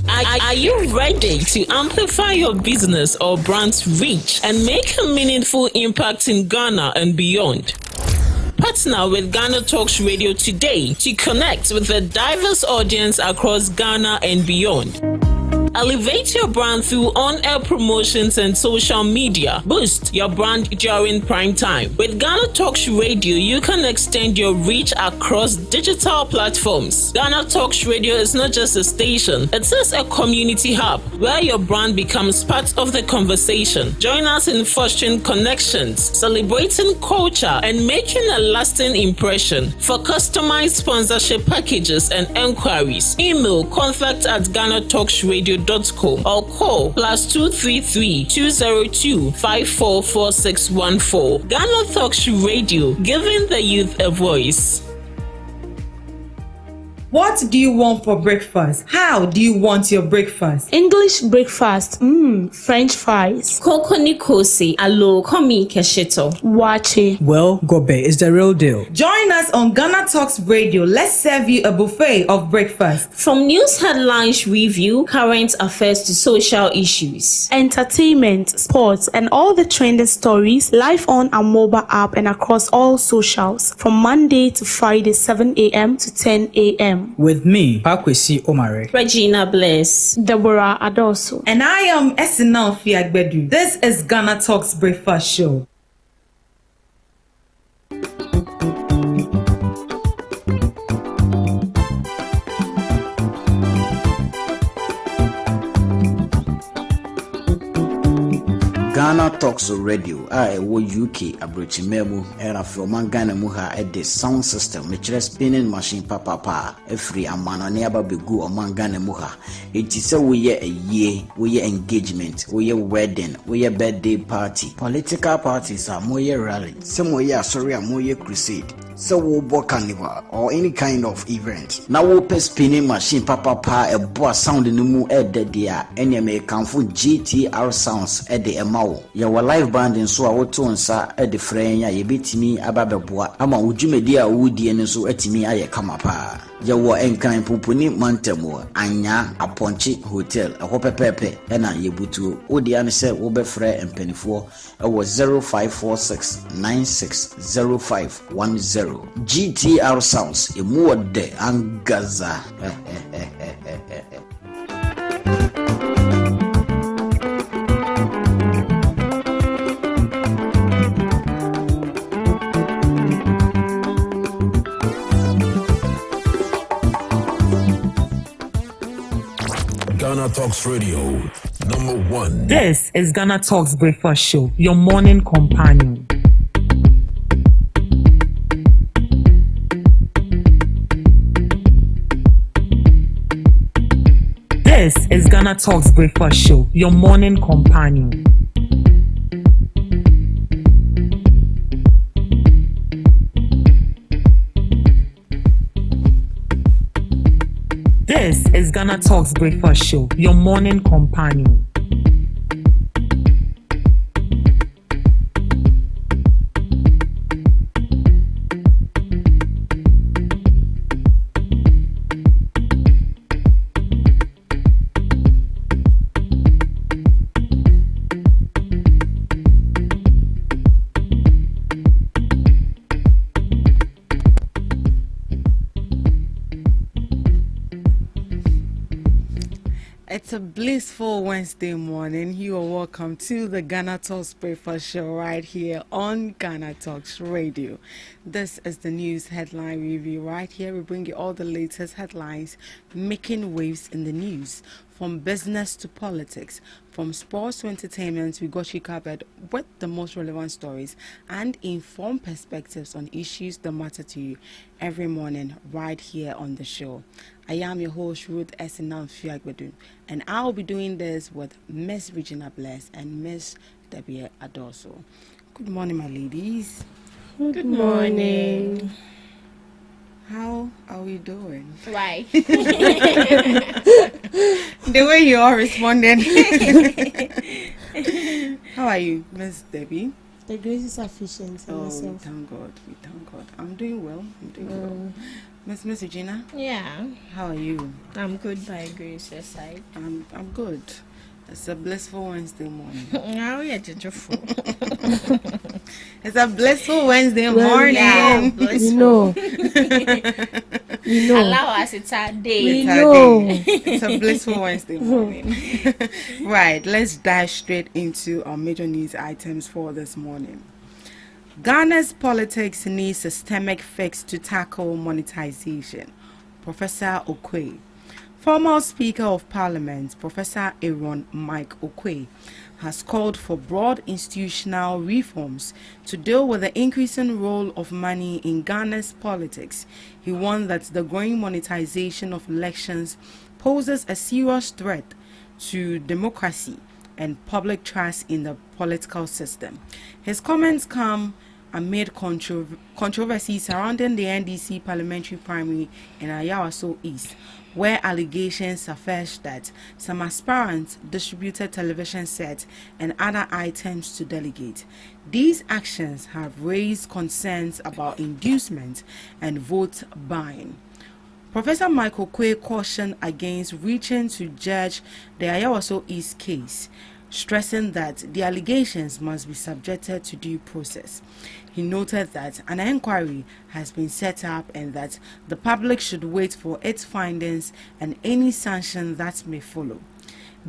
Are you ready to amplify your business or brand's reach and make a meaningful impact in Ghana and beyond? Partner with GhanaTalks Radio today to connect with a diverse audience across Ghana and beyond. Elevate your brand through on-air promotions and social media. Boost your brand during prime time. With GhanaTalks Radio, you can extend your reach across digital platforms. GhanaTalks Radio is not just a station, it is a community hub where your brand becomes part of the conversation. Join us in fostering connections, celebrating culture, and making a lasting impression. For customized sponsorship packages and enquiries, email contact@GhanaTalksRadio.com or call +233 202 544614. GhanaTalks Radio, giving the youth a voice. What do you want for breakfast? How do you want your breakfast? English breakfast, French fries. Koko nikosi, alo komi kesheto. Wache. Well, Gobe is the real deal. Join us on GhanaTalks Radio. Let's serve you a buffet of breakfast. From news headlines review, current affairs to social issues. Entertainment, sports, and all the trending stories live on our mobile app and across all socials from Monday to Friday 7 a.m. to 10 a.m. With me, Pakwesi Omare, Regina Bless, Deborah Adoso, and I am Esinal Fiagbedu. This is GhanaTalks Breakfast Show. GhanaTalks Radio, wo UK abrochimemu era from Ghana mu ha the sound system which spinning machine papa every amana ne aba begu oman Ghana mu ha enti se we ye a year we ye engagement we ye wedding we ye birthday party political parties are mo ye rally some we ye sorry mo ye crusade so we bo carnival or any kind of event now we pe spinning machine papa a boa sound no mu e de dia enya me kanfo GTR sounds e de emawo ya wa live band nso a woto nsa e de frenya ye betimi ababeboa ama wudwumedi a wudie nso atimi aye kama pa ya wo enkan poponi mantemo anya aponchi hotel ho pepepe e na ye butuo odi an se wo be frɛ empanifo e wo 0546960510 GTR sounds e mu de angaza GhanaTalks Radio, #1. This is GhanaTalks Breakfast Show, your morning companion. This is GhanaTalks Breakfast Show, your morning companion. This is GhanaTalks Breakfast Show, your morning companion. It's a blissful Wednesday morning. You are welcome to the GhanaTalks Breakfast Show right here on GhanaTalks Radio. This is the news headline review right here. We bring you all the latest headlines making waves in the news. From business to politics, from sports to entertainment, we got you covered with the most relevant stories and informed perspectives on issues that matter to you every morning right here on the show. I am your host, Ruth Esinam Fiagbedu, and I'll be doing this with Miss Regina Bless and Miss Deborah Adoso. Good morning, my ladies. Good morning. How are we doing? Right. The way you are responding. How are you, Miss Debbie? The grace is sufficient. Oh, we thank God. I'm doing well. Miss Regina, Yeah, how are you? I'm good by grace, your side. I'm good. It's a blissful Wednesday morning. Now we are beautiful. It's a blissful Wednesday Well, morning. Yeah, we blissful. know. We know. Allow us, it's our day. We It's our know. day. It's a blissful Wednesday morning. Right, let's dive straight into our major news items for this morning. Ghana's politics needs systemic fix to tackle monetization. Professor Okwe. Former Speaker of Parliament, Professor Aaron Mike Okwe, has called for broad institutional reforms to deal with the increasing role of money in Ghana's politics. He warned that the growing monetization of elections poses a serious threat to democracy and public trust in the political system. His comments come amid controversy surrounding the NDC parliamentary primary in Ayawaso East, where allegations surfaced that some aspirants distributed television sets and other items to delegates. These actions have raised concerns about inducement and vote buying. Professor Michael Quay cautioned against reaching to judge the Ayawaso East case, stressing that the allegations must be subjected to due process. He noted that an inquiry has been set up and that the public should wait for its findings and any sanction that may follow.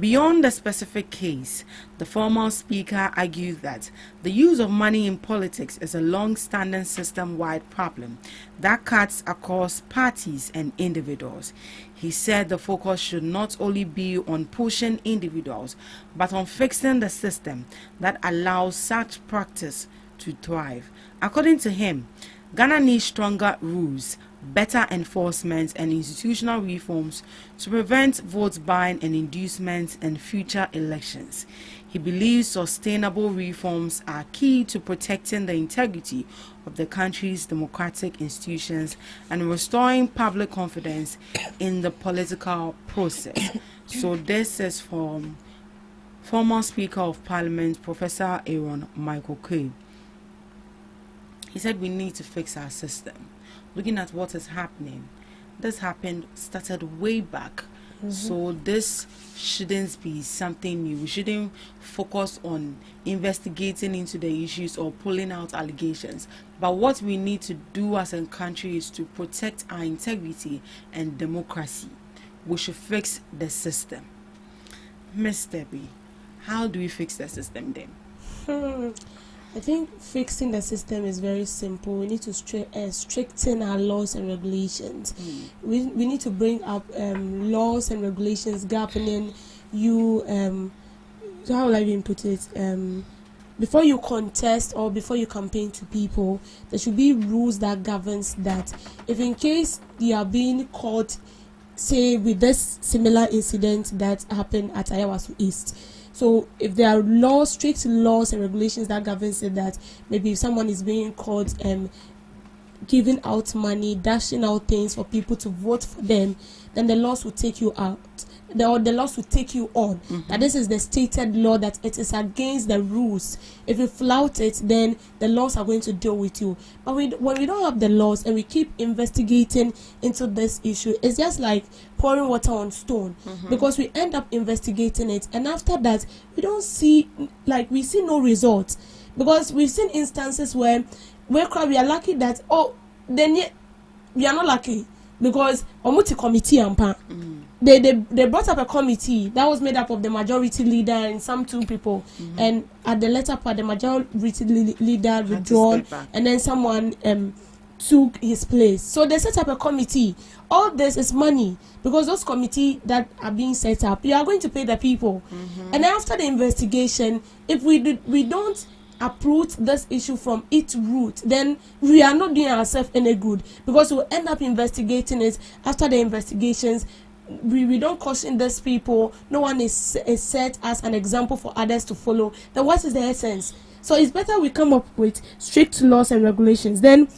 Beyond the specific case, the former speaker argued that the use of money in politics is a long-standing system-wide problem that cuts across parties and individuals. He said the focus should not only be on pushing individuals, but on fixing the system that allows such practice to thrive. According to him, Ghana needs stronger rules, better enforcement, and institutional reforms to prevent vote buying and inducement in future elections. He believes sustainable reforms are key to protecting the integrity of the country's democratic institutions and restoring public confidence in the political process. So this is from former Speaker of Parliament, Professor Aaron Michael Quay. He said we need to fix our system. Looking at what is happening, this started way back. So this shouldn't be something new. We shouldn't focus on investigating into the issues or pulling out allegations. But what we need to do as a country is to protect our integrity and democracy. We should fix the system. Miss Debbie, how do we fix the system then? I think fixing the system is very simple. We need to strengthen our laws and regulations. We need to bring up laws and regulations governing you. How will I even put it? Before you contest or before you campaign to people, there should be rules that governs that. If in case you are being caught, say with this similar incident that happened at Ayawaso East. So if there are strict laws and regulations that governs it, that maybe if someone is being caught giving out money, dashing out things for people to vote for them, then the laws will take you out. The laws will take you on. That this is the stated law, that it is against the rules. If you flout it, then the laws are going to deal with you. But when we don't have the laws and we keep investigating into this issue, it's just like pouring water on stone, because we end up investigating it, and after that we see no results, because we've seen instances where we are lucky that then we are not lucky, because omuti committee they brought up a committee that was made up of the majority leader and some two people, and at the latter part the majority leader withdrawn, and then someone took his place. So they set up a committee. All this is money, because those committees that are being set up, you are going to pay the people. And after the investigation, if we don't uproot this issue from its root, then we are not doing ourselves any good, because we'll end up investigating it. After the investigations, we don't caution these people. No one is set as an example for others to follow. Then what is the essence? So it's better we come up with strict laws and regulations. Then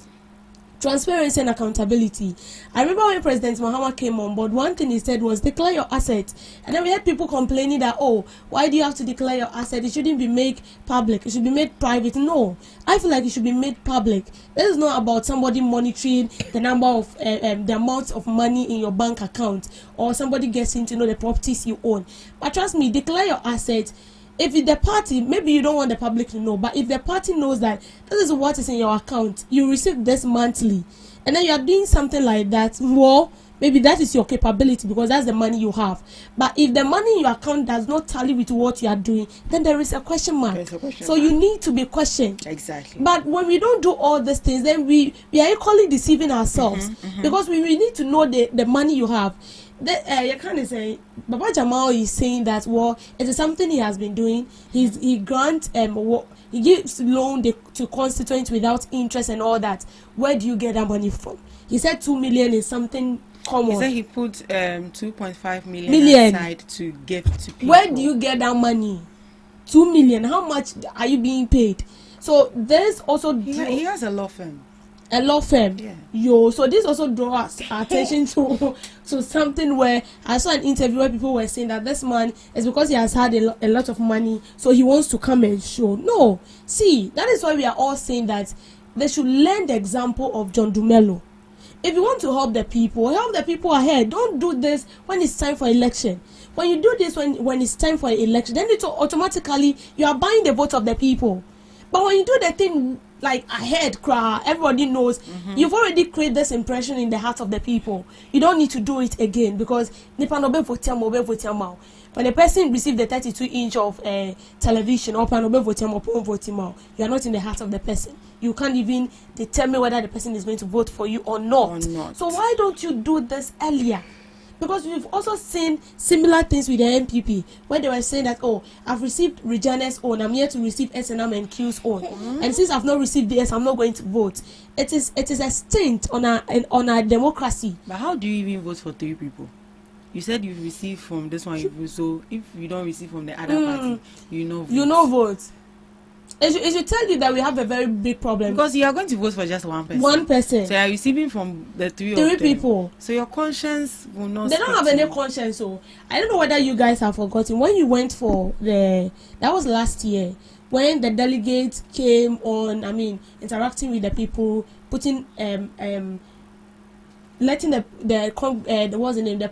transparency and accountability. I remember when President Mahama came on board, one thing he said was declare your assets. And then we had people complaining that, oh, why do you have to declare your asset? It shouldn't be made public. It should be made private. No, I feel like it should be made public. This is not about somebody monitoring the number of, the amount of money in your bank account, or somebody getting to know the properties you own. But trust me, declare your assets. If the party, maybe you don't want the public to know, but if the party knows that this is what is in your account, you receive this monthly, and then you are doing something like that, well, maybe that is your capability because that's the money you have. But if the money in your account does not tally with what you are doing, then there is a question mark. So you need to be questioned. Exactly. But when we don't do all these things, then we are equally deceiving ourselves, because we need to know the money you have. You can't say Baba Jamal is saying that, well, it is something he has been doing. He grants he gives loan to constituents without interest and all that. Where do you get that money from? He said 2 million is something common. He said he put 2.5 million aside to give to people. Where do you get that money? 2 million. How much are you being paid? So there's also he has a law firm. A law firm. Yeah. So this also draws attention to something where I saw an interview where people were saying that this man is because he has had a lot of money, so he wants to come and show. No, see, that is why we are all saying that they should learn the example of John Dumelo. If you want to help the people ahead. Don't do this when it's time for election. When you do this when it's time for election, then automatically you are buying the vote of the people. But when you do the thing like ahead, everybody knows, you've already created this impression in the heart of the people. You don't need to do it again, because when the person received the 32-inch of television, you are not in the heart of the person. You can't even determine whether the person is going to vote for you or not. So why don't you do this earlier? Because we've also seen similar things with the NPP, where they were saying that, oh, I've received Regina's own, I'm here to receive SNM and Q's own, and since I've not received this, I'm not going to vote. It is a stint on our democracy. But how do you even vote for 3 people? You said you receive from this one, so if you don't receive from the other party, you know vote. It should tell you that we have a very big problem. Because you are going to vote for just one person. One person. So you are receiving from the three people. So your conscience will not. They don't have any conscience. So I don't know whether you guys have forgotten when you went for that was last year, when the delegates came on. I mean, interacting with the people, putting letting the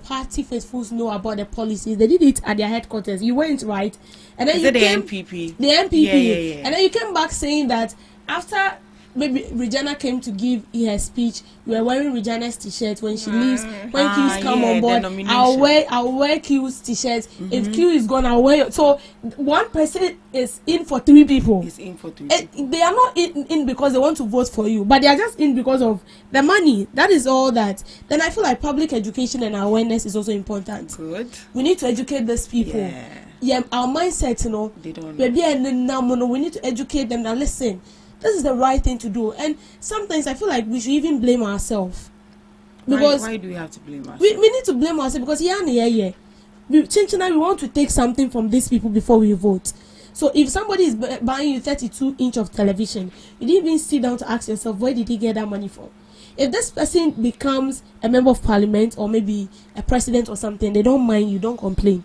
party faithfuls know about the policies. They did it at their headquarters. You went, right? And then the NPP. The NPP. Yeah. And then you came back saying that after maybe Regina came to give her speech, you were wearing Regina's t-shirt when she leaves. When Q's come on board, I'll wear Q's t-shirt. If Q is gone, I'll wear it. So one person is in for 3 people. They are not in because they want to vote for you, but they are just in because of the money. That is all that. Then I feel like public education and awareness is also important. Good. We need to educate these people. Yeah, our mindset, they don't know. We need to educate them. Now listen, this is the right thing to do. And sometimes I feel like we should even blame ourselves. Because why do we have to blame ourselves? We need to blame ourselves because we want to take something from these people before we vote. So if somebody is buying you 32-inch of television, you didn't even sit down to ask yourself, where did he get that money from? If this person becomes a member of parliament or maybe a president or something, they don't mind you, don't complain.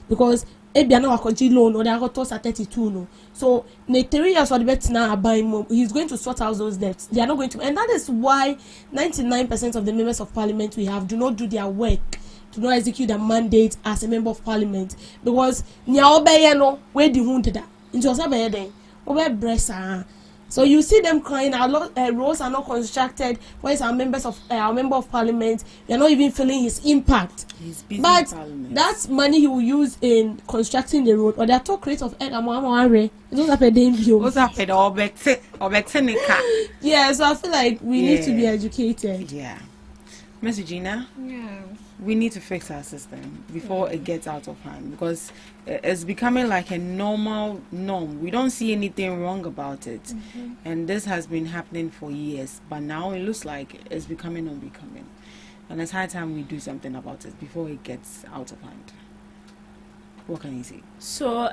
Because if they are not a loan or they are got at 32, no. So the 3 years or the bet now are buying more, he's going to sort out those debts. They are not going to, and that is why 99% of the members of parliament we have do not do their work, do not execute their mandate as a member of parliament, because where the wounded that into a so you see them crying. Our roads are not constructed. Where's our member of parliament? We are not even feeling his impact. But that's money he will use in constructing the road. Or they are talk rate of egg. Yeah, so I feel like we need to be educated. Yeah, Miss Regina. Yeah. We need to fix our system before it gets out of hand, because it's becoming like a normal norm. We don't see anything wrong about it, and this has been happening for years, but now it looks like it's becoming unbecoming, and it's high time we do something about it before it gets out of hand. What can you say? So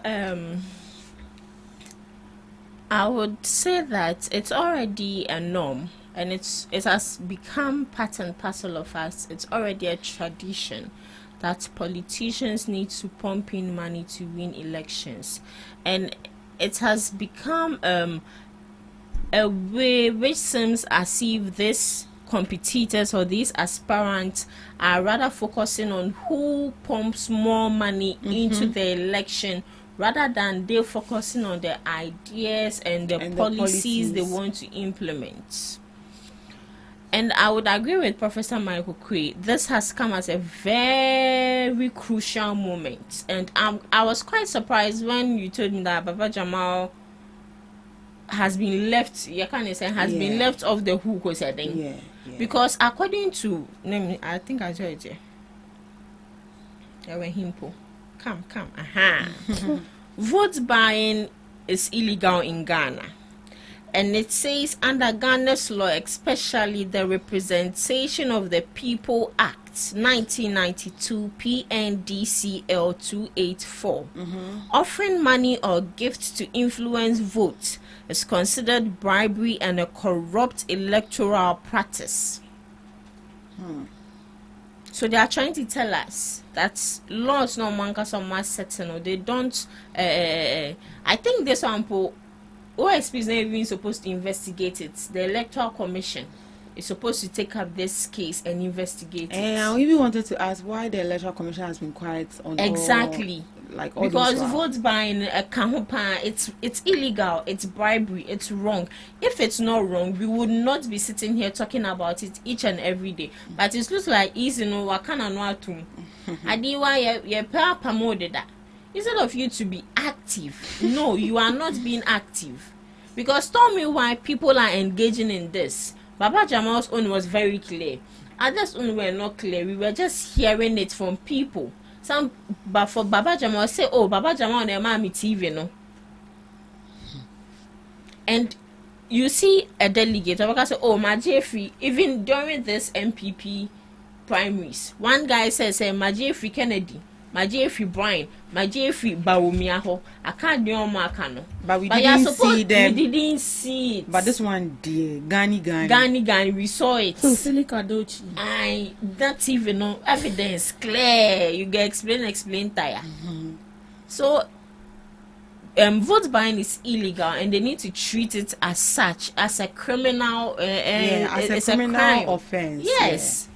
I would say that it's already a norm, and it has become part and parcel of us. It's already a tradition that politicians need to pump in money to win elections, and it has become a way which seems as if these competitors or these aspirants are rather focusing on who pumps more money into the election rather than they focusing on the ideas and the policies they want to implement. And I would agree with Professor Michael Quay. This has come as a very crucial moment. And I was quite surprised when you told me that Baba Jamal has been left, been left off the hook or something. Yeah. Because according to, I think I saw it here. Come. Vote buying is illegal in Ghana. And it says under Ghana's law, especially the Representation of the People Act 1992 PNDCL 284, offering money or gifts to influence votes is considered bribery and a corrupt electoral practice. So they are trying to tell us that laws no manka some mass setting, they don't. I think this one OSP is not even supposed to investigate it. The Electoral Commission is supposed to take up this case and investigate it. And I even wanted to ask why the Electoral Commission has been quiet on exactly. All because vote buying a kahupa, it's illegal, it's bribery, it's wrong. If it's not wrong, we would not be sitting here talking about it each and every day. But it looks like easy no wakana no atum. Adiwa ye papa modeda. Instead of you to be active, no, you are not being active. Because tell me why people are engaging in this. Baba Jamal's own was very clear. Others' own were not clear. We were just hearing it from people. But for Baba Jamal, say, oh, Baba Jamal on mommy TV, no. And you see a delegate, I say, oh, my Jeffrey, even during this MPP primaries, one guy says, my Jeffrey Kennedy, my Jeffrey Brian, my Jeffrey Bawumiaho, I can't do all my cano. But we didn't see them. We didn't see it. But this one, dear, Gani, we saw it. I that's even no evidence clear. You get explain tire. So vote buying is illegal, and they need to treat it as such, as a criminal. As a criminal offense. Yes.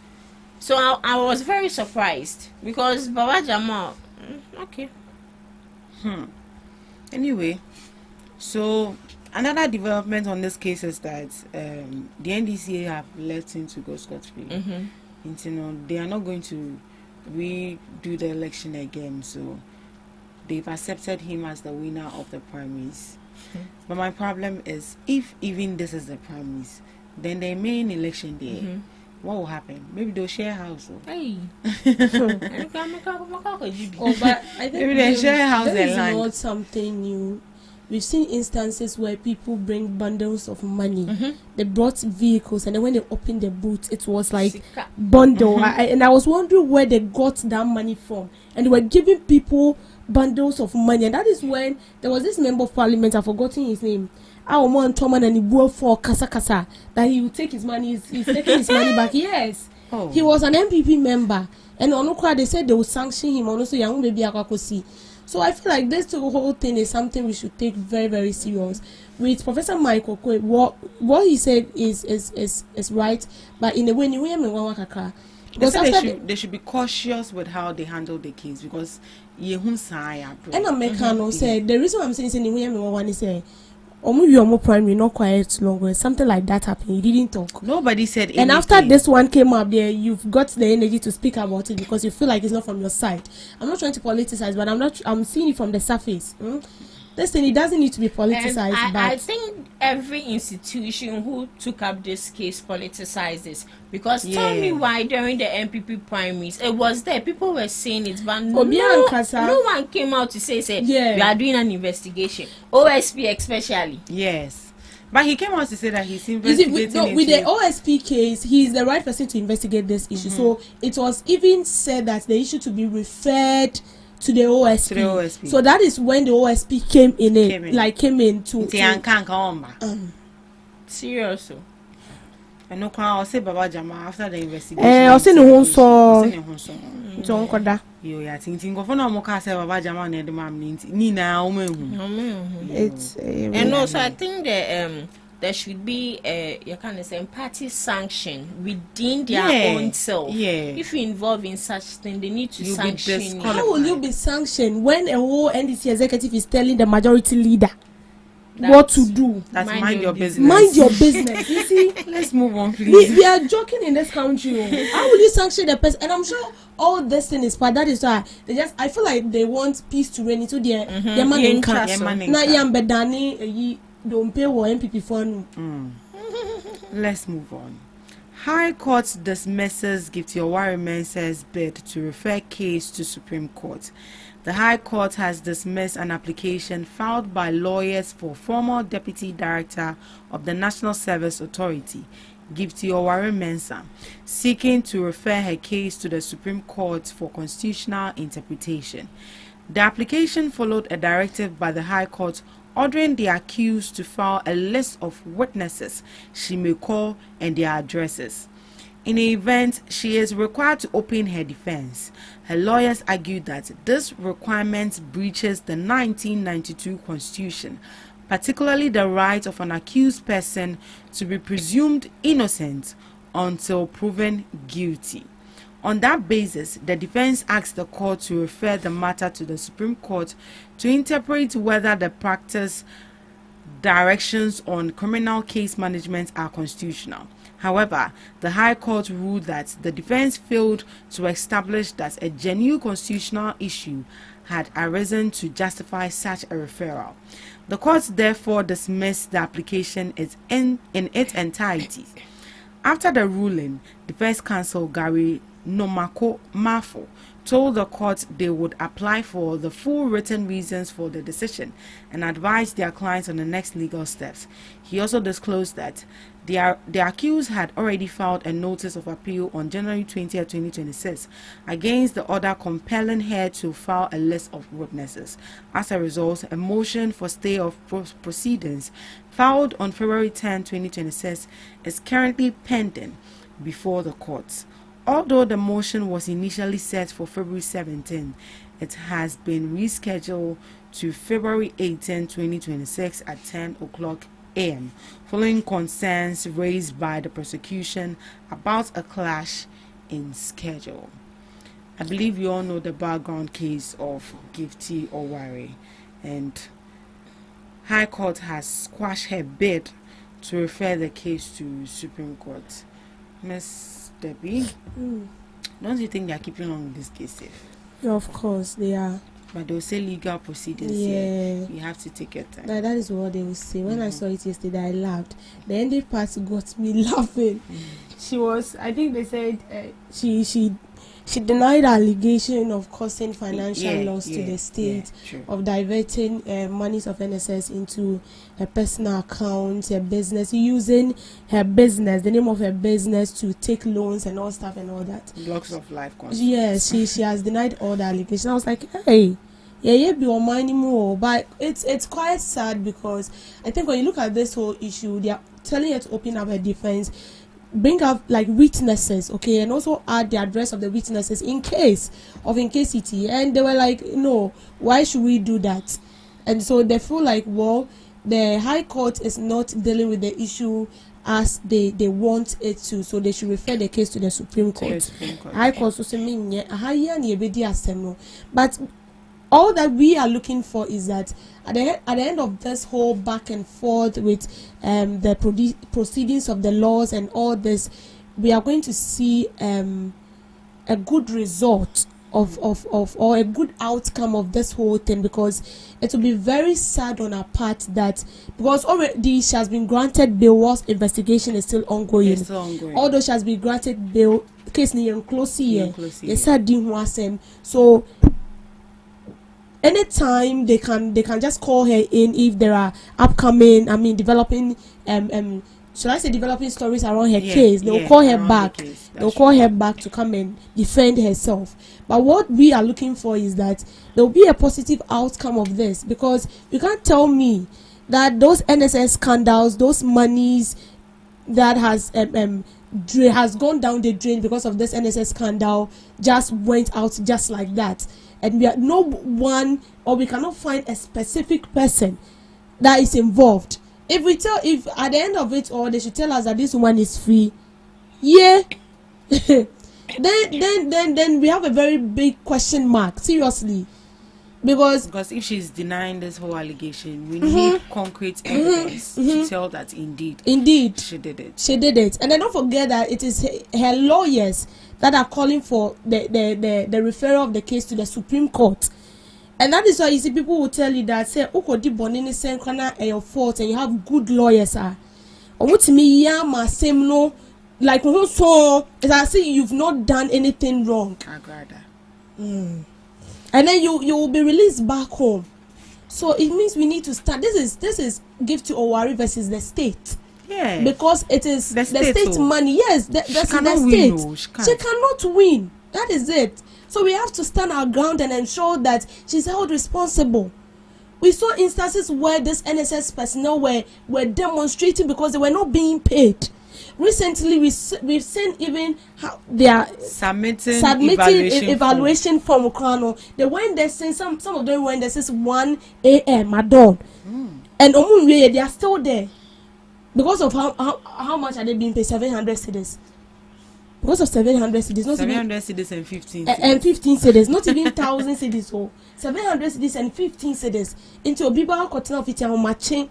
So I was very surprised because Baba Jamal. Okay. Anyway, so another development on this case is that the NDCA have let him to go scot-free. They are not going to redo the election again. So they've accepted him as the winner of the primaries. But my problem is, if even this is the primaries, then the main election day. What will happen? Maybe they'll share a house. Hey. But I think maybe they share a house and land. Not something new. We've seen instances where people bring bundles of money. They brought vehicles, and then when they opened the boot, it was like bundle. And I was wondering where they got that money from. And they were giving people bundles of money. And that is when there was this member of parliament, I've forgotten his name. And he brought for kasa that he would take his money. He's taking his money back. Yes, he was an MPP member, and on Okra they said they would sanction him. Also, young baby Akwakosi. So I feel like this whole thing is something we should take very, very serious. With Professor Michael Quay, what he said is right, but in a way, they should be cautious with how they handle the case because and Americano said the reason I'm saying is primary not quiet longer. Something like that happened. He didn't talk. Nobody said anything. And after this one came up there, you've got the energy to speak about it because you feel like it's not from your side. I'm not trying to politicize, but I'm seeing it from the surface. This thing, it doesn't need to be politicized. I think every institution who took up this case politicized this. Because tell me why during the MPP primaries, it was there. People were saying it, but no one came out to say we are doing an investigation. OSP especially. Yes. But he came out to say that he's investigating with the OSP case, he's the right person to investigate this issue. So it was even said that the issue to be referred to the OSP. So that is when the OSP came in. Seriously. I know I'll say Baba Jama after the investigation. I'll say no one saw. So yeah, think of no more say Baba Jama and the mam Nina. It's and also I think that there should be you can say party sanction within their own self. Yeah. If you involve in such thing, they need to sanction you. How will you be sanctioned when a whole NDC executive is telling the majority leader what to do? That's mind your business. Mind your business. You see, let's move on, please. We are joking in this country. How will you sanction the person? And I'm sure all this thing is part. That is why they just. I feel like they want peace to reign into their money. Now, bedani don't pay or MPP fund. Let's move on. High Court dismisses Gifty Oware-Mensah's bid to refer case to Supreme Court. The High Court has dismissed an application filed by lawyers for former Deputy Director of the National Service Authority, Gifty Oware-Mensah, seeking to refer her case to the Supreme Court for constitutional interpretation. The application followed a directive by the High Court ordering the accused to file a list of witnesses she may call and their addresses. In the event, she is required to open her defense. Her lawyers argued that this requirement breaches the 1992 Constitution, particularly the right of an accused person to be presumed innocent until proven guilty. On that basis, the defense asked the court to refer the matter to the Supreme Court to interpret whether the practice directions on criminal case management are constitutional. However, the High Court ruled that the defense failed to establish that a genuine constitutional issue had arisen to justify such a referral. The court therefore dismissed the application in its entirety. After the ruling, defense counsel Gary Nomako Mafo told the court they would apply for the full written reasons for the decision and advise their clients on the next legal steps. He also disclosed that the accused had already filed a notice of appeal on January 20, 2026 against the order compelling her to file a list of witnesses. As a result, a motion for stay of proceedings filed on February 10, 2026 is currently pending before the courts. Although the motion was initially set for February 17, it has been rescheduled to February 18, 2026 at 10 o'clock a.m. following concerns raised by the prosecution about a clash in schedule. I believe you all know the background case of Gifty Oware, and High Court has squashed her bid to refer the case to Supreme Court. Miss Debbie, don't you think they are keeping on with this case safe? Yeah, of course they are. But they'll say legal proceedings. Yeah, you have to take your time. That is what they will say. When I saw it yesterday, I laughed. The ending part got me laughing. She was, I think they said she denied allegation of causing financial loss to the state, of diverting monies of NSS into her personal account, her business, using her business, the name of her business, to take loans and all stuff and all that. Blocks of life. Yes, she has denied all the allegations. I was like, hey, yeah, be on money more. But it's quite sad because I think when you look at this whole issue, they are telling her to open up her defense, bring up like witnesses, okay, and also add the address of the witnesses in case of incasity. And they were like, no, why should we do that? And so they feel like, well, the High Court is not dealing with the issue as they want it to, so they should refer the case to the Supreme Court. High Court so say but all that we are looking for is that at the end of this whole back and forth with the proceedings of the laws and all this, we are going to see a good result of or a good outcome of this whole thing, because it will be very sad on our part that because already she has been granted bail whilst investigation is still ongoing. Although she has been granted bail, case near close here, so anytime they can just call her in if there are upcoming, developing should I say developing stories around her case. They'll call her back. They'll call her back to come and defend herself. But what we are looking for is that there will be a positive outcome of this, because you can't tell me that those NSS scandals, those monies, that has gone down the drain because of this NSS scandal just went out just like that, and we are no one, or we cannot find a specific person that is involved. If at the end of it all they should tell us that this woman is free, yeah, then we have a very big question mark, seriously. Because if she's denying this whole allegation, we need concrete evidence to tell that indeed she did it. And then don't forget that it is her lawyers that are calling for the referral of the case to the Supreme Court. And that is why you see people will tell you that say Ukodi Bonini Senkana and your fault, and you have good lawyers me yama same no, like so as I say you've not done anything wrong. And then you will be released back home. So it means we need to start. This is Gift to Owari versus the state. Yeah. Because it is the state money. Yes, that's the state. She cannot win. That is it. So we have to stand our ground and ensure that she's held responsible. We saw instances where this NSS personnel were demonstrating because they were not being paid. Recently, we've seen even how they are submitting evaluation form. They went there since some of them went there since 1 a.m. at dawn, and they are still there because of how much are they being paid? 700 cedis. Because of 700 cedis, not 700 cedis and 15 and 15 cedis, not even 1,000 cedis. So 700 cedis and 15 cedis into a Biba cotton of it matching.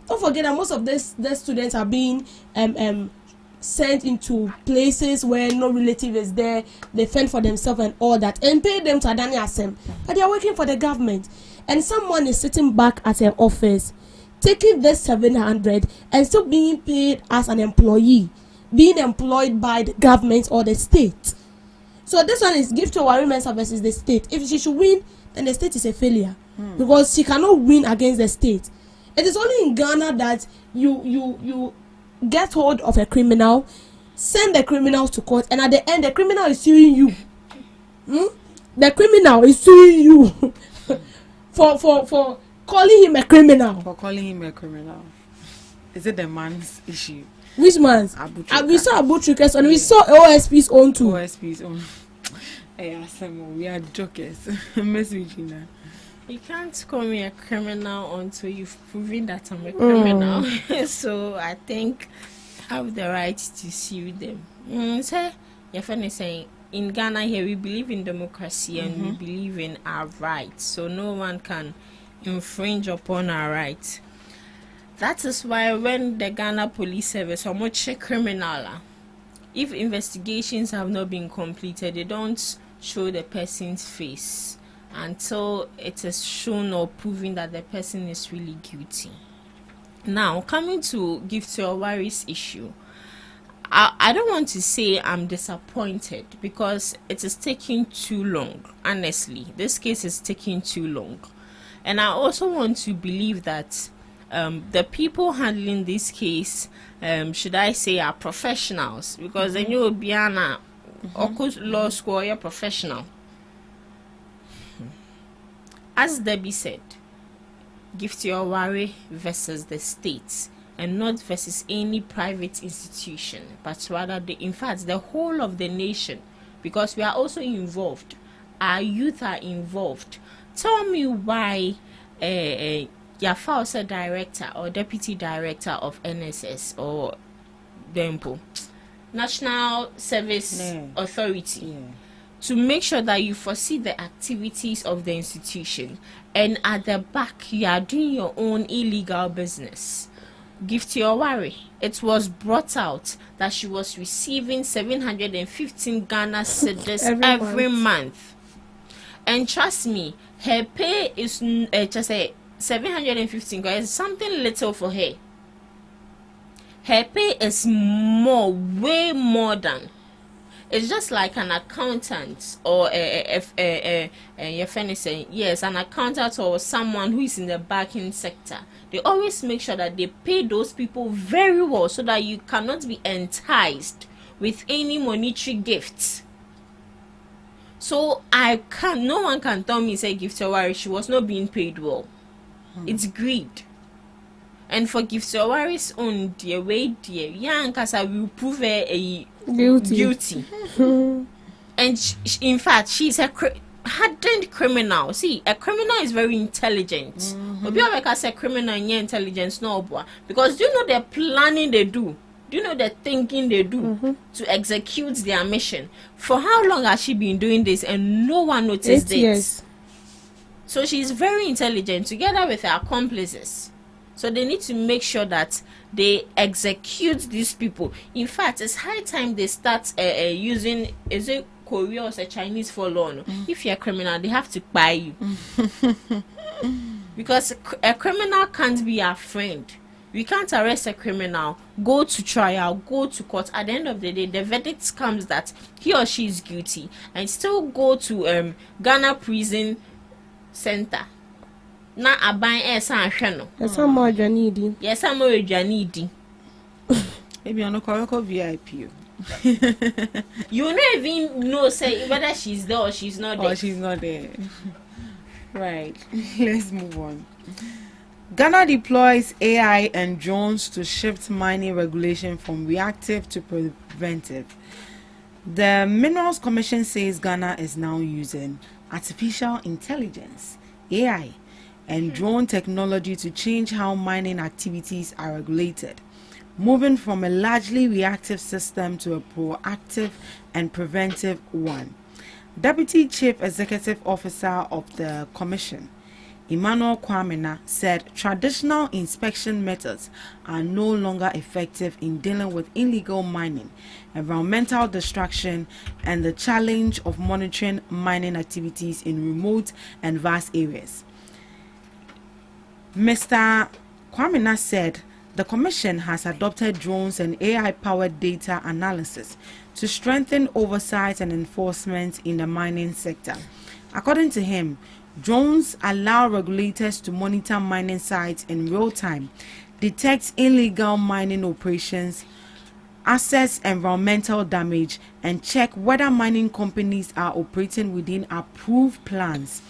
Don't forget that most of the students are being sent into places where no relative is there. They fend for themselves and all that, and pay them to Adani Asem. But they are working for the government, and someone is sitting back at her office, taking this 700 and still being paid as an employee, being employed by the government or the state. So this one is Gift to Owari Mensah versus the state. If she should win, then the state is a failure because she cannot win against the state. It is only in Ghana that you get hold of a criminal, send the criminal to court, and at the end the criminal is suing you. The criminal is suing you for calling him a criminal. For calling him a criminal. Is it the man's issue? Which man's? We saw Abu Trikes and we saw OSP's own too. OSP's own. We are jokers. Miss Regina. You can't call me a criminal until you've proven that I'm a criminal. So I think I have the right to sue them. So your friend is saying in Ghana here we believe in democracy and we believe in our rights. So no one can infringe upon our rights. That is why when the Ghana Police Service or much criminal, if investigations have not been completed, they don't show the person's face until it is shown or proven that the person is really guilty. Now, coming to Gift to Owari's issue, I don't want to say I'm disappointed because it is taking too long. Honestly, this case is taking too long. And I also want to believe that the people handling this case, should I say, are professionals, because they know Biana law school, you're professional. As Debbie said, Gift to Owari versus the state, and not versus any private institution, but rather in fact the whole of the nation, because we are also involved. Our youth are involved. Tell me why Yafa, director or deputy director of NSS or DEMPO, National Service Authority, to make sure that you foresee the activities of the institution, and at the back you are doing your own illegal business. Gift to Owari, it was brought out that she was receiving 715 Ghana cedis every month. And trust me, her pay is just 715 guys, something little for her. Her pay is more, way more than. It's just like an accountant or your friend is saying, yes, an accountant or someone who is in the banking sector. They always make sure that they pay those people very well so that you cannot be enticed with any monetary gifts. So no one can tell me, say, Gift to Owari, she was not being paid well. It's greed. And for Giftsawari's own dear way, dear, young Casa will prove her a Guilty. And in fact, she's a hardened criminal. See, a criminal is very intelligent. But be like I say, criminal and intelligence, no, because do you know the planning they do? Do you know the thinking they do to execute their mission? For how long has she been doing this and no one noticed 8 it? years. So she's very intelligent together with her accomplices. So they need to make sure that they execute these people. In fact, it's high time they start using, is it Korea or a Chinese for law? No? If you're a criminal, they have to buy you. Because a criminal can't be our friend. We can't arrest a criminal, go to trial, go to court. At the end of the day, the verdict comes that he or she is guilty, and still go to Ghana Prison Center. Na aban esa ahwe no. Esa mo adwanidi. Yes, I'm more adwanidi. Maybe on a Koroko VIP. You don't even know say whether she's there or she's not there. Or she's not there. Right. Let's move on. Ghana deploys AI and drones to shift mining regulation from reactive to preventive. The Minerals Commission says Ghana is now using artificial intelligence, AI, and drone technology to change how mining activities are regulated, moving from a largely reactive system to a proactive and preventive one. Deputy Chief Executive Officer of the Commission, Emmanuel Kwamena, said traditional inspection methods are no longer effective in dealing with illegal mining, environmental destruction, and the challenge of monitoring mining activities in remote and vast areas. Mr. Kwamena said the Commission has adopted drones and AI-powered data analysis to strengthen oversight and enforcement in the mining sector. According to him, drones allow regulators to monitor mining sites in real time, detect illegal mining operations, assess environmental damage, and check whether mining companies are operating within approved plans.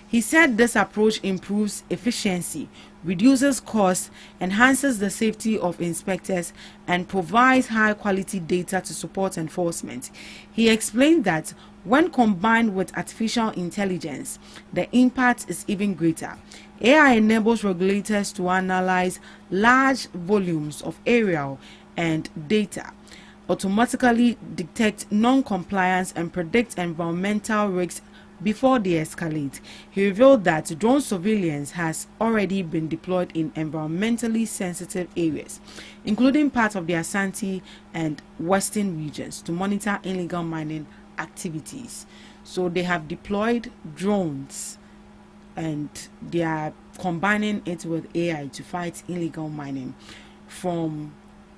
He said this approach improves efficiency, reduces costs, enhances the safety of inspectors, and provides high-quality data to support enforcement. He explained that when combined with artificial intelligence, the impact is even greater. AI enables regulators to analyze large volumes of aerial and data, automatically detect non-compliance, and predict environmental risks before they escalate. He revealed that drone surveillance has already been deployed in environmentally sensitive areas, including parts of the Ashanti and Western regions, to monitor illegal mining activities. So they have deployed drones and they are combining it with AI to fight illegal mining, from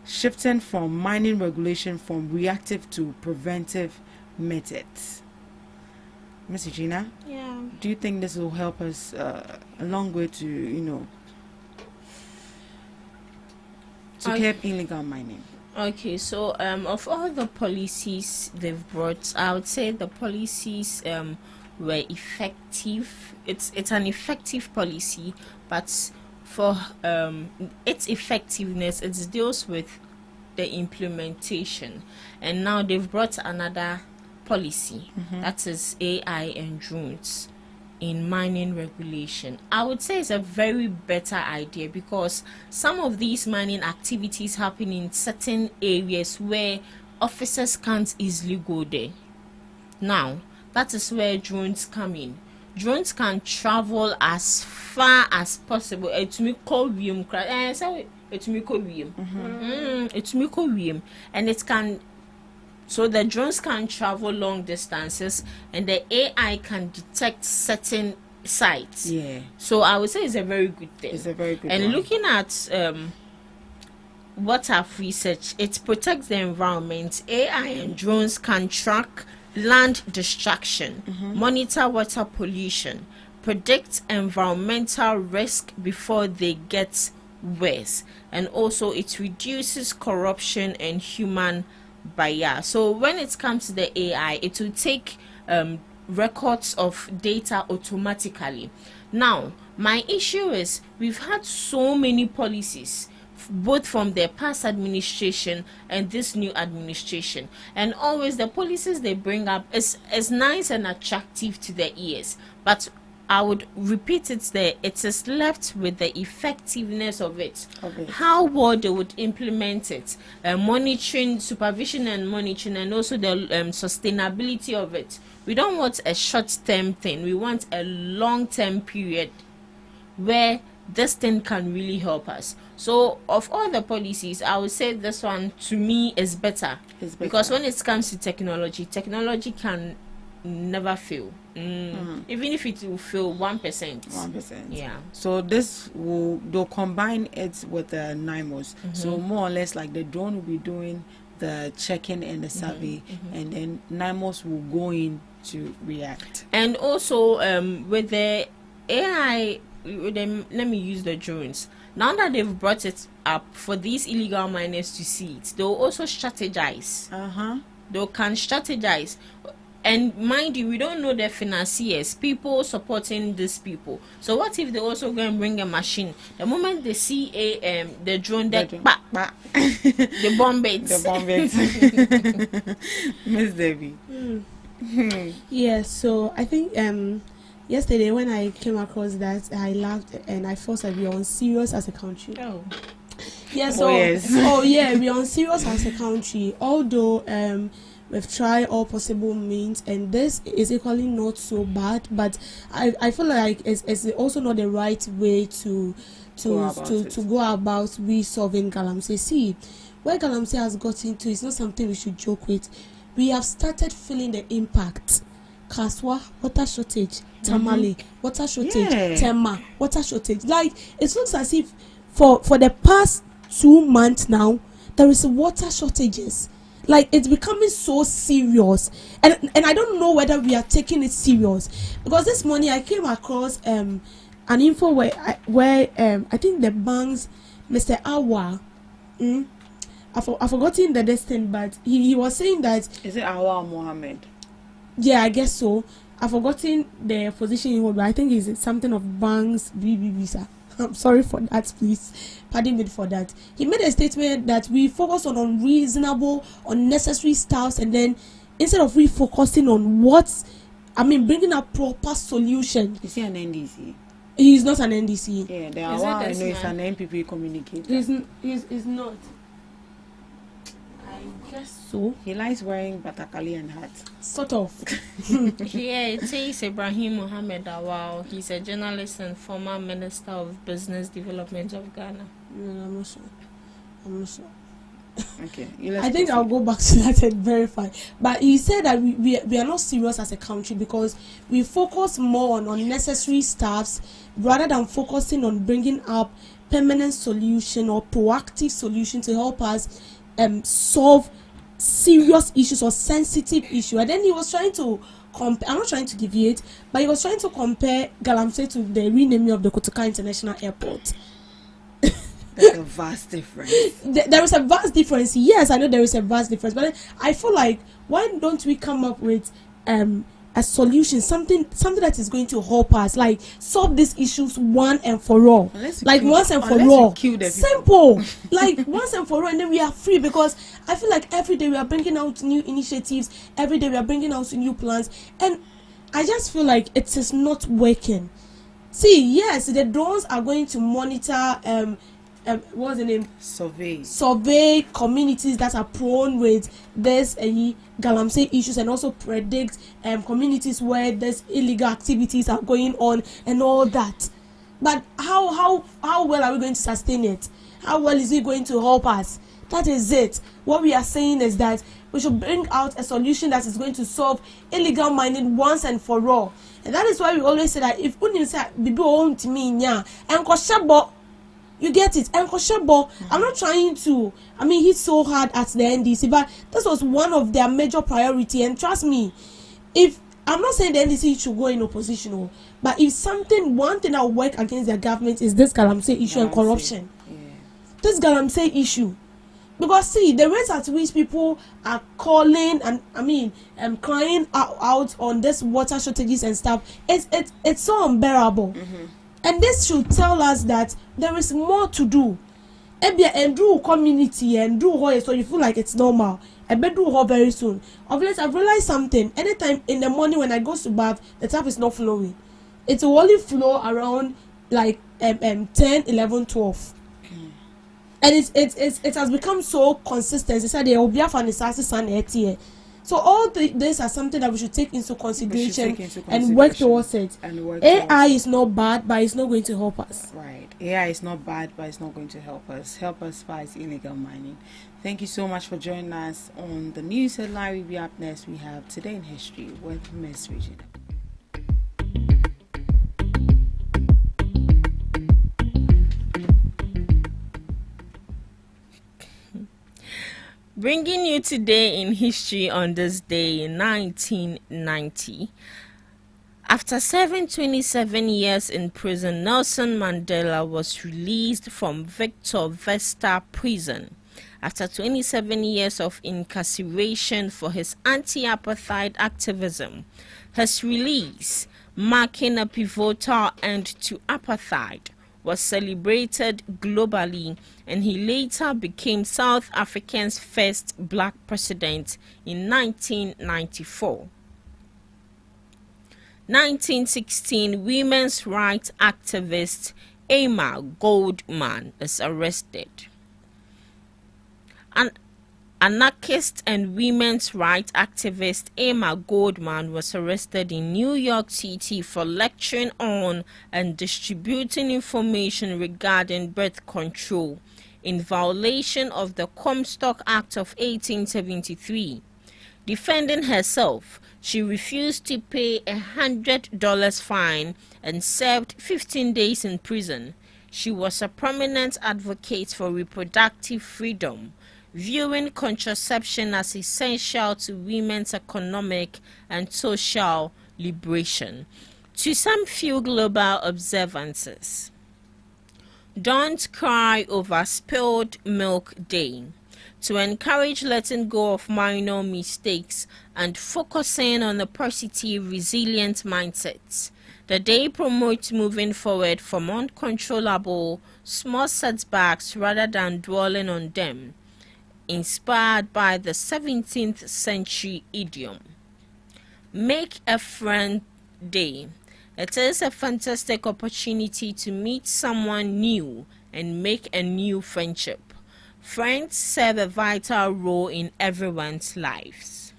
shifting from mining regulation from reactive to preventive methods. Miss Gina, Yeah. do you think this will help us a long way to, to curb illegal mining? Okay, so of all the policies they've brought, I would say the policies were effective. It's an effective policy, but for its effectiveness, it deals with the implementation. And now they've brought another policy, that is AI and drones in mining regulation. I would say it's a very better idea, because some of these mining activities happen in certain areas where officers can't easily go there. Now, that is where drones come in. Drones can travel as far as possible. And it can, so the drones can travel long distances, and the AI can detect certain sites. Yeah. So I would say it's a very good thing. It's a very good And one. looking at what I've researched, it protects the environment. AI and drones can track land destruction, monitor water pollution, predict environmental risk before they get worse, and also it reduces corruption and human bias. So when it comes to the AI, it will take records of data automatically. Now, my issue is we've had so many policies, both from the past administration and this new administration, and always the policies they bring up is nice and attractive to the ears, but I would repeat it there, it is left with the effectiveness of it. How well they would implement it, monitoring, supervision and monitoring, and also the sustainability of it. We don't want a short-term thing, we want a long-term period where this thing can really help us. So of all the policies, I would say this one to me is better. Because when it comes to technology can never fail. Even if it will fail 1%. Yeah. So this they'll combine it with the NIMOS. So more or less like the drone will be doing the checking and the survey, and then NIMOS will go in to react. And also with the AI, let me use the drones. Now that they've brought it up for these illegal miners to see it, they'll also strategize. They can strategize. And mind you, we don't know the financiers, people supporting these people. So what if they also go and bring a machine? The moment they see the drone, they the bomb it. Miss Debbie. Yeah, so I think yesterday when I came across that, I laughed and I felt that we are on serious as a country. Yeah, so we are on serious as a country. Although we've tried all possible means, and this is equally not so bad, but I feel like it's also not the right way to go about resolving Galamsey. See, where Galamsey has gotten to is not something we should joke with. We have started feeling the impact. Kaswa, water shortage. Tamale, water shortage. Tema, water shortage. Like, it looks as if for the past 2 months now, there is water shortages. Like, it's becoming so serious, and I don't know whether we are taking it serious, because this morning I came across an info where I think the bank's Mr. Awa, I've forgotten the distance, but he was saying that, is it Awa Mohammed? Yeah, I guess so. I've forgotten the position he holds, but I think it's something of banks visa. I'm sorry for that, please pardon me for that. He made a statement that we focus on unreasonable, unnecessary stuff, and then instead of refocusing on bringing a proper solution. Is he an NDC? He's not an NDC. Yeah, there are I know it's an NPP communicator. He's not. I guess so. He likes wearing batakali and hat. Sort of. Yeah, it says Ibrahim Mohammed Awal. He's a journalist and former Minister of Business Development of Ghana. No, I'm not sure. Okay. I think I'll go back to that and verify. But he said that we are not serious as a country because we focus more on unnecessary stuffs rather than focusing on bringing up permanent solution or proactive solution to help us solve serious issues or sensitive issue. And then he was trying to compare, I'm not trying to deviate, but he was trying to compare Galamsey to the renaming of the Kotoka International Airport. There's a vast difference. There is a vast difference. Yes, I know there is a vast difference, but I feel like, why don't we come up with a solution, something that is going to help us, like solve these issues once and for all. Once and for all. Simple. Like once and for all, and then we are free, because I feel like every day we are bringing out new initiatives, every day we are bringing out new plans, and I just feel like it is not working. See, yes, the drones are going to monitor what's the name? Survey communities that are prone with this Galamsey issues, and also predict communities where there's illegal activities are going on and all that. But how well are we going to sustain it? How well is it going to help us? That is it. What we are saying is that we should bring out a solution that is going to solve illegal mining once and for all. And that is why we always say that if you get it. And Koshebo, I'm not trying to, hit so hard at the NDC, but this was one of their major priority. And trust me, if I'm not saying the NDC should go in opposition, but if one thing that will work against their government is this Galamsey issue and corruption. Yeah. This Galamsey issue, Because see, the rates at which people are calling and crying out on this water shortages and stuff, it's so unbearable. And this should tell us that there is more to do. And do community and do how so you feel like it's normal. I bet do how very soon. I've realized something. Anytime in the morning when I go to bath, the tap is not flowing. It will only flow around like 10, 11, 12. And it has become so consistent. It's like there will be a fan. So all these are something that we should take into consideration, and work towards it. AI is not bad, but it's not going to help us. Right. AI is not bad, but it's not going to help us. Help us fight illegal mining. Thank you so much for joining us on the news headline review. Up next, we have Today in History with Ms. Regina. Bringing you today in history on this day in 1990. After serving 27 years in prison, Nelson Mandela was released from Victor Verster prison. After 27 years of incarceration for his anti-apartheid activism, his release, marking a pivotal end to apartheid, was celebrated globally, and he later became South Africa's first black president in 1994. 1916, women's rights activist Emma Goldman is arrested. An anarchist and women's rights activist Emma Goldman was arrested in New York City for lecturing on and distributing information regarding birth control in violation of the Comstock Act of 1873. Defending herself, she refused to pay $100 fine and served 15 days in prison. She was a prominent advocate for reproductive freedom, viewing contraception as essential to women's economic and social liberation. To some few global observances: Don't Cry Over Spilled Milk Day, to encourage letting go of minor mistakes and focusing on a positive, resilient mindset. The day promotes moving forward from uncontrollable, small setbacks rather than dwelling on them. Inspired by the 17th century idiom, Make a Friend Day. It is a fantastic opportunity to meet someone new and make a new friendship. Friends serve a vital role in everyone's lives.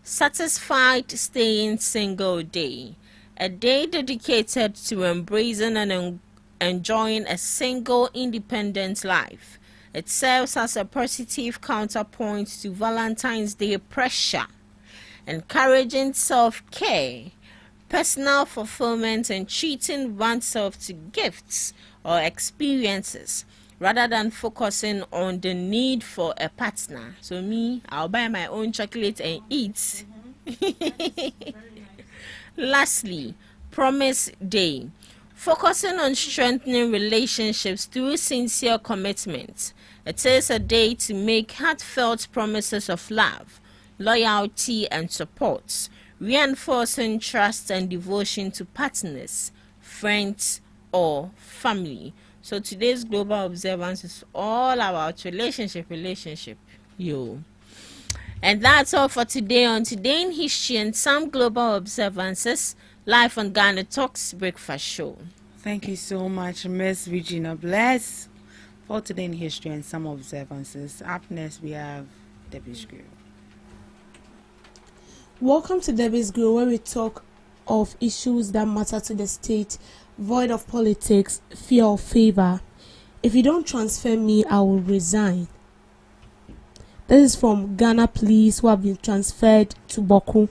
Satisfied Staying Single Day, a day dedicated to embracing and enjoying a single, independent life. It serves as a positive counterpoint to Valentine's Day pressure, encouraging self-care, personal fulfillment, and treating oneself to gifts or experiences rather than focusing on the need for a partner. So me, I'll buy my own chocolate and eat. Lastly, Promise Day, focusing on strengthening relationships through sincere commitment. It is a day to make heartfelt promises of love, loyalty, and support, reinforcing trust and devotion to partners, friends, or family. So today's global observance is all about relationship. Yo. And that's all for today on Today in History and some global observances, live on GhanaTalks Breakfast Show. Thank you so much, Miss Regina Bless, for Today in History and some observances. Up next, we have Debbie's Grill. Welcome to Debbie's Grill, where we talk of issues that matter to the state, void of politics, fear of favor. If you don't transfer me, I will resign. This is from Ghana police who have been transferred to Boku.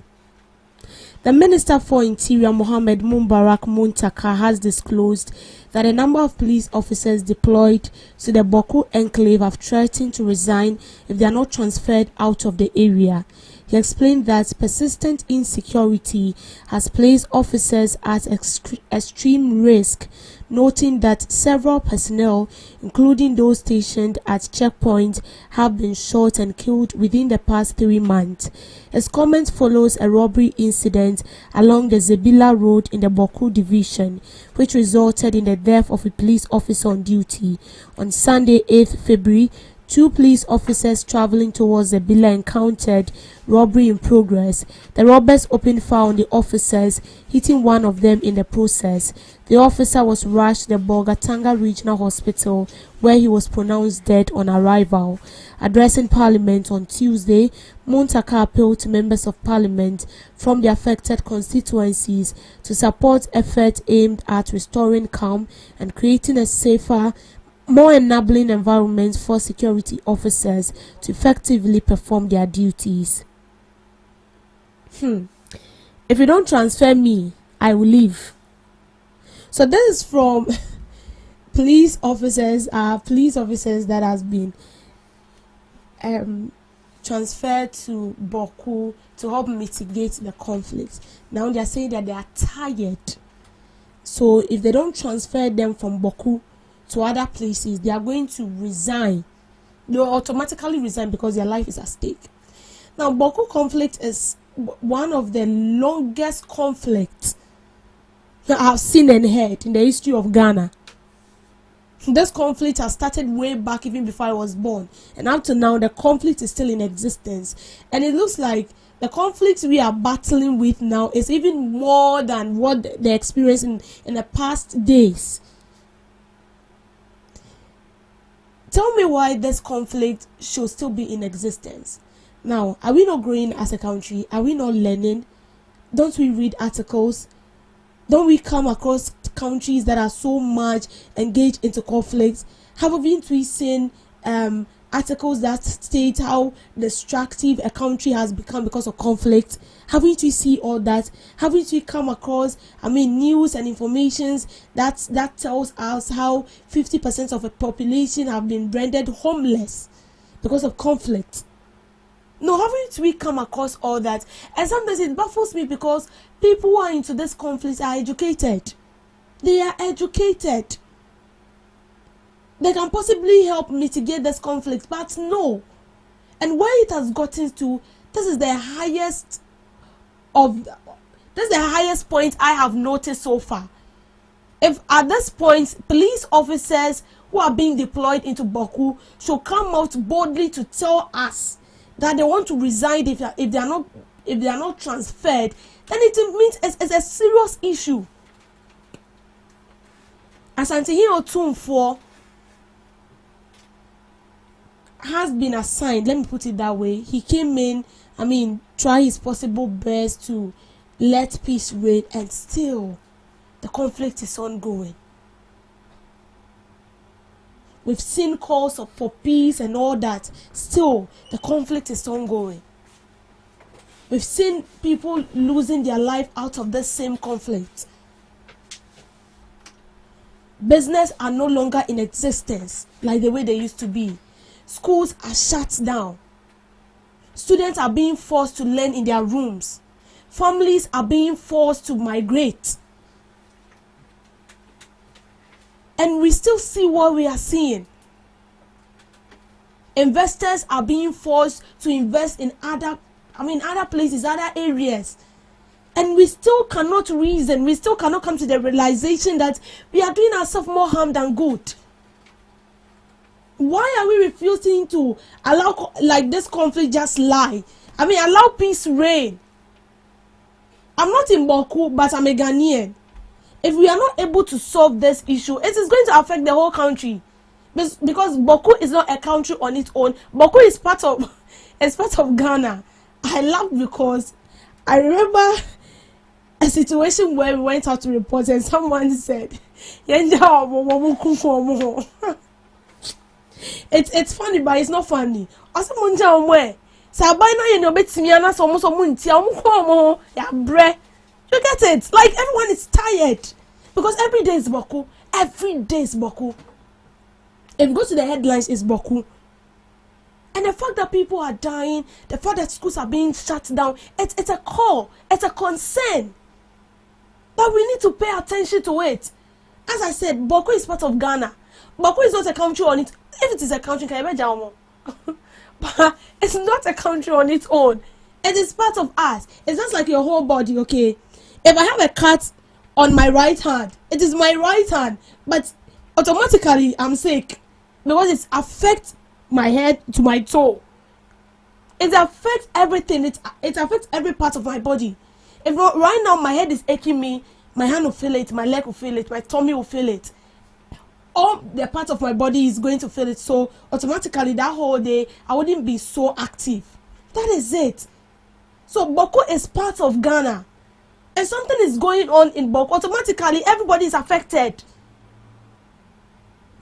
The Minister for Interior, Mohammed Mubarak Muntaka, has disclosed that a number of police officers deployed to the Boku enclave have threatened to resign if they are not transferred out of the area. He explained that persistent insecurity has placed officers at extreme risk, noting that several personnel, including those stationed at checkpoints, have been shot and killed within the past 3 months. His comment follows a robbery incident along the Zebila Road in the Boku division, which resulted in the death of a police officer on duty. On Sunday, 8th February, 2 police officers traveling towards Zebila encountered robbery in progress. The robbers opened fire on the officers, hitting one of them in the process. The officer was rushed to the Bolgatanga Regional Hospital, where he was pronounced dead on arrival. Addressing Parliament on Tuesday, Muntaka appealed to members of Parliament from the affected constituencies to support efforts aimed at restoring calm and creating a safer, more enabling environment for security officers to effectively perform their duties. If you don't transfer me, I will leave. So this is from police officers that has been transferred to Boku to help mitigate the conflict. Now they are saying that they are tired. So if they don't transfer them from Boku to other places, they are going to resign. They will automatically resign because their life is at stake. Now, Boku conflict is one of the longest conflicts that I've seen and heard in the history of Ghana. This conflict has started way back even before I was born, and up to now the conflict is still in existence. And it looks like the conflict we are battling with now is even more than what they experienced in the past days. Tell me why this conflict should still be in existence. Now, are we not growing as a country? Are we not learning? Don't we read articles? Don't we come across countries that are so much engaged into conflicts? Haven't we seen articles that state how destructive a country has become because of conflict? Haven't we seen all that? Haven't we come across news and informations that tells us how 50% of the population have been rendered homeless because of conflict? No, haven't we come across all that? And sometimes it baffles me because people who are into this conflict are educated. They are educated. They can possibly help mitigate this conflict, but no. And where it has gotten to, this is the highest point I have noticed so far. If at this point police officers who are being deployed into Boku should come out boldly to tell us that they want to resign if they are not transferred, then it means it's a serious issue. Asante Otunfo has been assigned, let me put it that way. He came in, try his possible best to let peace reign, and still the conflict is ongoing. We've seen calls for peace and all that. Still, the conflict is ongoing. We've seen people losing their life out of this same conflict. Business are no longer in existence like the way they used to be. Schools are shut down. Students are being forced to learn in their rooms. Families are being forced to migrate. And we still see what we are seeing. Investors are being forced to invest in other places, other areas. And we still cannot reason, we still cannot come to the realization that we are doing ourselves more harm than good. Why are we refusing to allow this conflict just lie? Allow peace reign. I'm not in Boku, but I'm a Ghanaian. If we are not able to solve this issue, it is going to affect the whole country. Because Boku is not a country on its own. Boku is part of Ghana. I laughed because I remember a situation where we went out to report and someone said, it's funny, but it's not funny. You get it? Like everyone is tired because every day is Boku. Every day is Boku. If you go to the headlines, it's Boku. And the fact that people are dying, the fact that schools are being shut down, it's a call, it's a concern. But we need to pay attention to it. As I said, Boko is part of Ghana. Boko is not a country on its own. If it is a country, can you but it's not a country on its own. It is part of us. It's just like your whole body, okay? If I have a cut on my right hand, it is my right hand, but automatically I'm sick because it affects my head to my toe. It affects everything. It affects every part of my body. If right now my head is aching me, my hand will feel it, my leg will feel it, my tummy will feel it. All the part of my body is going to feel it. So automatically that whole day I wouldn't be so active. That is it. So Boko is part of Ghana. If something is going on in Boko, automatically everybody is affected.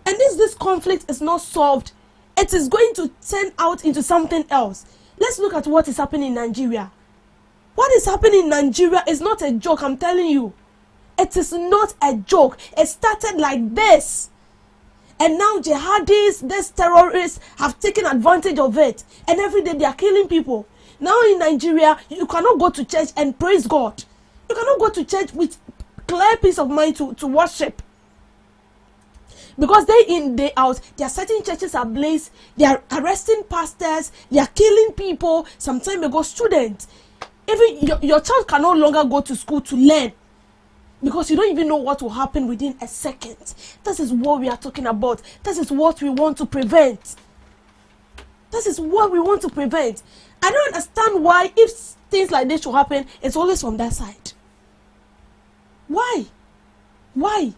And this conflict is not solved, it is going to turn out into something else. Let's look at what is happening in Nigeria. What is happening in Nigeria is not a joke, I'm telling you. It is not a joke. It started like this. And now jihadis, these terrorists have taken advantage of it. And every day they are killing people. Now in Nigeria, you cannot go to church and praise God. You cannot go to church with clear peace of mind to worship. Because day in, day out, there are certain churches ablaze. They are arresting pastors. They are killing people. Some time ago, students. Even your child can no longer go to school to learn. Because you don't even know what will happen within a second. This is what we are talking about. This is what we want to prevent. This is what we want to prevent. I don't understand why, if things like this should happen, it's always from that side. Why? Why?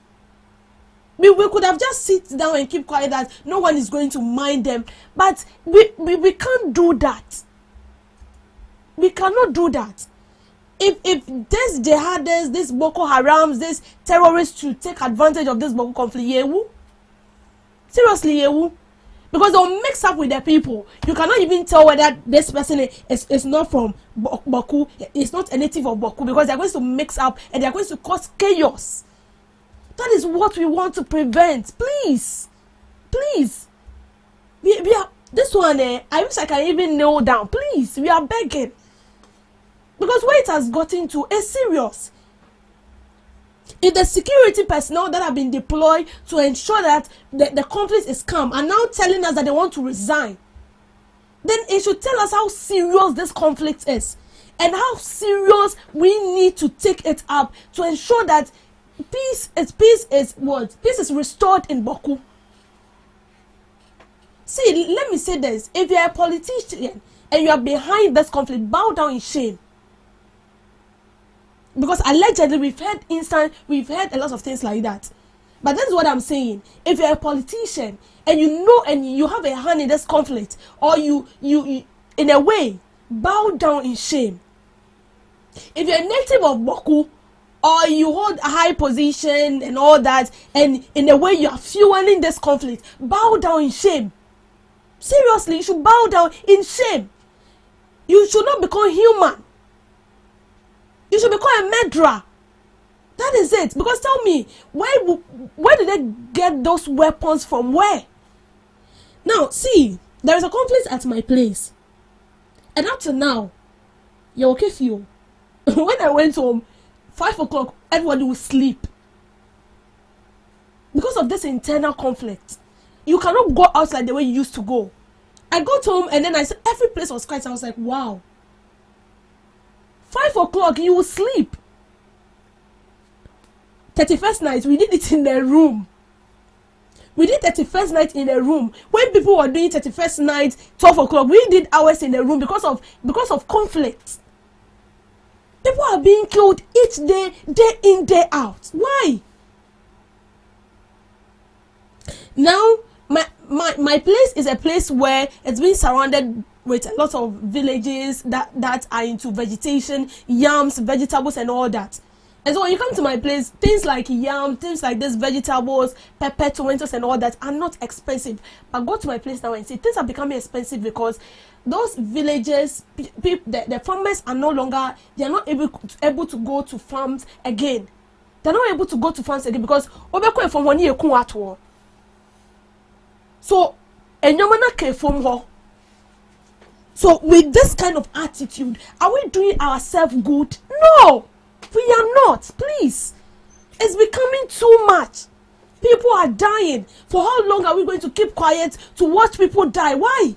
We could have just sit down and keep quiet that no one is going to mind them. But we can't do that. We cannot do that. If this jihadists, this Boko Harams, this terrorists should take advantage of this Boko conflict, yewu? Seriously, yewu? Because they'll mix up with the people. You cannot even tell whether this person is not from Baku, it's not a native of Baku, because they're going to mix up and they're going to cause chaos. That is what we want to prevent. Please. Please. We are, this one, I wish I can even nail down. Please, we are begging. Because where it has gotten to is serious. If the security personnel that have been deployed to ensure that the conflict is calm are now telling us that they want to resign, then it should tell us how serious this conflict is and how serious we need to take it up to ensure that peace is restored in Baku. See, let me say this. If you are a politician and you are behind this conflict, bow down in shame. Because allegedly we've heard a lot of things like that. But that's what I'm saying. If you're a politician and you know and you have a hand in this conflict, or you in a way bow down in shame. If you're a native of Baku, or you hold a high position and all that, and in a way you are fueling this conflict, bow down in shame. Seriously, you should bow down in shame. You should not become human. You should become a murderer. That is it. Because tell me, where did they get those weapons from? Where? Now, see, there is a conflict at my place. And up to now, you're okay for you. When I went home, 5 o'clock, everybody will sleep. Because of this internal conflict. You cannot go outside the way you used to go. I got home and then I said every place was quiet. I was like, wow. 5 o'clock, you will sleep. 31st night, we did it in the room. We did 31st night in the room. When people were doing 31st night, 12 o'clock, we did hours in the room because of conflict. People are being killed each day, day in, day out. Why? Now, my place is a place where it's been surrounded with a lot of villages that are into vegetation, yams, vegetables and all that. And so when you come to my place, things like yam, things like this, vegetables, pepper, tomatoes and all that are not expensive. But go to my place now and see things are becoming expensive because those villages, the farmers are no longer, they are not able to go to farms again. They're not able to go to farms again because from 1 year. So, and you're not from her. So with this kind of attitude, are we doing ourselves good? No, we are not. Please, it's becoming too much. People are dying. For how long are we going to keep quiet to watch people die? Why?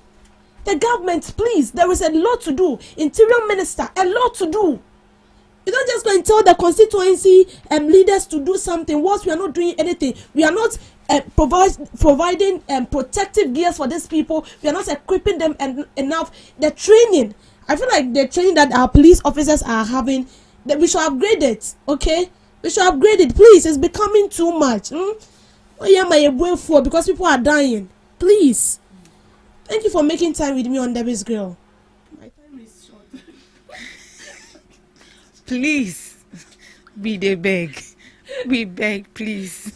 The government, please, there is a lot to do. Interior Minister, a lot to do. You don't just go and tell the constituency leaders to do something whilst we are not doing anything. We are not providing protective gears for these people. We are not equipping them enough. The training, I feel like the training that our police officers are having, that we should upgrade it. Okay, we should upgrade it, please. It's becoming too much. Oh yeah, my boy for because people are dying. Please. Thank you for making time with me on Debbie's Grill. My time is short. Please, we beg. We beg, please.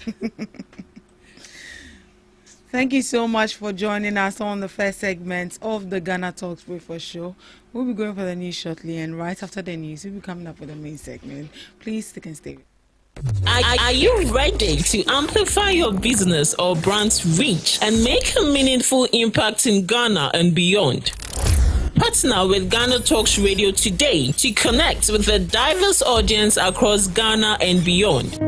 Thank you so much for joining us on the first segment of the Ghana Talks Breakfast Show. We'll be going for the news shortly, and right after the news, we'll be coming up with the main segment. Please stick and stay. Are you ready to amplify your business or brand's reach and make a meaningful impact in Ghana and beyond? Partner with GhanaTalks Radio today to connect with a diverse audience across Ghana and beyond.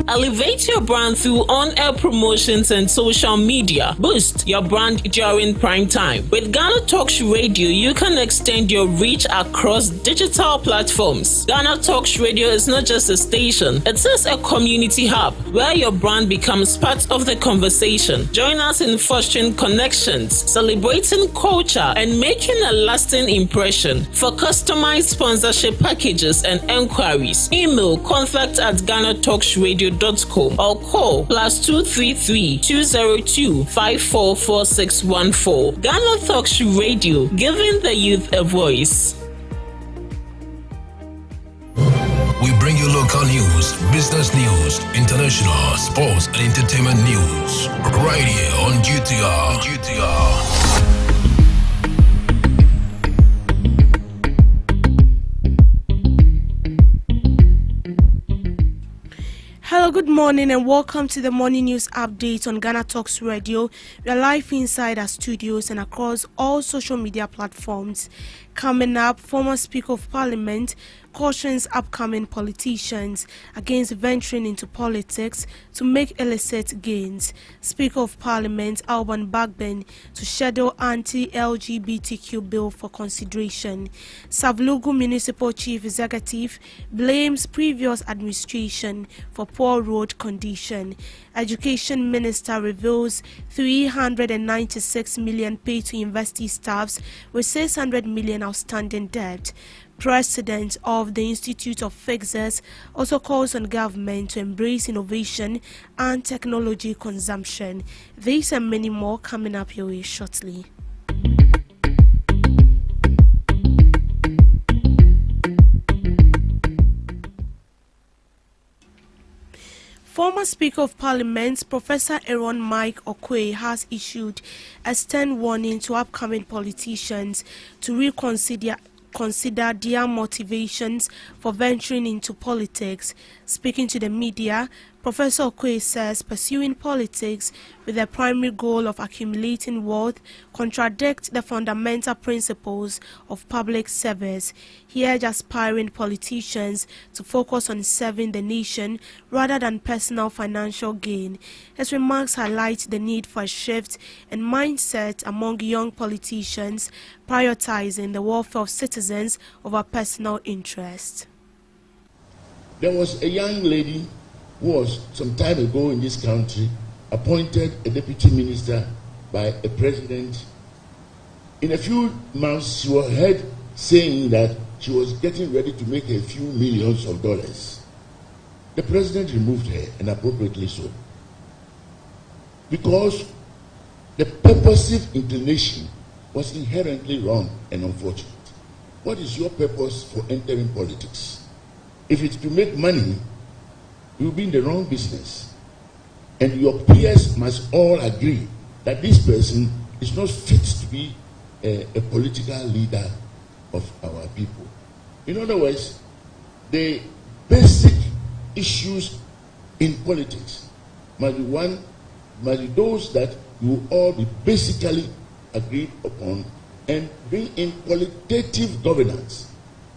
Elevate your brand through on-air promotions and social media. Boost your brand during prime time. With GhanaTalks Radio, you can extend your reach across digital platforms. GhanaTalks Radio is not just a station, it is a community hub where your brand becomes part of the conversation. Join us in fostering connections, celebrating culture, and making a lasting impression. For customized sponsorship packages and enquiries, email contact@GhanaTalksRadio.com or call +233 202 544614. GhanaTalks Radio, giving the youth a voice. We bring you local news, business news, international, sports, and entertainment news. Right here on GTR. Hello, good morning and welcome to the morning news update on Ghana Talks Radio. We are live inside our studios and across all social media platforms. Coming up, former Speaker of Parliament cautions upcoming politicians against venturing into politics to make illicit gains. Speaker of Parliament Alban Bagbin to schedule anti-LGBTQ bill for consideration. Savlugu Municipal Chief Executive blames previous administration for poor road condition. Education Minister reveals 396 million paid to university staffs with 600 million outstanding debt. President of the Institute of Fixers also calls on government to embrace innovation and technology consumption. These and many more coming up your way shortly. Former Speaker of Parliament, Professor Aaron Mike Okoye, has issued a stern warning to upcoming politicians to reconsider their motivations for venturing into politics. Speaking to the media, Professor Okoye says pursuing politics with the primary goal of accumulating wealth contradicts the fundamental principles of public service. He urged aspiring politicians to focus on serving the nation rather than personal financial gain. His remarks highlight the need for a shift in mindset among young politicians, prioritizing the welfare of citizens over personal interest. There was a young lady who was some time ago in this country appointed a deputy minister by a president. In a few months, she was heard saying that she was getting ready to make a few millions of dollars. The president removed her, and appropriately so, because the purposive inclination was inherently wrong and unfortunate. What is your purpose for entering politics? If it's to make money, you'll be in the wrong business. And your peers must all agree that this person is not fit to be a political leader of our people. In other words, the basic issues in politics must be those that you all be basically agreed upon and bring in qualitative governance.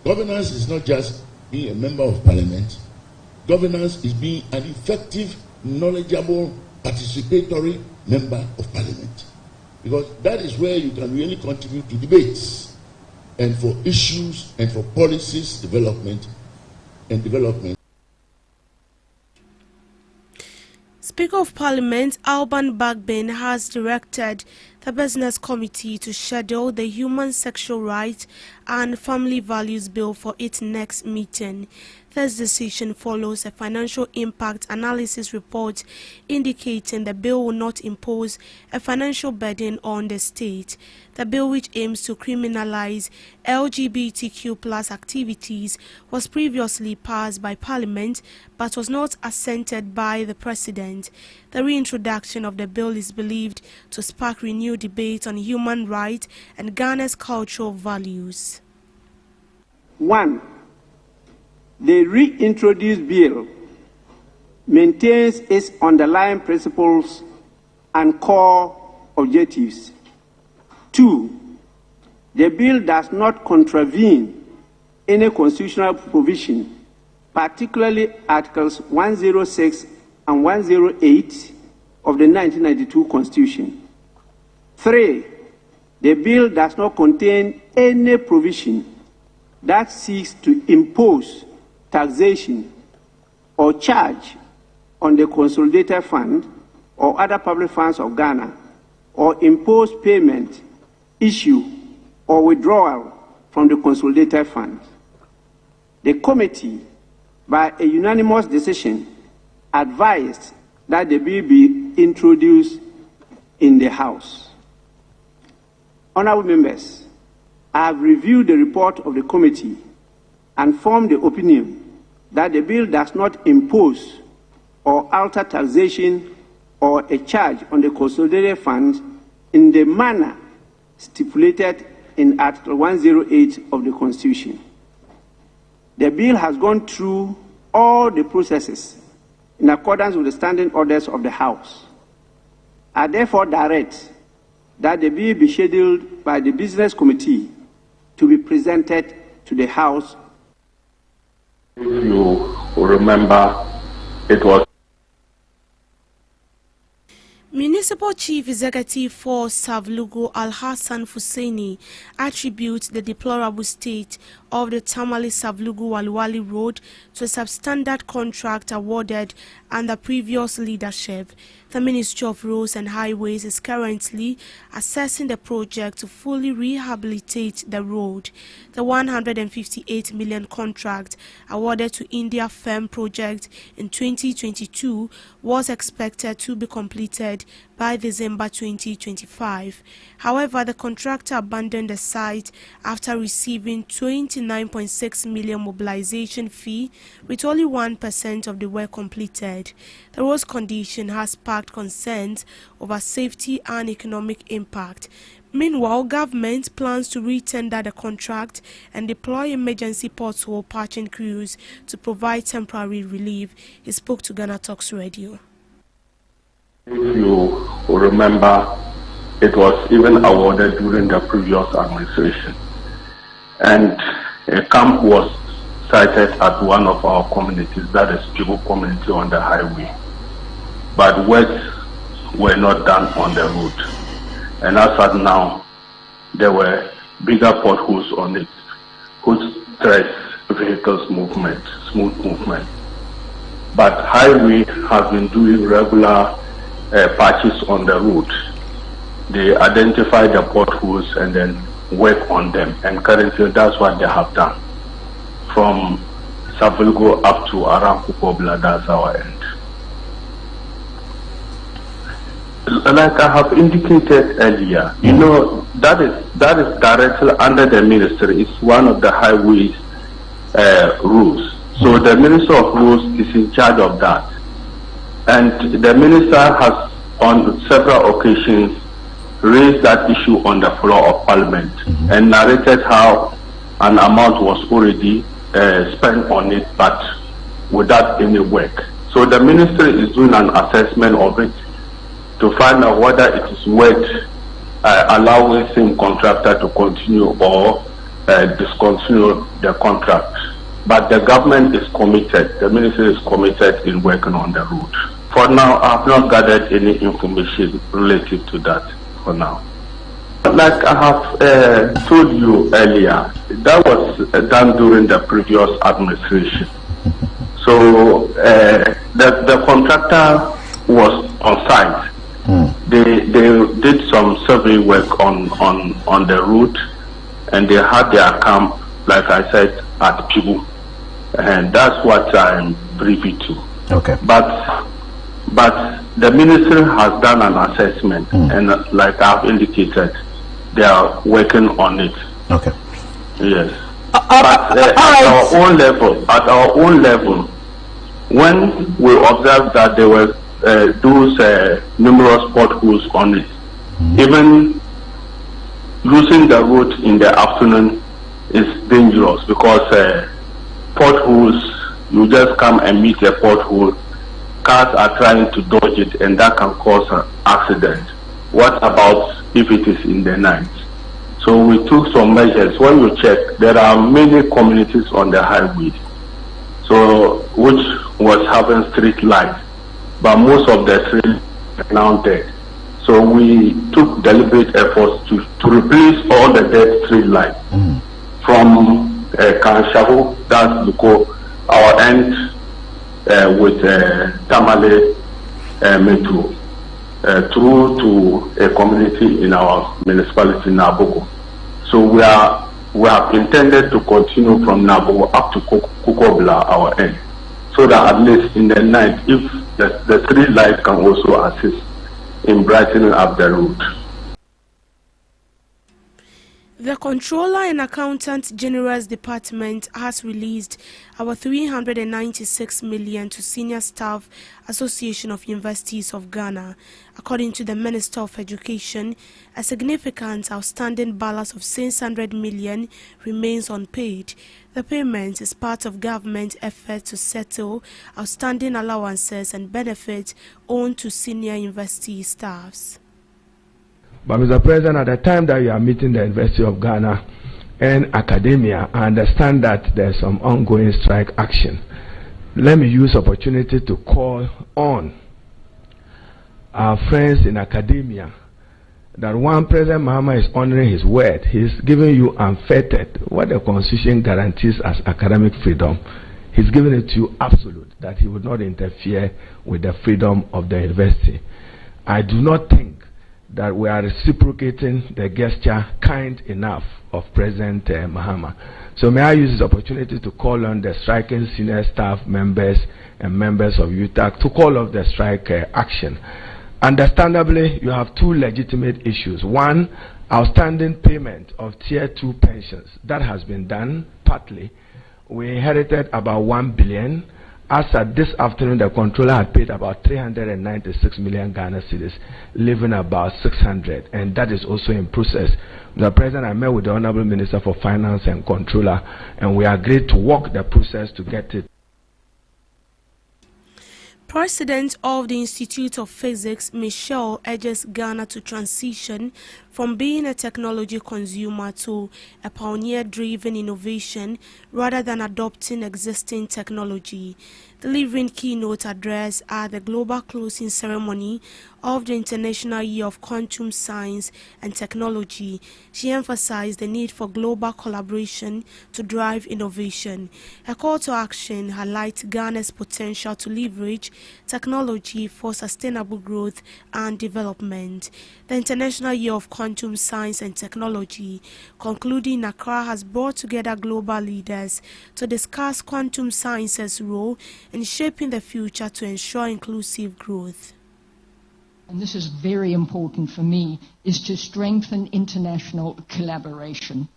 Governance is not just being a member of parliament. Governance is being an effective, knowledgeable, participatory member of parliament. Because that is where you can really contribute to debates and for issues and for policies development. Speaker of Parliament Alban Bagbin has directed the Business Committee to schedule the Human Sexual Rights and Family Values Bill for its next meeting. This decision follows a financial impact analysis report indicating the bill will not impose a financial burden on the state. The bill, which aims to criminalize LGBTQ+ activities, was previously passed by Parliament but was not assented by the President. The reintroduction of the bill is believed to spark renewed debate on human rights and Ghana's cultural values. 1. The reintroduced bill maintains its underlying principles and core objectives. 2. The bill does not contravene any constitutional provision, particularly Articles 106 and 108 of the 1992 Constitution. 3. The bill does not contain any provision that seeks to impose taxation or charge on the Consolidated Fund or other public funds of Ghana, or impose payment, issue, or withdrawal from the Consolidated Fund. The committee, by a unanimous decision, advised that the bill be introduced in the House. Honourable members, I have reviewed the report of the committee and formed the opinion that the bill does not impose or alter taxation or a charge on the Consolidated Fund in the manner stipulated in Article 108 of the Constitution. The bill has gone through all the processes in accordance with the standing orders of the House. I therefore direct that the bill be scheduled by the Business Committee to be presented to the House. If you remember, it was Municipal Chief Executive for Savlugu Al-Hassan Fuseni attributes the deplorable state of the Tamale Savlugu Walwali Road to a substandard contract awarded under previous leadership. The Ministry of Roads and Highways is currently assessing the project to fully rehabilitate the road. The 158 million contract awarded to India Firm project in 2022 was expected to be completed by December 2025. However, the contractor abandoned the site after receiving 29.6 million mobilization fee, with only 1% of the work completed. The road's condition has sparked concerns over safety and economic impact. Meanwhile, government plans to re-tender the contract and deploy emergency pothole patching crews to provide temporary relief. He spoke to GhanaTalks Radio. If you remember, it was even awarded during the previous administration. And a camp was sited at one of our communities, that is People community on the highway. But works were not done on the road. And as at now, there were bigger potholes on it, which stress vehicles movement, smooth movement. But highway has been doing regular patches on the road. They identify the potholes and then work on them, and currently that's what they have done from Savulgo up to around Kukobla. That's our end. Like I have indicated earlier, you know, that is directly under the ministry. It's one of the highways rules. So the Minister of Roads is in charge of that. And the minister has on several occasions raised that issue on the floor of Parliament and narrated how an amount was already spent on it, but without any work. So the ministry is doing an assessment of it to find out whether it is worth allow a same contractor to continue or discontinue the contract. But the government is committed, the ministry is committed in working on the route. For now, I have not gathered any information related to that for now. Like I have told you earlier, that was done during the previous administration. So the contractor was on site. They did some survey work on the route, and they had their camp, like I said, at Pibu, and that's what I'm privy to. Okay. But the ministry has done an assessment, and like I've indicated, they are working on it. Okay. Yes. But at our own level, when we observed that there were those numerous potholes on it, even using the road in the afternoon is dangerous, because potholes, you just come and meet a pothole, cars are trying to dodge it, and that can cause an accident. What about if it is in the night? So we took some measures. When you check, there are many communities on the highway, so which was having street lights, but most of the streets are now dead. So we took deliberate efforts to replace all the dead street lights from Kanshaho, that's Luko, our end with Tamale Metro, through to a community in our municipality, Nabuko. So we have intended to continue from Nabuko up to Kukobla, our end, so that at least in the night, if the street light can also assist in brightening up the route. The Controller and Accountant General's Department has released our 396 million to Senior Staff Association of Universities of Ghana. According to the Minister of Education, a significant outstanding balance of 600 million remains unpaid. The payment is part of government effort to settle outstanding allowances and benefits owed to senior university staffs. But Mr. President, at the time that you are meeting the University of Ghana and academia, I understand that there's some ongoing strike action. Let me use opportunity to call on our friends in academia that one, President Mahama is honoring his word. He's giving you unfettered, what the Constitution guarantees as academic freedom. He's giving it to you absolute, that he would not interfere with the freedom of the university. I do not think that we are reciprocating the gesture kind enough of President Mahama. So may I use this opportunity to call on the striking senior staff members and members of UTAC to call off the strike action. Understandably, you have two legitimate issues. One, outstanding payment of Tier 2 pensions. That has been done partly. We inherited about 1 billion. As at this afternoon, the controller had paid about 396 million Ghana cedis, leaving about 600, and that is also in process. Mr. President, I met with the Honorable Minister for Finance and Controller, and we agreed to walk the process to get it. President of the Institute of Physics, Michelle, urges Ghana to transition from being a technology consumer to a pioneer-driven innovation rather than adopting existing technology. Delivering keynote address at the global closing ceremony of the International Year of Quantum Science and Technology, she emphasized the need for global collaboration to drive innovation. Her call to action highlights Ghana's potential to leverage technology for sustainable growth and development. The International Year of Quantum Science and Technology, concluding in Accra, has brought together global leaders to discuss quantum science's role in shaping the future to ensure inclusive growth. And this is very important for me, is to strengthen international collaboration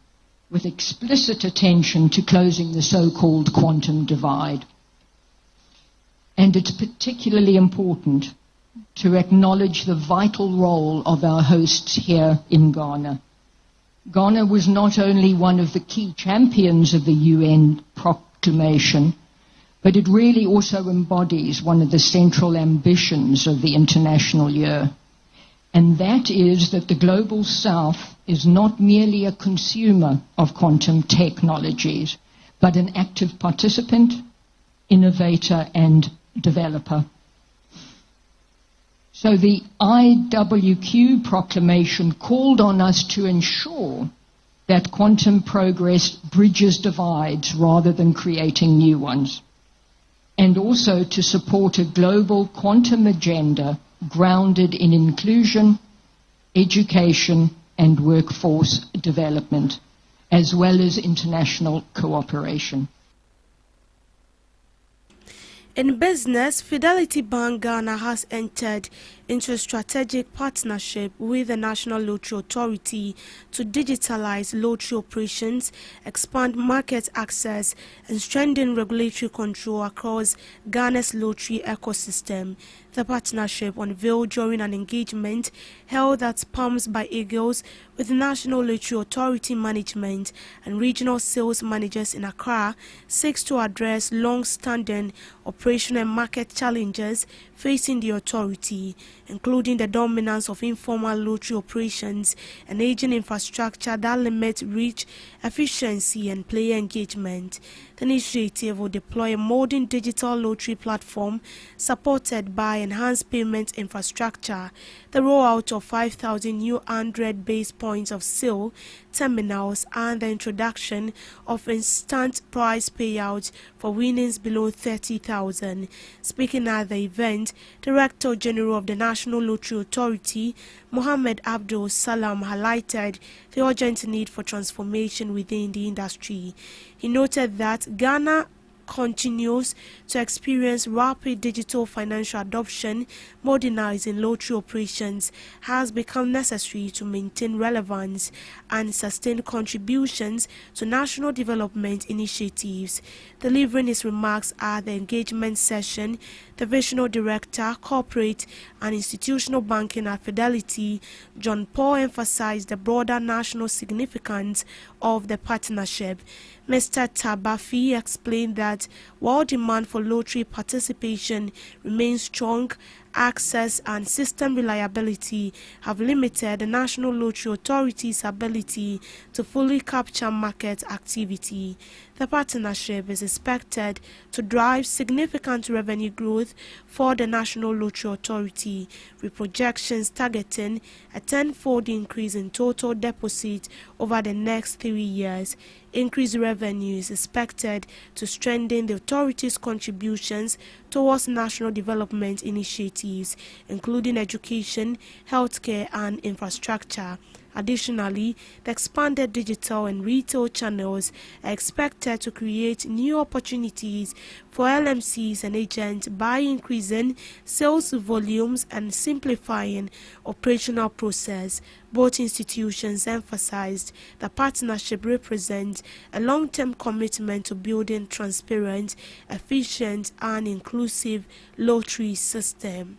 with explicit attention to closing the so-called quantum divide. And it's particularly important to acknowledge the vital role of our hosts here in Ghana. Ghana was not only one of the key champions of the UN proclamation, but it really also embodies one of the central ambitions of the International Year. and that is that the Global South is not merely a consumer of quantum technologies, but an active participant, innovator, and developer. So the IWQ proclamation called on us to ensure that quantum progress bridges divides rather than creating new ones, and also to support a global quantum agenda grounded in inclusion, education, and workforce development, as well as international cooperation. In business, Fidelity Bank Ghana has entered into a strategic partnership with the National Lottery Authority to digitalize lottery operations, expand market access, and strengthen regulatory control across Ghana's lottery ecosystem. The partnership, unveiled during an engagement held at Palms by Eagles with National Lottery Authority management and regional sales managers in Accra, seeks to address long-standing operational and market challenges facing the authority, including the dominance of informal lottery operations and aging infrastructure that limit reach, efficiency, and player engagement. The initiative will deploy a modern digital lottery platform supported by enhanced payment infrastructure, the rollout of 5,000 new 100 base points of sale terminals, and the introduction of instant prize payouts for winnings below 30,000. Speaking at the event, Director General of the National Lottery Authority, Mohammed Abdul Salam, highlighted the urgent need for transformation within the industry. He noted that Ghana continues to experience rapid digital financial adoption. Modernizing lottery operations has become necessary to maintain relevance and sustain contributions to national development initiatives. Delivering his remarks at the engagement session, Divisional Director, Corporate and Institutional Banking at Fidelity, John Paul, emphasized the broader national significance of the partnership. Mr. Tabafi explained that while demand for lottery participation remains strong, access and system reliability have limited the National Lottery Authority's ability to fully capture market activity. The partnership is expected to drive significant revenue growth for the National Lottery Authority, with projections targeting a 10-fold increase in total deposits over the next 3 years. Increased revenue is expected to strengthen the authority's contributions towards national development initiatives, including education, healthcare, and infrastructure. Additionally, the expanded digital and retail channels are expected to create new opportunities for LMCs and agents by increasing sales volumes and simplifying operational process. Both institutions emphasized the partnership represents a long-term commitment to building transparent, efficient, and inclusive lottery system.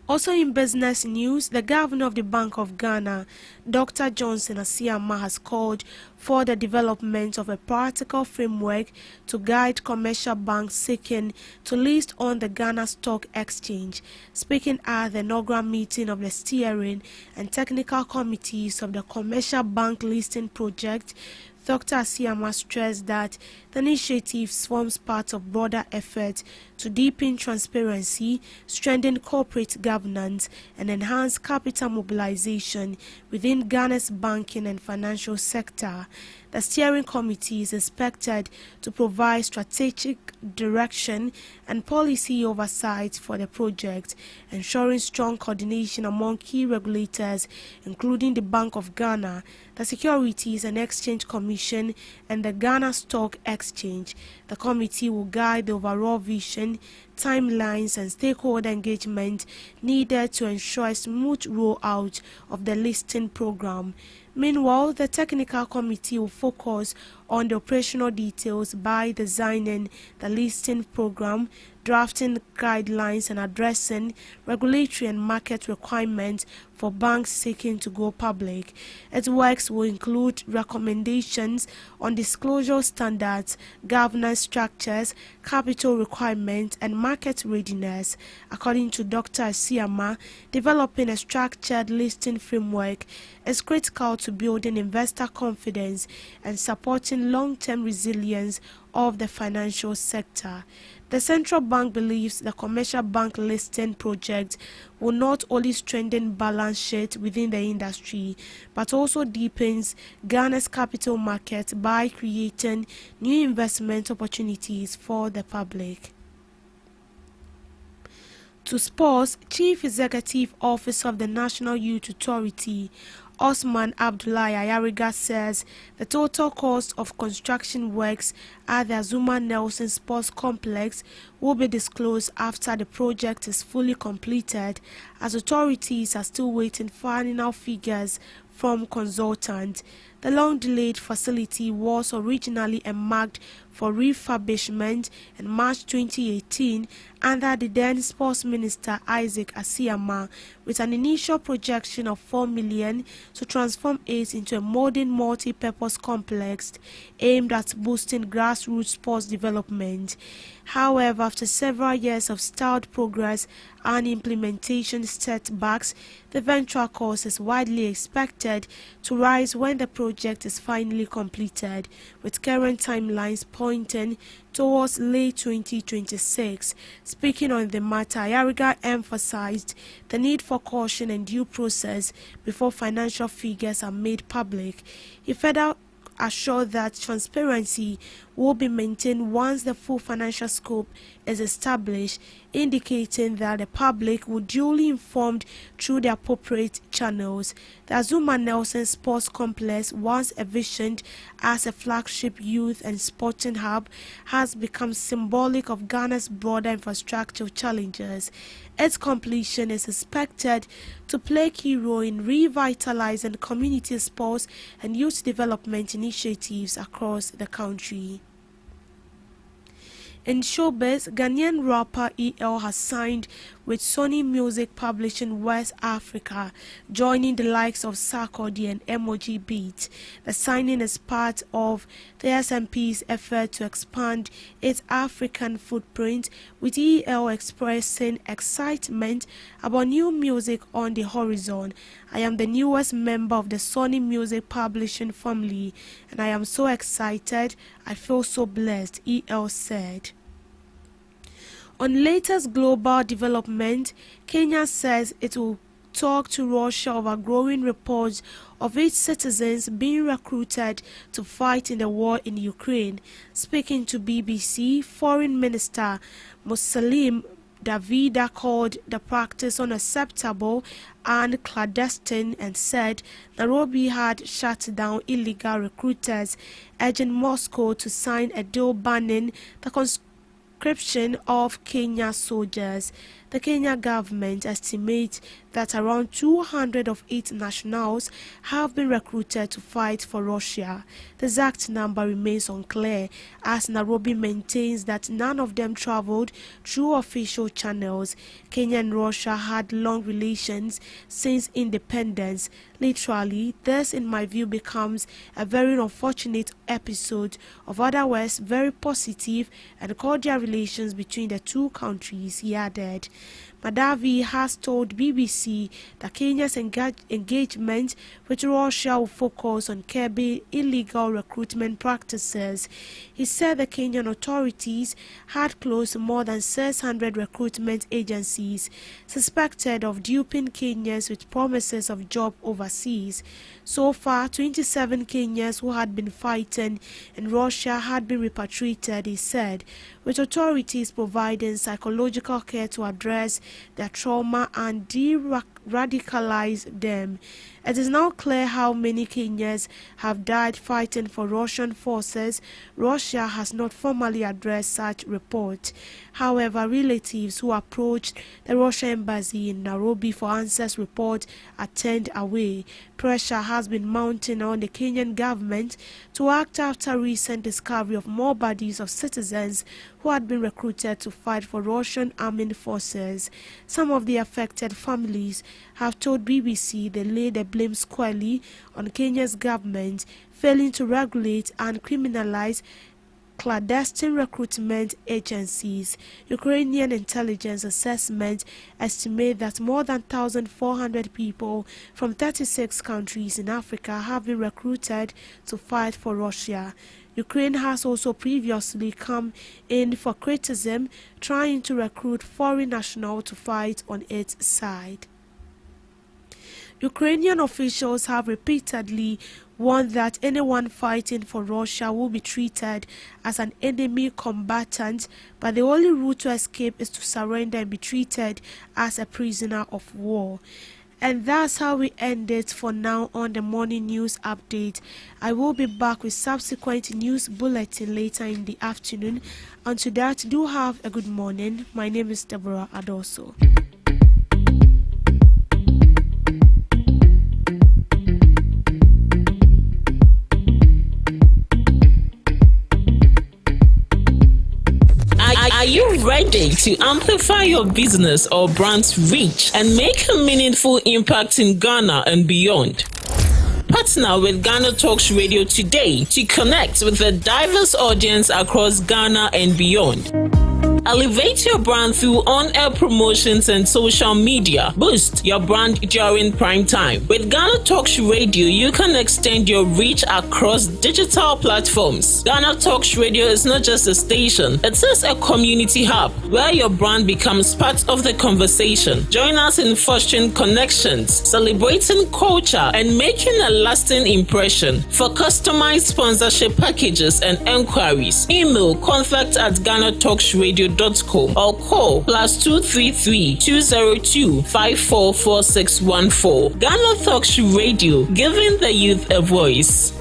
Also in business news, the governor of the Bank of Ghana, Dr. Johnson Asiama, has called for the development of a practical framework to guide commercial banks seeking to list on the Ghana Stock Exchange. Speaking at the inaugural meeting of the steering and technical committees of the Commercial Bank Listing Project, Dr. Asiama stressed that the initiative forms part of broader efforts to deepen transparency, strengthen corporate governance, and enhance capital mobilization within Ghana's banking and financial sector. The steering committee is expected to provide strategic direction and policy oversight for the project, ensuring strong coordination among key regulators, including the Bank of Ghana, the Securities and Exchange Commission, and the Ghana Stock Exchange. The committee will guide the overall vision, timelines, and stakeholder engagement needed to ensure a smooth rollout of the listing program. Meanwhile, the technical committee will focus on the operational details by designing the listing program, drafting guidelines, and addressing regulatory and market requirements for banks seeking to go public. Its works will include recommendations on disclosure standards, governance structures, capital requirements, and market readiness. According to Dr. Asiama, developing a structured listing framework is critical to building investor confidence and supporting long-term resilience of the financial sector. The central bank believes the commercial bank listing project will not only strengthen balance sheet within the industry, but also deepens Ghana's capital market by creating new investment opportunities for the public. To sports, Chief Executive Officer of the National Youth Authority, Osman Abdullahi Ayariga, says the total cost of construction works at the Azuma Nelson Sports Complex will be disclosed after the project is fully completed, as authorities are still waiting for final figures from consultants. The long-delayed facility was originally earmarked for refurbishment in March 2018 under the then Sports Minister Isaac Asiama, with an initial projection of 4 million to transform it into a modern multi-purpose complex aimed at boosting grassroots sports development. However, after several years of stalled progress and implementation setbacks, the eventual cost is widely expected to rise when the project is finally completed, with current timelines pointing towards late 2026. Speaking on the matter, Ayariga emphasized the need for caution and due process before financial figures are made public. He further assured that transparency will be maintained once the full financial scope is established, indicating that the public will duly informed through the appropriate channels. The Azuma Nelson Sports Complex, once envisioned as a flagship youth and sporting hub, has become symbolic of Ghana's broader infrastructure challenges. Its completion is expected to play a key role in revitalizing community sports and youth development initiatives across the country. In showbiz, Ghanaian rapper EL has signed with Sony Music Publishing West Africa, joining the likes of Sarkodie and Emoji Beats. The signing is part of the SMP's effort to expand its African footprint, with EL expressing excitement about new music on the horizon. I am the newest member of the Sony Music Publishing family, and I am so excited. I feel so blessed, EL said. On latest global development, Kenya says it will talk to Russia over growing reports of its citizens being recruited to fight in the war in Ukraine. Speaking to BBC, Foreign Minister Musalim Davida called the practice unacceptable and clandestine and said Nairobi had shut down illegal recruiters, urging Moscow to sign a deal banning the conscription of Kenya's soldiers. The Kenya government estimates that around 200 of its nationals have been recruited to fight for Russia. The exact number remains unclear, as Nairobi maintains that none of them traveled through official channels. Kenya and Russia had long relations since independence. Literally, this, in my view, becomes a very unfortunate episode of otherwise very positive and cordial relations between the two countries, he added. Madavi has told BBC that Kenya's engagement with Russia will focus on curbing illegal recruitment practices. He said the Kenyan authorities had closed more than 600 recruitment agencies suspected of duping Kenyans with promises of job overseas. So far, 27 Kenyans who had been fighting in Russia had been repatriated, he said, with authorities providing psychological care to address their trauma and de-radicalize them. It is now clear how many Kenyans have died fighting for Russian forces. Russia has not formally addressed such report. However, relatives who approached the Russian embassy in Nairobi for answers report are turned away. Pressure has been mounting on the Kenyan government to act after recent discovery of more bodies of citizens who had been recruited to fight for Russian armed forces. Some of the affected families have told BBC they lay the blame squarely on Kenya's government failing to regulate and criminalize clandestine recruitment agencies. Ukrainian intelligence assessment estimate that more than 1,400 people from 36 countries in Africa have been recruited to fight for Russia. Ukraine has also previously come in for criticism, trying to recruit foreign nationals to fight on its side. Ukrainian officials have repeatedly warned that anyone fighting for Russia will be treated as an enemy combatant, but the only route to escape is to surrender and be treated as a prisoner of war. And that's how we end it for now on the morning news update. I will be back with subsequent news bulletin later in the afternoon. Until that, do have a good morning. My name is Deborah Adoso. Are you ready to amplify your business or brand's reach and make a meaningful impact in Ghana and beyond? Partner with GhanaTalks Radio today to connect with a diverse audience across Ghana and beyond. Elevate your brand through on-air promotions and social media. Boost your brand during prime time. With GhanaTalks Radio, you can extend your reach across digital platforms. GhanaTalks Radio is not just a station, it is a community hub where your brand becomes part of the conversation. Join us in fostering connections, celebrating culture, and making a lasting impression. For customized sponsorship packages and enquiries, email contact@GhanaTalksRadio.com or call +233 202 544614. GhanaTalks Radio, giving the youth a voice.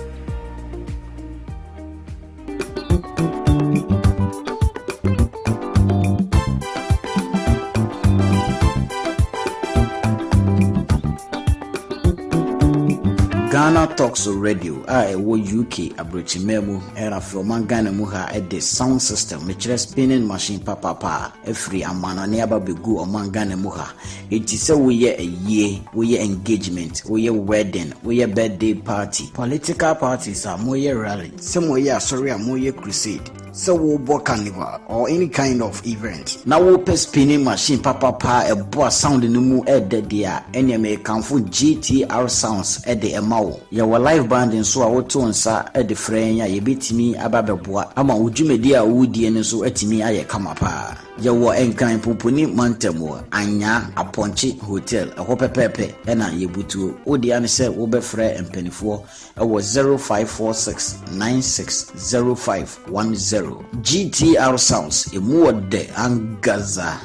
GhanaTalks Radio ɛwɔ UK abrɛkyimɛmu ɛna from Ghana mu ha ɛde sound system mekyerɛ spinning machine papa ɛfiri amanane aba begu ɔman Ghana mu ha enti sɛ woyɛ ayie woyɛ engagement woyɛ wedding woyɛ birthday party political parties a moyɛ rally sɛ moyɛ asɔre a moyɛ crusade so wo bo carnival or any kind of event na wo pe spinning machine papa e bo sound no mu e de dia ene me kanfo GTR sounds e de emawo ye wo live band nso a wo to nsa e de frenya ye betimi ababeboa ama wodwumedi a wodie ne so atimi aye kama pa ye wo enkan poponi mantamo anya aponche hotel e ho pepepe e na ye butuo odi ane se wo be frɛ empanifo e wo 0546960510 GTR sounds emuode angaza.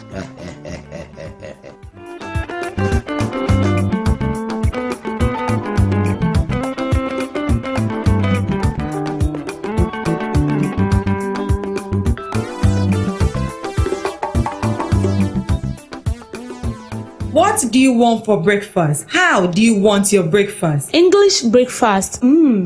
What do you want for breakfast? How do you want your breakfast? English breakfast,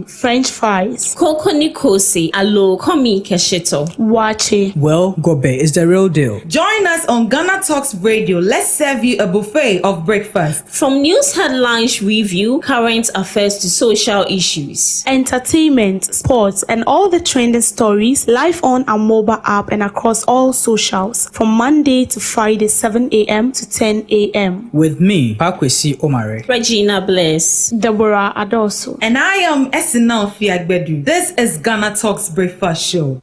French fries. Koko nikosi, alo komi kesheto. Wache. Well, Gobe is the real deal. Join us on GhanaTalks Radio. Let's serve you a buffet of breakfast. From news headlines review, current affairs to social issues. Entertainment, sports, and all the trending stories live on our mobile app and across all socials. From Monday to Friday, 7 a.m. to 10 a.m. With me, Pakwesi Omare, Regina Bless, Deborah Adoso, and I am Esina Fiagbedu. This is GhanaTalks Breakfast Show.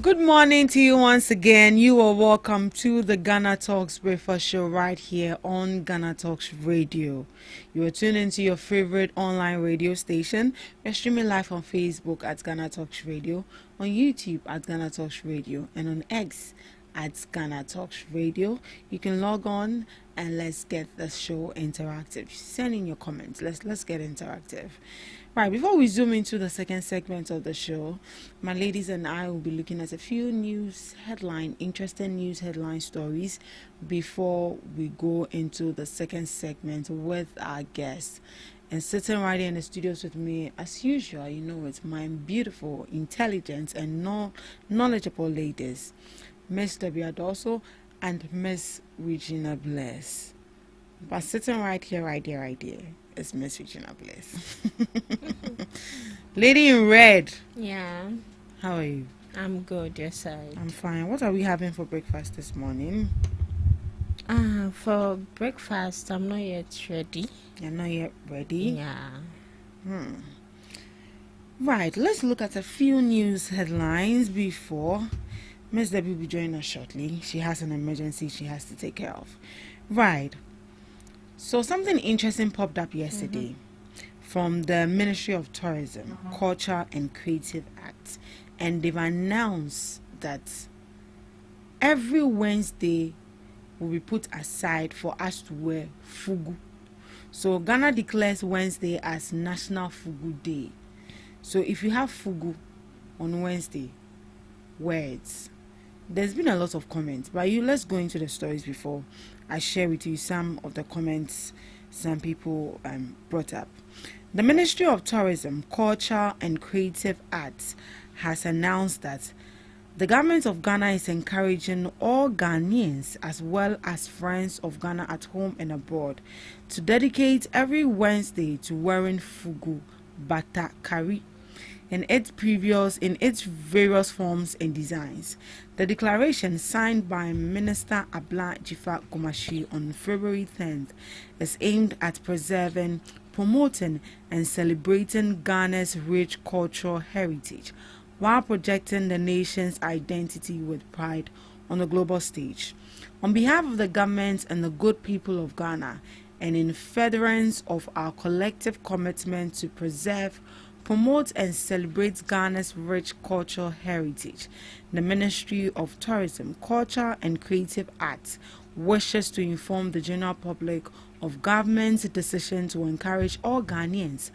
Good morning to you once again. You are welcome to the Ghana Talks Breakfast Show right here on Ghana Talks Radio. You are tuned into your favorite online radio station. We're streaming live on Facebook at Ghana Talks Radio, on YouTube at Ghana Talks Radio, and on X at Ghana Talks Radio. You can log on and let's get the show interactive. Send in your comments. Let's get interactive. Right, before we zoom into the second segment of the show, my ladies and I will be looking at a few interesting news headline stories before we go into the second segment with our guests. And sitting right here in the studios with me, as usual, it's my beautiful, intelligent, and knowledgeable ladies, Miss Debbie Adoso and Miss Regina Bless. But sitting right here, is Miss Regina Bless. Lady in red. Yeah. How are you? I'm good, your side. I'm fine. What are we having for breakfast this morning? For breakfast, I'm not yet ready. You're not yet ready? Yeah. Right, let's look at a few news headlines before Miss Debbie will be joining us shortly. She has an emergency she has to take care of. Right. So something interesting popped up yesterday from the Ministry of Tourism, Culture and Creative Act, and they've announced that every Wednesday will be put aside for us to wear fugu. So Ghana declares Wednesday as National Fugu Day. So if you have fugu on Wednesday, wear it. There's been a lot of comments, but let's go into the stories before I share with you some of the comments some people brought up. The Ministry of Tourism, Culture and Creative Arts has announced that the government of Ghana is encouraging all Ghanaians as well as friends of Ghana at home and abroad to dedicate every Wednesday to wearing fugu, bata, kari, in its various forms and designs. The declaration, signed by Minister Abla Jifa Gomashi on February 10th, is aimed at preserving, promoting, and celebrating Ghana's rich cultural heritage, while projecting the nation's identity with pride on the global stage. On behalf of the government and the good people of Ghana, and in furtherance of our collective commitment to preserve, promote and celebrate Ghana's rich cultural heritage, the Ministry of Tourism, Culture and Creative Arts wishes to inform the general public of government's decision to encourage all Ghanaians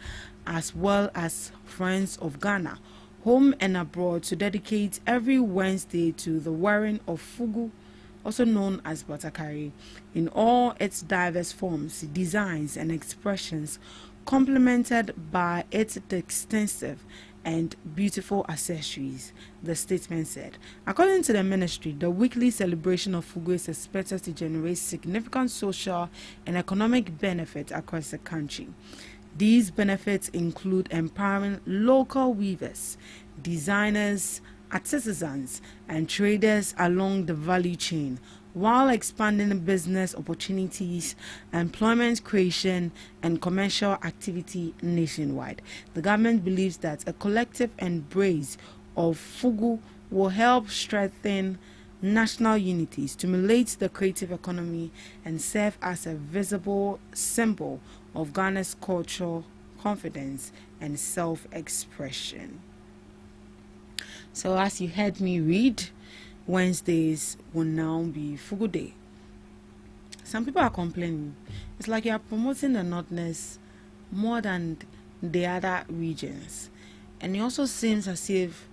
as well as friends of Ghana, home and abroad, to dedicate every Wednesday to the wearing of fugu, also known as batakari, in all its diverse forms, designs and expressions, complemented by its extensive and beautiful accessories, the statement said. According to the ministry, the weekly celebration of fugu is expected to generate significant social and economic benefits across the country. These benefits include empowering local weavers, designers, artisans, and traders along the value chain, while expanding business opportunities, employment creation, and commercial activity nationwide. The government believes that a collective embrace of fugu will help strengthen national unity, stimulate the creative economy, and serve as a visible symbol of Ghana's cultural confidence and self-expression. So as you heard me read, Wednesdays will now be Fugu Day. Some people are complaining. It's like you are promoting the Northness more than the other regions. And it also seems as if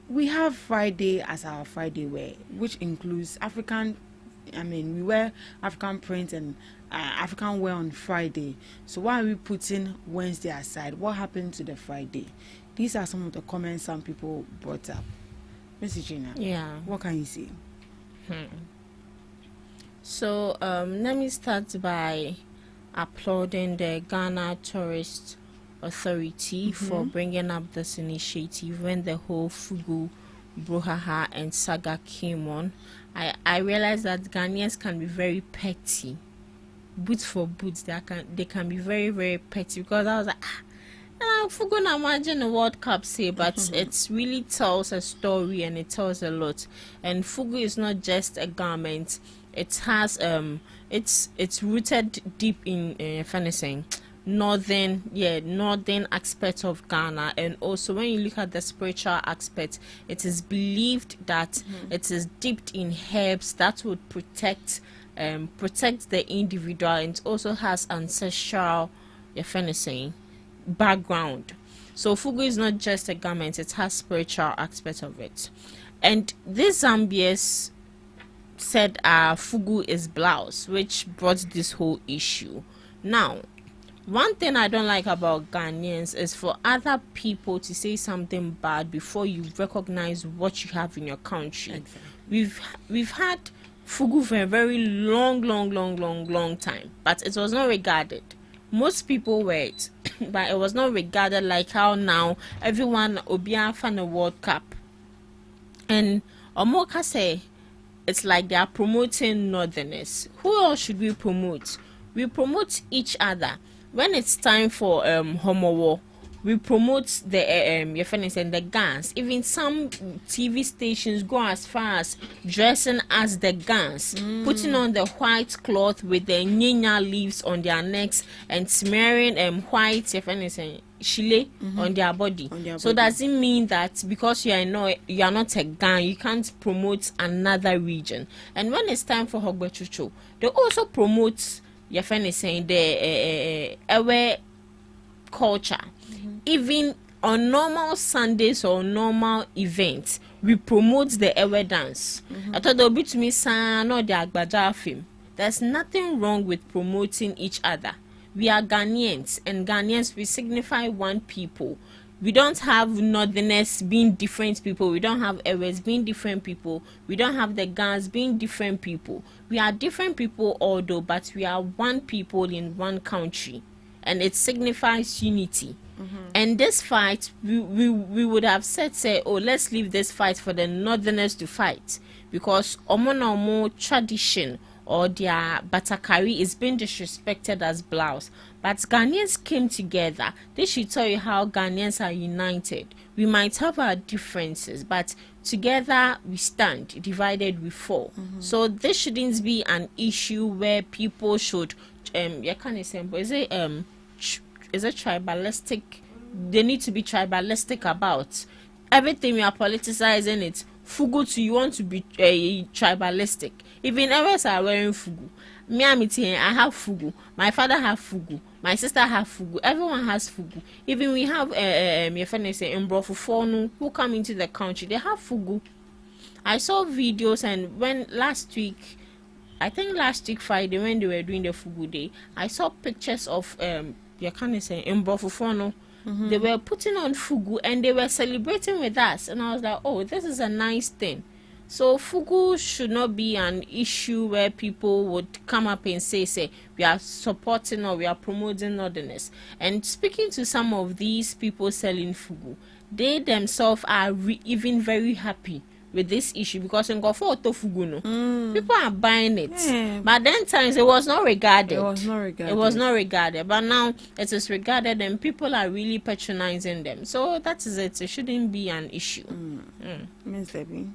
we have Friday as our Friday wear, which includes we wear African print and African wear on Friday. So why are we putting Wednesday aside? What happened to the Friday? These are some of the comments some people brought up. Miss Gina, yeah, what can you say? So let me start by applauding the Ghana Tourist Authority for bringing up this initiative when the whole Fugu, brouhaha and saga came on. I realized that Ghanaians can be very petty. Boots for boots, they can be very, very petty, because I was like, Fugu na imagine the World Cup say, but it really tells a story and it tells a lot. And fugu is not just a garment; it has it's rooted deep in finessing. Northern aspect of Ghana, and also when you look at the spiritual aspect, it is believed that it is dipped in herbs that would protect the individual, and it also has ancestral background. So fugu is not just a garment; it has spiritual aspect of it. And this Zambians said fugu is blouse, which brought this whole issue. Now, one thing I don't like about Ghanaians is for other people to say something bad before you recognize what you have in your country. Exactly. We've had fugu for a very long time, but it was not regarded. Most people were it, but it was not regarded like how now everyone obia fan a World Cup. And Omoka say it's like they are promoting northerners. Who else should we promote? We promote each other. When it's time for homo war, we promote the guns. Even some TV stations go as far as dressing as the guns, putting on the white cloth with the nyenya leaves on their necks and smearing white chile on their body. So does it mean that because you are not a gang, you can't promote another region? And when it's time for Hogbechucho, they also promote the our culture. Even on normal Sundays or normal events, we promote the Ewe dance. I thought they'll be to me son or the Agbaja film. There's nothing wrong with promoting each other. We are Ghanaians, and Ghanaians, we signify one people. We don't have northerners being different people. We don't have Ewes being different people. We don't have the Gans being different people. We are different people although, but we are one people in one country. And it signifies unity. And this fight, we would have said, oh, let's leave this fight for the northerners to fight. Because Omo tradition or their batakari is being disrespected as blouse. But Ghanaians came together. This should tell you how Ghanaians are united. We might have our differences, but together we stand, divided we fall. So this shouldn't be an issue where people should is it tribalistic? They need to be tribalistic about everything. We are politicizing it. Fugu too, you want to be tribalistic. Even others are wearing fugu. Me, I have fugu. My father have fugu. My sister have fugu. Everyone has fugu. Even we have your friend say Mbrofufonu who come into the country. They have fugu. I saw videos, and when last week Friday, when they were doing the fugu day, I saw pictures of Mbrofufonu. They were putting on fugu and they were celebrating with us, and I was like, oh, this is a nice thing. So fugu should not be an issue where people would come up and say we are supporting or we are promoting northerners. And speaking to some of these people selling fugu, they themselves are even very happy with this issue, because in Gofo Fugu no, people are buying it. But then times it was not regarded. It was not regarded. But now it is regarded, and people are really patronizing them. So that is it. It shouldn't be an issue. Miss Debbie.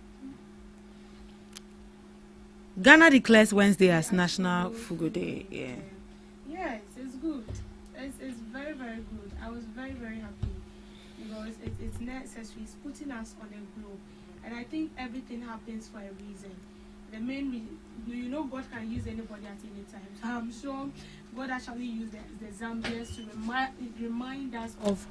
Ghana declares Wednesday as National Fugu Day. Yes, it's good. It's very, very good. I was very, very happy because it's necessary. It's putting us on a globe. And I think everything happens for a reason. The main reason, God can use anybody at any time. So I'm sure God actually used the Zambians to remind us of.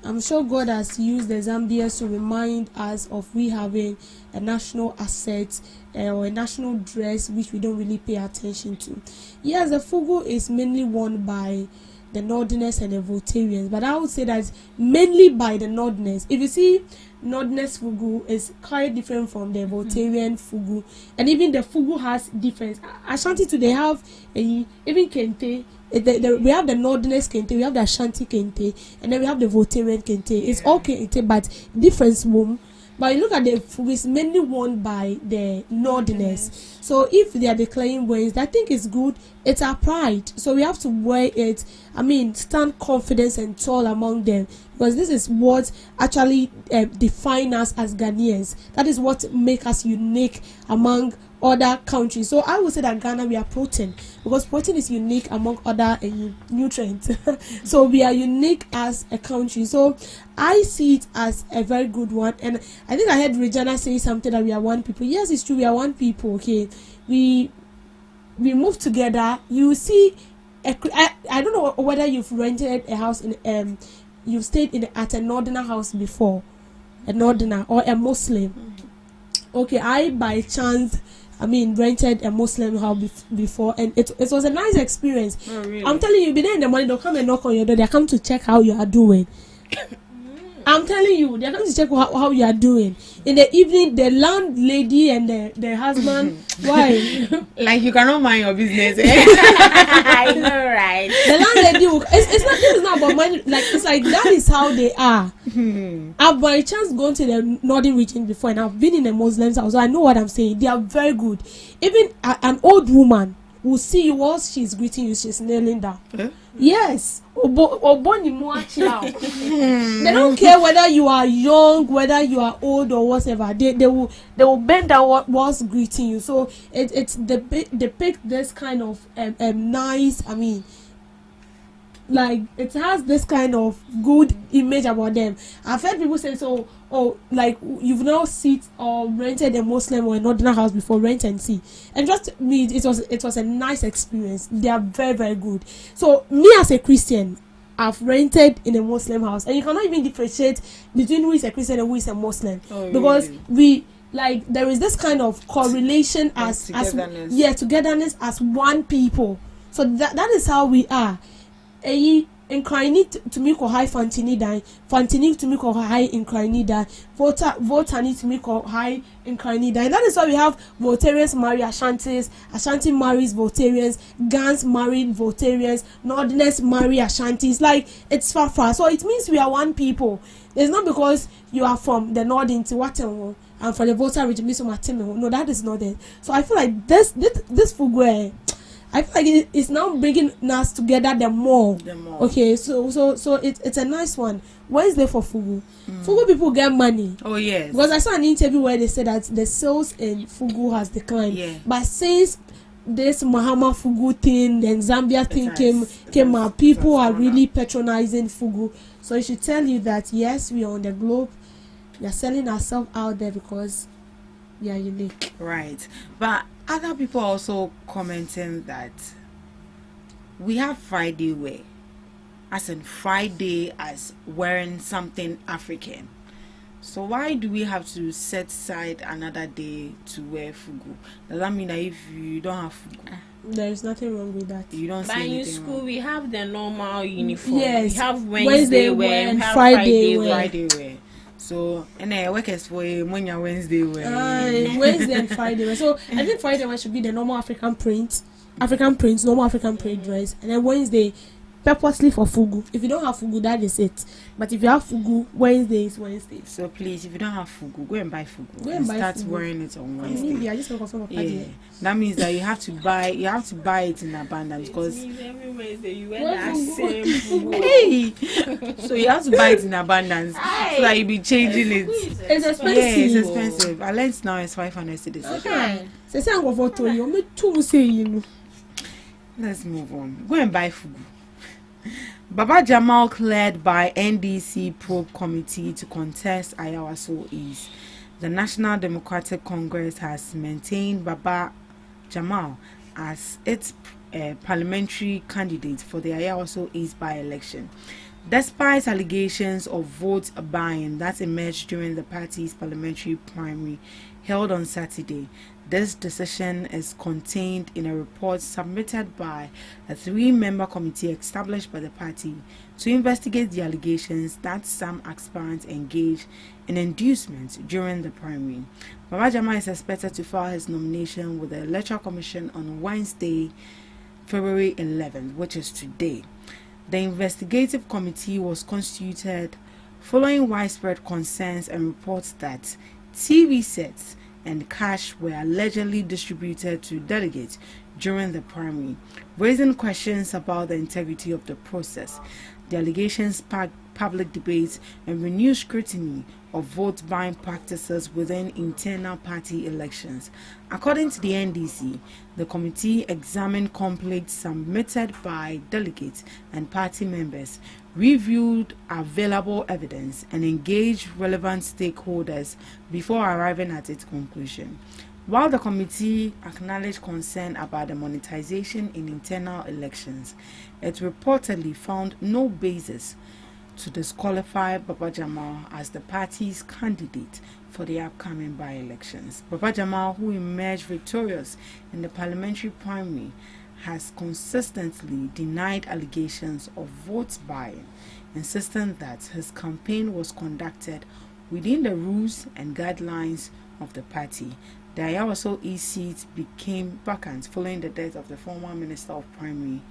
I'm sure God has used the Zambians to remind us of we having a national asset or a national dress which we don't really pay attention to. Yes, the fugu is mainly worn by the Northerners and the Voltarians, but I would say that mainly by the Northerners. If you see, Northerners fugu is quite different from the Voltarian fugu, and even the fugu has difference. Ashanti too, they have even kente. We have the Northerners kente, we have the Ashanti kente, and then we have the Voltarian kente. It's all kente, but difference boom. But you look at the fugu, it's mainly worn by the Northerners. So if they are declaring Wednesday, I think it's good. It's our pride, so we have to wear it stand confident and tall among them, because this is what actually define us as Ghanaians. That is what make us unique among other countries. So I would say that Ghana, we are protein, because protein is unique among other nutrients. So we are unique as a country. So I see it as a very good one. And I think I heard Regina say something that we are one people. Yes, it's true, we are one people. Okay, we move together. You see, I don't know whether you've rented a house in you've stayed at a northerner house before, a northerner or a Muslim. Okay, I by chance rented a Muslim house before, and it was a nice experience. Oh, really? I'm telling you, be there in the morning, they'll come and knock on your door. They come to check how you are doing. I'm telling you, they're going to check how you are doing. In the evening, the landlady and the husband, why? Like you cannot mind your business. I know, right? The landlady will, it's not about money. Like, it's like that is how they are. I've by chance gone to the northern region before, and I've been in a Muslim's house, so I know what I'm saying. They are very good. Even an old woman will see you while she's greeting you, she's kneeling down. Yes. They don't care whether you are young, whether you are old or whatever. They will bend down whilst greeting you. So they pick this kind of nice. Like it has this kind of good image about them. I've heard people say so. Oh, like you've now sit or rented a Muslim or a northern house before, rent and see. And just me, it was a nice experience. They are very, very good. So me as a Christian, I've rented in a Muslim house, and you cannot even differentiate between who is a Christian and who is a Muslim, because we like there is this kind of correlation as togetherness as one people. So that is how we are. Inclining to me ko high Fantini to me ko high inclining die, voter need to me ko high inclining die. And that is why we have Voltarians marry Ashantis, Ashanti marries Voltarians, Gans marry Voltarians, Northerners marry Ashantis. Like it's far. So it means we are one people. It's not because you are from the north into Waterloo and for the Volta region, no, that is not it. So I feel like this Fugwe, I feel like it's now bringing us together the more. Okay, so it's a nice one. Wednesday for Fugu. Fugu people get money. Oh yes. Because I saw an interview where they said that the sales in Fugu has declined. Yeah. But since this Mahama Fugu thing and Zambia thing came out, people are really patronizing Fugu. So it should tell you that yes, we are on the globe. We are selling ourselves out there because we are unique. Right. But other people are also commenting that we have Friday wear, as in Friday as wearing something African. So why do we have to set aside another day to wear Fugu? Does that mean that if you don't have Fugu, there is nothing wrong with that? You don't see anything in school wrong. We have the normal uniform. Yes. We have Wednesday wear, and we have Friday wear. So, and I work as for when you're Wednesday wear. Wednesday and Friday wear. So I think Friday wear should be the normal African print, normal African print dress, and then Wednesday purposely for Fugu. If you don't have Fugu, that is it. But if you have Fugu, Wednesday is Wednesday. So please, if you don't have Fugu, go and buy Fugu. Go and buy start Fugu. Wearing it on Wednesday. Maybe I just want to yeah. That means that you have to buy it in abundance, because every Wednesday you wear that same Fugu. Hey, so you have to buy it in abundance so that you be changing it. It's expensive. Yeah, it's expensive. I learned now it's 500 cedis. Okay. Let's move on. Go and buy Fugu. Baba Jamal cleared by NDC probe committee to contest Ayawaso East. The National Democratic Congress has maintained Baba Jamal as its parliamentary candidate for the Ayawaso East by-election, despite allegations of vote buying that emerged during the party's parliamentary primary held on Saturday. This decision is contained in a report submitted by a 3-member committee established by the party to investigate the allegations that some aspirants engaged in inducement during the primary. Baba Jamal is expected to file his nomination with the Electoral Commission on Wednesday, February 11th, which is today. The investigative committee was constituted following widespread concerns and reports that TV sets and cash were allegedly distributed to delegates during the primary, raising questions about the integrity of the process. The allegations sparked public debates and renewed scrutiny of vote buying practices within internal party elections. According to the NDC, the committee examined complaints submitted by delegates and party members, reviewed available evidence, and engaged relevant stakeholders before arriving at its conclusion. While the committee acknowledged concern about the monetization in internal elections, it reportedly found no basis to disqualify Baba Jamal as the party's candidate for the upcoming by-elections. Baba Jamal, who emerged victorious in the parliamentary primary, has consistently denied allegations of vote buying, insisting that his campaign was conducted within the rules and guidelines of the party. The Ayawaso East seat became vacant following the death of the former Minister of Primary,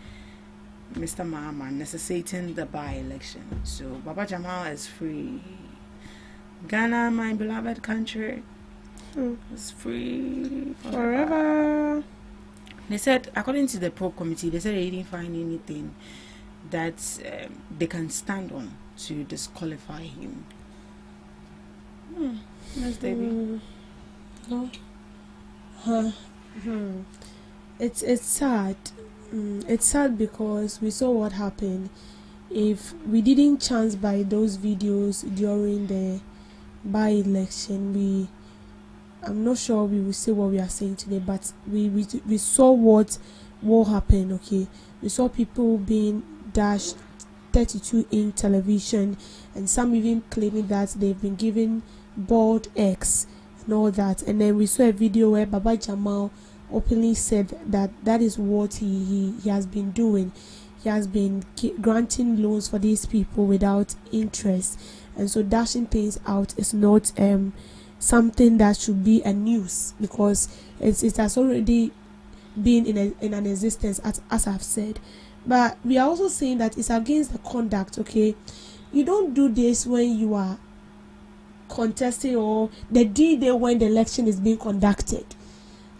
Mr. Mahama, necessitating the by-election. So Baba Jamal is free. Ghana, my beloved country, is free forever. They said, according to the probe committee, they said they didn't find anything that they can stand on to disqualify him. Yes, David. No. It's sad. It's sad because we saw what happened. If we didn't chance by those videos during the by-election, I'm not sure we will say what we are saying today, but we saw what happened. Okay, we saw people being dashed 32-inch television, and some even claiming that they've been given boiled eggs and all that. And then we saw a video where Baba Jamal openly said that is what he has been doing. He has been granting loans for these people without interest, and so dashing things out is not something that should be a news, because it has already been in an existence, as I've said. But we are also saying that it's against the conduct. Okay, you don't do this when you are contesting or the day when the election is being conducted.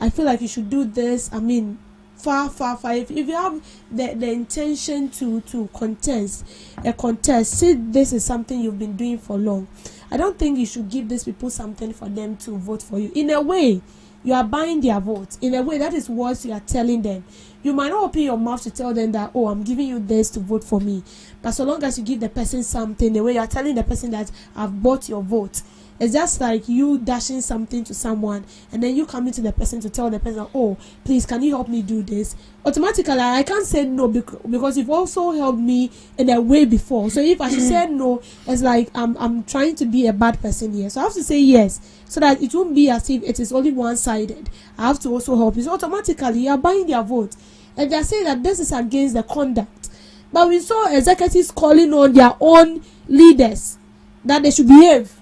I feel like you should do this. I mean, far. If you have the intention to contest, see, this is something you've been doing for long. I don't think you should give these people something for them to vote for you. In a way, you are buying their vote. In a way, that is what you are telling them. You might not open your mouth to tell them that, oh, I'm giving you this to vote for me. But so long as you give the person something, the way you are telling the person that I've bought your vote. It's just like you dashing something to someone, and then you coming to the person to tell the person, oh, please, can you help me do this? Automatically, I can't say no because you've also helped me in a way before. So if I should say no, it's like I'm trying to be a bad person here. So I have to say yes, so that it won't be as if it is only one-sided. I have to also help you. So automatically, you are buying their vote. And they are saying that this is against the conduct. But we saw executives calling on their own leaders that they should behave.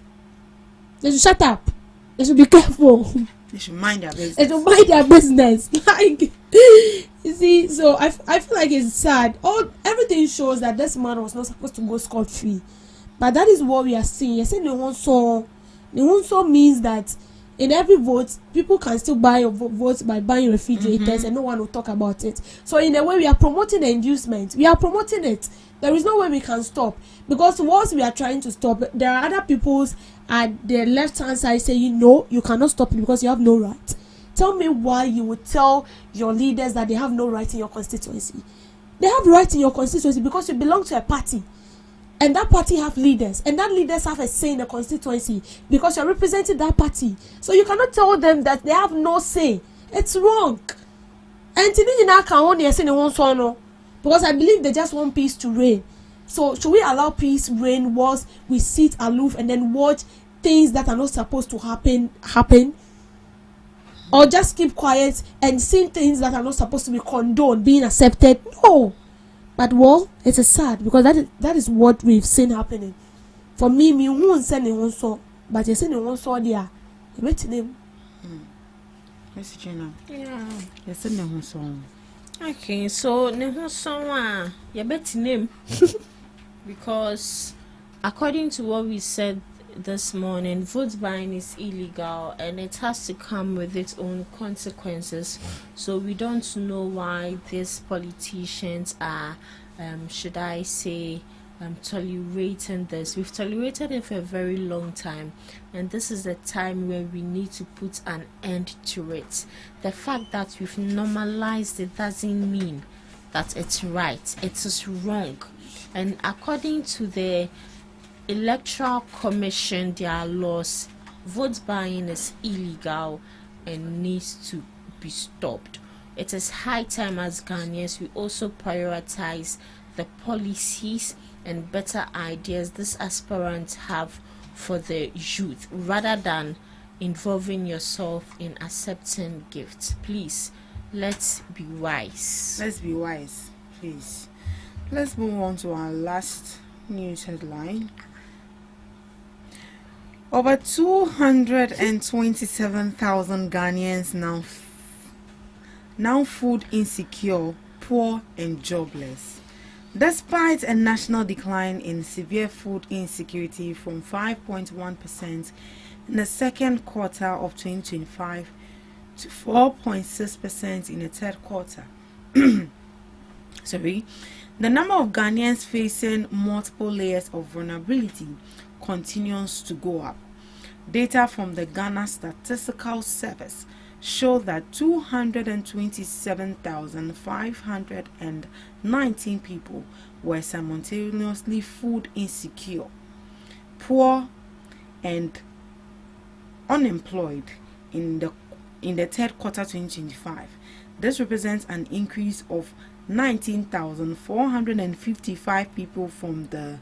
They should shut up. They should be careful. They should mind their business. They should mind their business. Like, you see, so I feel like it's sad. Everything shows that this man was not supposed to go scot-free. But that is what we are seeing. You're saying the one song means that in every vote, people can still buy your votes by buying refrigerators, and no one will talk about it. So in a way, we are promoting the inducement. We are promoting it. There is no way we can stop, because once we are trying to stop, there are other people's at the left-hand side saying, no, you cannot stop it because you have no right. Tell me why you would tell your leaders that they have no right in your constituency. They have right in your constituency because you belong to a party. And that party have leaders. And that leaders have a say in the constituency because you're representing that party. So you cannot tell them that they have no say. It's wrong. And because I believe they just want peace to reign. So should we allow peace reign whilst we sit aloof and then watch things that are not supposed to happen? Or just keep quiet and see things that are not supposed to be condoned being accepted? No. But well, it is sad because that is what we've seen happening. For me won't send anyone saw, but you send anyone saw there. You bet name. Yes, Gina. Yeah. You send anyone saw. Okay, so neho you bet name. Because according to what we said this morning, vote buying is illegal and it has to come with its own consequences. So we don't know why these politicians are, should I say, tolerating this. We've tolerated it for a very long time, and this is the time where we need to put an end to it. The fact that we've normalized it doesn't mean that it's right. It is wrong. And according to the Electoral Commission, their laws, vote buying is illegal and needs to be stopped. It is high time as Ghanaians we also prioritize the policies and better ideas these aspirants have for the youth rather than involving yourself in accepting gifts. Please, let's be wise. Let's be wise, please. Let's move on to our last news headline. Over 227,000 Ghanaians now food insecure, poor and jobless. Despite a national decline in severe food insecurity from 5.1% in the second quarter of 2025 to 4.6% in the third quarter. The number of Ghanaians facing multiple layers of vulnerability continues to go up. Data from the Ghana Statistical Service show that 227,519 people were simultaneously food insecure, poor and unemployed in the third quarter 2025. This represents an increase of 19,455 people from the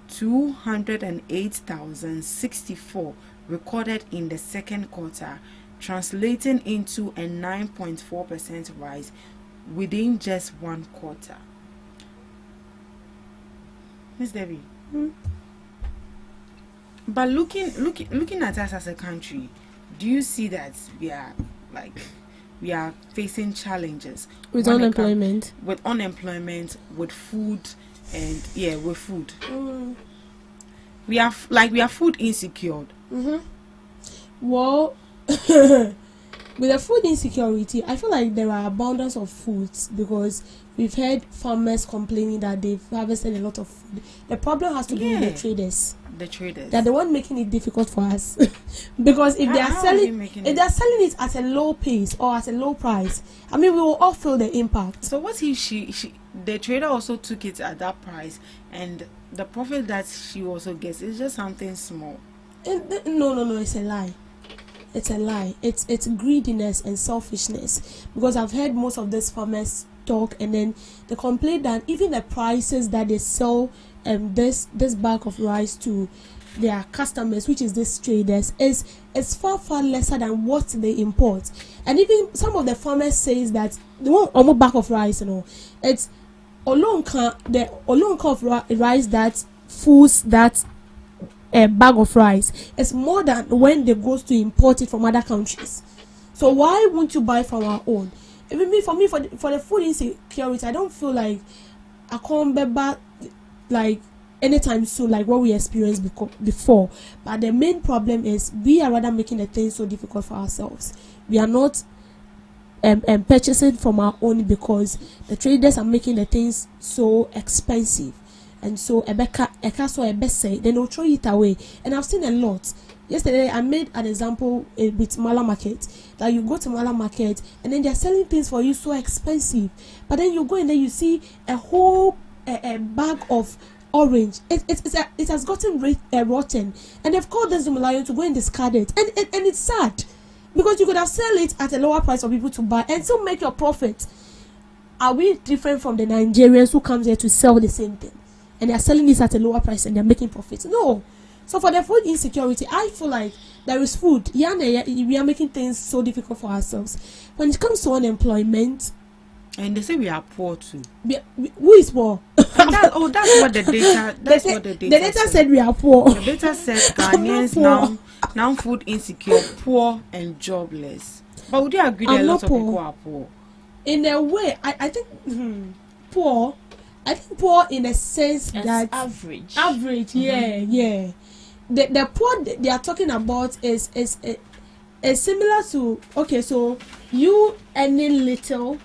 208,064 recorded in the second quarter, translating into a 9.4% rise within just one quarter. Miss Debbie, but looking at us as a country, do you see that we are facing challenges with unemployment, with food, and with food? We are food insecure. Well, with the food insecurity, I feel like there are abundance of foods because we've heard farmers complaining that they've harvested a lot of food. The problem has to do with the traders. The traders. They're the one making it difficult for us. Because if they are selling it at a low pace or at a low price, I mean, we will all feel the impact. So what if the trader also took it at that price, and the profit that she also gets is just something small? No, it's a lie. It's a lie. It's greediness and selfishness. Because I've heard most of these farmers talk, and then they complain that even the prices that they sell this bag of rice to their customers, which is these traders, is far lesser than what they import. And even some of the farmers says that the one bag of rice, it's the of rice that foods that a bag of rice is more than when they goes to import it from other countries. So why won't you buy from our own? Even for the food insecurity, I don't feel like I can't be back like anytime soon like what we experienced before. But the main problem is we are rather making the things so difficult for ourselves. We are not purchasing from our own because the traders are making the things so expensive. And so say then they'll throw it away. And I've seen a lot. Yesterday I made an example with Mala Market, that you go to Mala Market and then they're selling things for you so expensive, but then you go and then you see a whole a bag of orange. It has gotten rotten, and they've called the Zumalayan to go and discard it, and it's sad because you could have sell it at a lower price for people to buy and still make your profit. Are we different from the Nigerians who comes here to sell the same thing and they're selling this at a lower price and they're making profits? No. So for the food insecurity, I feel like there is food. We are making things so difficult for ourselves. When it comes to unemployment, and they say we are poor too. Who is poor? That's what the data. The data said we are poor. The data says Ghanaians now food insecure, poor and jobless. But would you agree that a lot of people are poor? In a way, I think poor. I think poor in a sense it's that average. Yeah. the poor they are talking about is similar to, okay, so you earning little.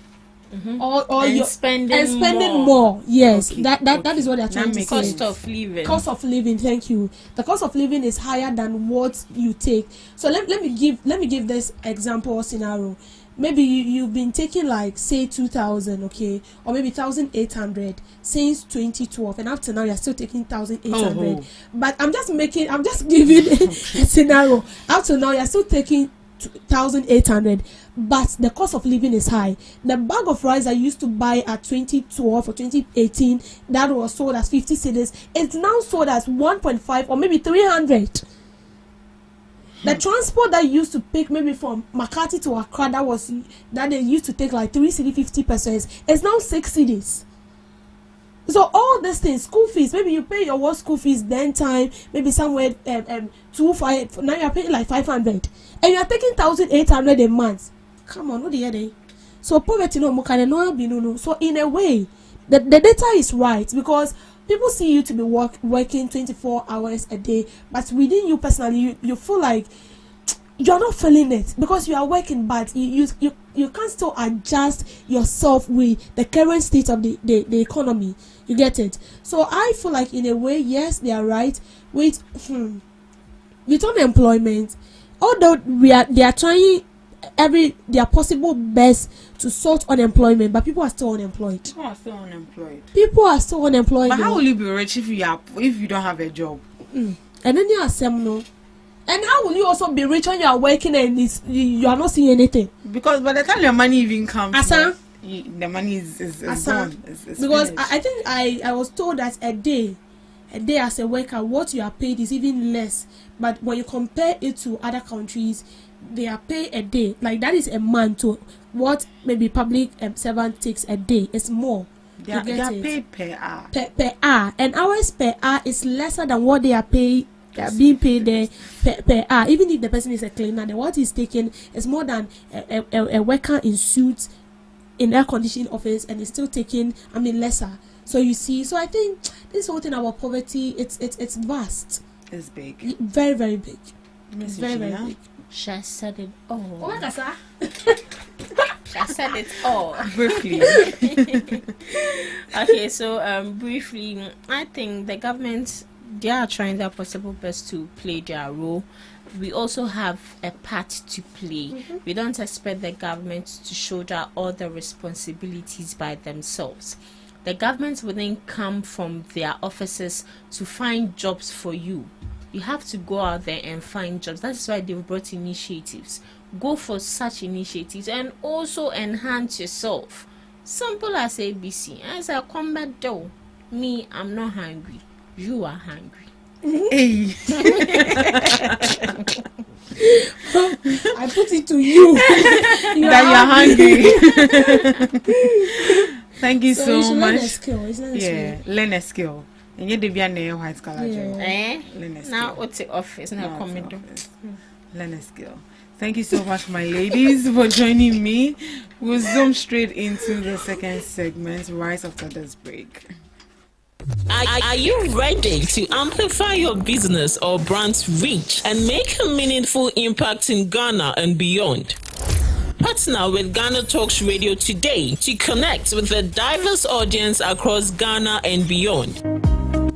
Or and you're spending more. Yes, Okay, that is what they're trying to say. Cost of living. Cost of living. Thank you. The cost of living is higher than what you take. So let me give this example or scenario. Maybe you've been taking like say 2,000, okay, or maybe 1,800 since 2012, and up to now you're still taking 1,800. But I'm just giving a scenario. Up to now you're still taking 1,800, but the cost of living is high. The bag of rice I used to buy at 2012 or 2018 that was sold as 50 cedis, it's now sold as 1.5 or maybe 300. The transport that you used to pick maybe from Makati to Accra that they used to take like 3 cedi 50 pesos is now 6 cedis. So all these things, school fees, maybe you pay your work school fees then time, maybe somewhere 2,500, now you're paying like 500, and you're taking 1,800 a month. Come on, what the hell? So poverty no. So in a way, the data is right, because people see you to be working 24 hours a day, but within you personally, you feel like you are not feeling it because you are working, but you can't still adjust yourself with the current state of the economy. You get it? So I feel like in a way, yes, they are right with unemployment. Although they are trying their possible best to sort unemployment, but people are still unemployed. People are still unemployed. But how will you be rich if you don't have a job? And then you are no. And how will you also be rich when you are working and you are not seeing anything? Because by the time your money even comes, the money is gone. Because I think I was told that a day as a worker, what you are paid is even less. But when you compare it to other countries, they are paid a day. Like that is a month to what maybe public servant takes a day. It's more. They are paid per hour. Per hour. And hours per hour is lesser than what they are paid. They are being paid there per hour. Even if the person is a cleaner, then what he's taking is more than a worker in suits in air conditioned office, and is still taking lesser. So you see, so I think this whole thing about poverty, it's vast. It's big. Very, very big. It's very, very big. She said it all. Oh my God, She said it all. Briefly. Okay, so briefly, I think the government, they are trying their possible best to play their role. We also have a part to play. We don't expect the government to shoulder all the responsibilities by themselves. The government wouldn't come from their offices to find jobs for you. You have to go out there and find jobs. That's why they've brought initiatives. Go for such initiatives and also enhance yourself. Simple as ABC. As a combat dough, me, I'm not hungry. You are hungry. Hey. I put it to you. You're hungry. Thank you so much. Learn a skill. Learn a skill. And you be a white collar job. Learn a skill. Now what's the office? Now come learn a skill. Thank you so much, my ladies, for joining me. We'll zoom straight into the second segment right after this break. Are you ready to amplify your business or brand's reach and make a meaningful impact in Ghana and beyond? Partner with GhanaTalks Radio today to connect with a diverse audience across Ghana and beyond.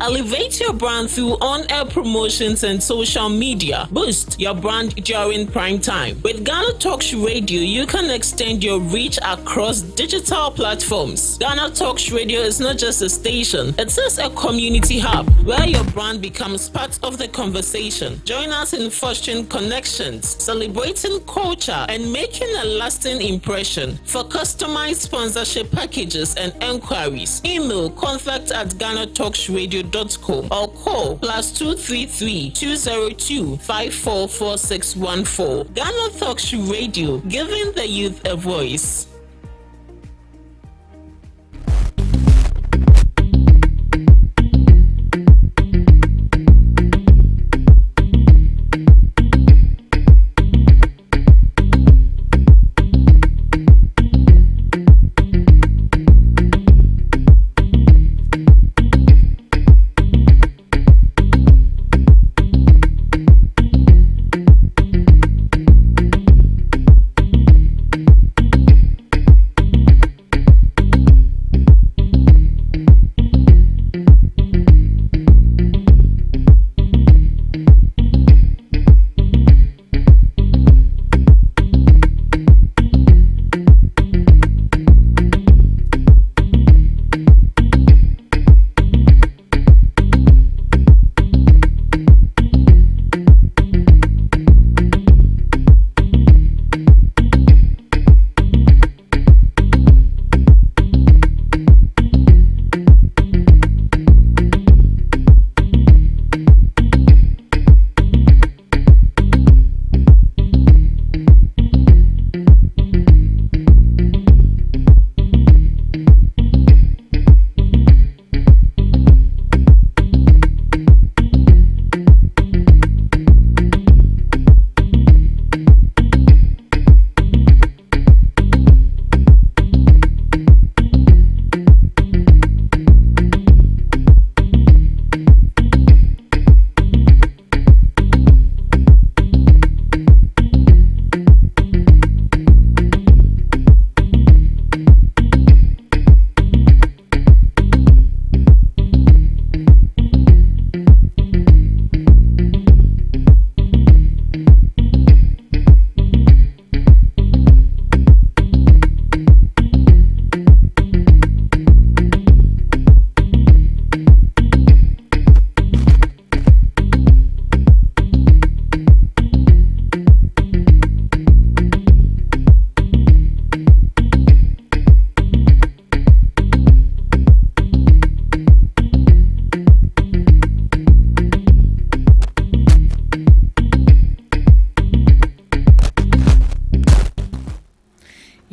Elevate your brand through on-air promotions and social media. Boost your brand during prime time. With GhanaTalks Radio, you can extend your reach across digital platforms. GhanaTalks Radio is not just a station, it is a community hub where your brand becomes part of the conversation. Join us in fostering connections, celebrating culture, and making a lasting impression. For customized sponsorship packages and enquiries, email contact@GhanaTalksRadio.com or call +233 202 544614. GhanaTalks Radio, giving the youth a voice.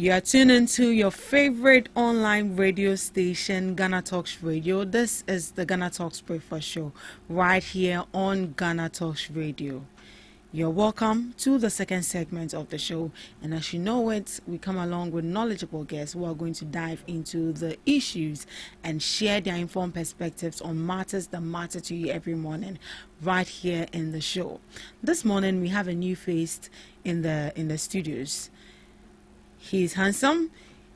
You are tuned into your favorite online radio station, Ghana Talks Radio. This is the Ghana Talks Breakfast Show right here on Ghana Talks Radio. You're welcome to the second segment of the show, and as you know it, we come along with knowledgeable guests who are going to dive into the issues and share their informed perspectives on matters that matter to you every morning right here in the show. This morning we have a new face in the studios. He's handsome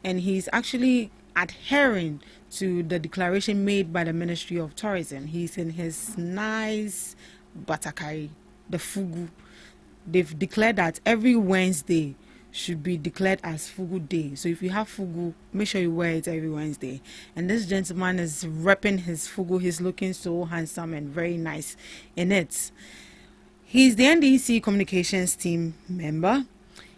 and he's actually adhering to the declaration made by the Ministry of Tourism. He's in his nice Batakai, the Fugu. They've declared that every Wednesday should be declared as Fugu Day. So if you have Fugu, make sure you wear it every Wednesday. And this gentleman is repping his Fugu. He's looking so handsome and very nice in it. He's the NDC communications team member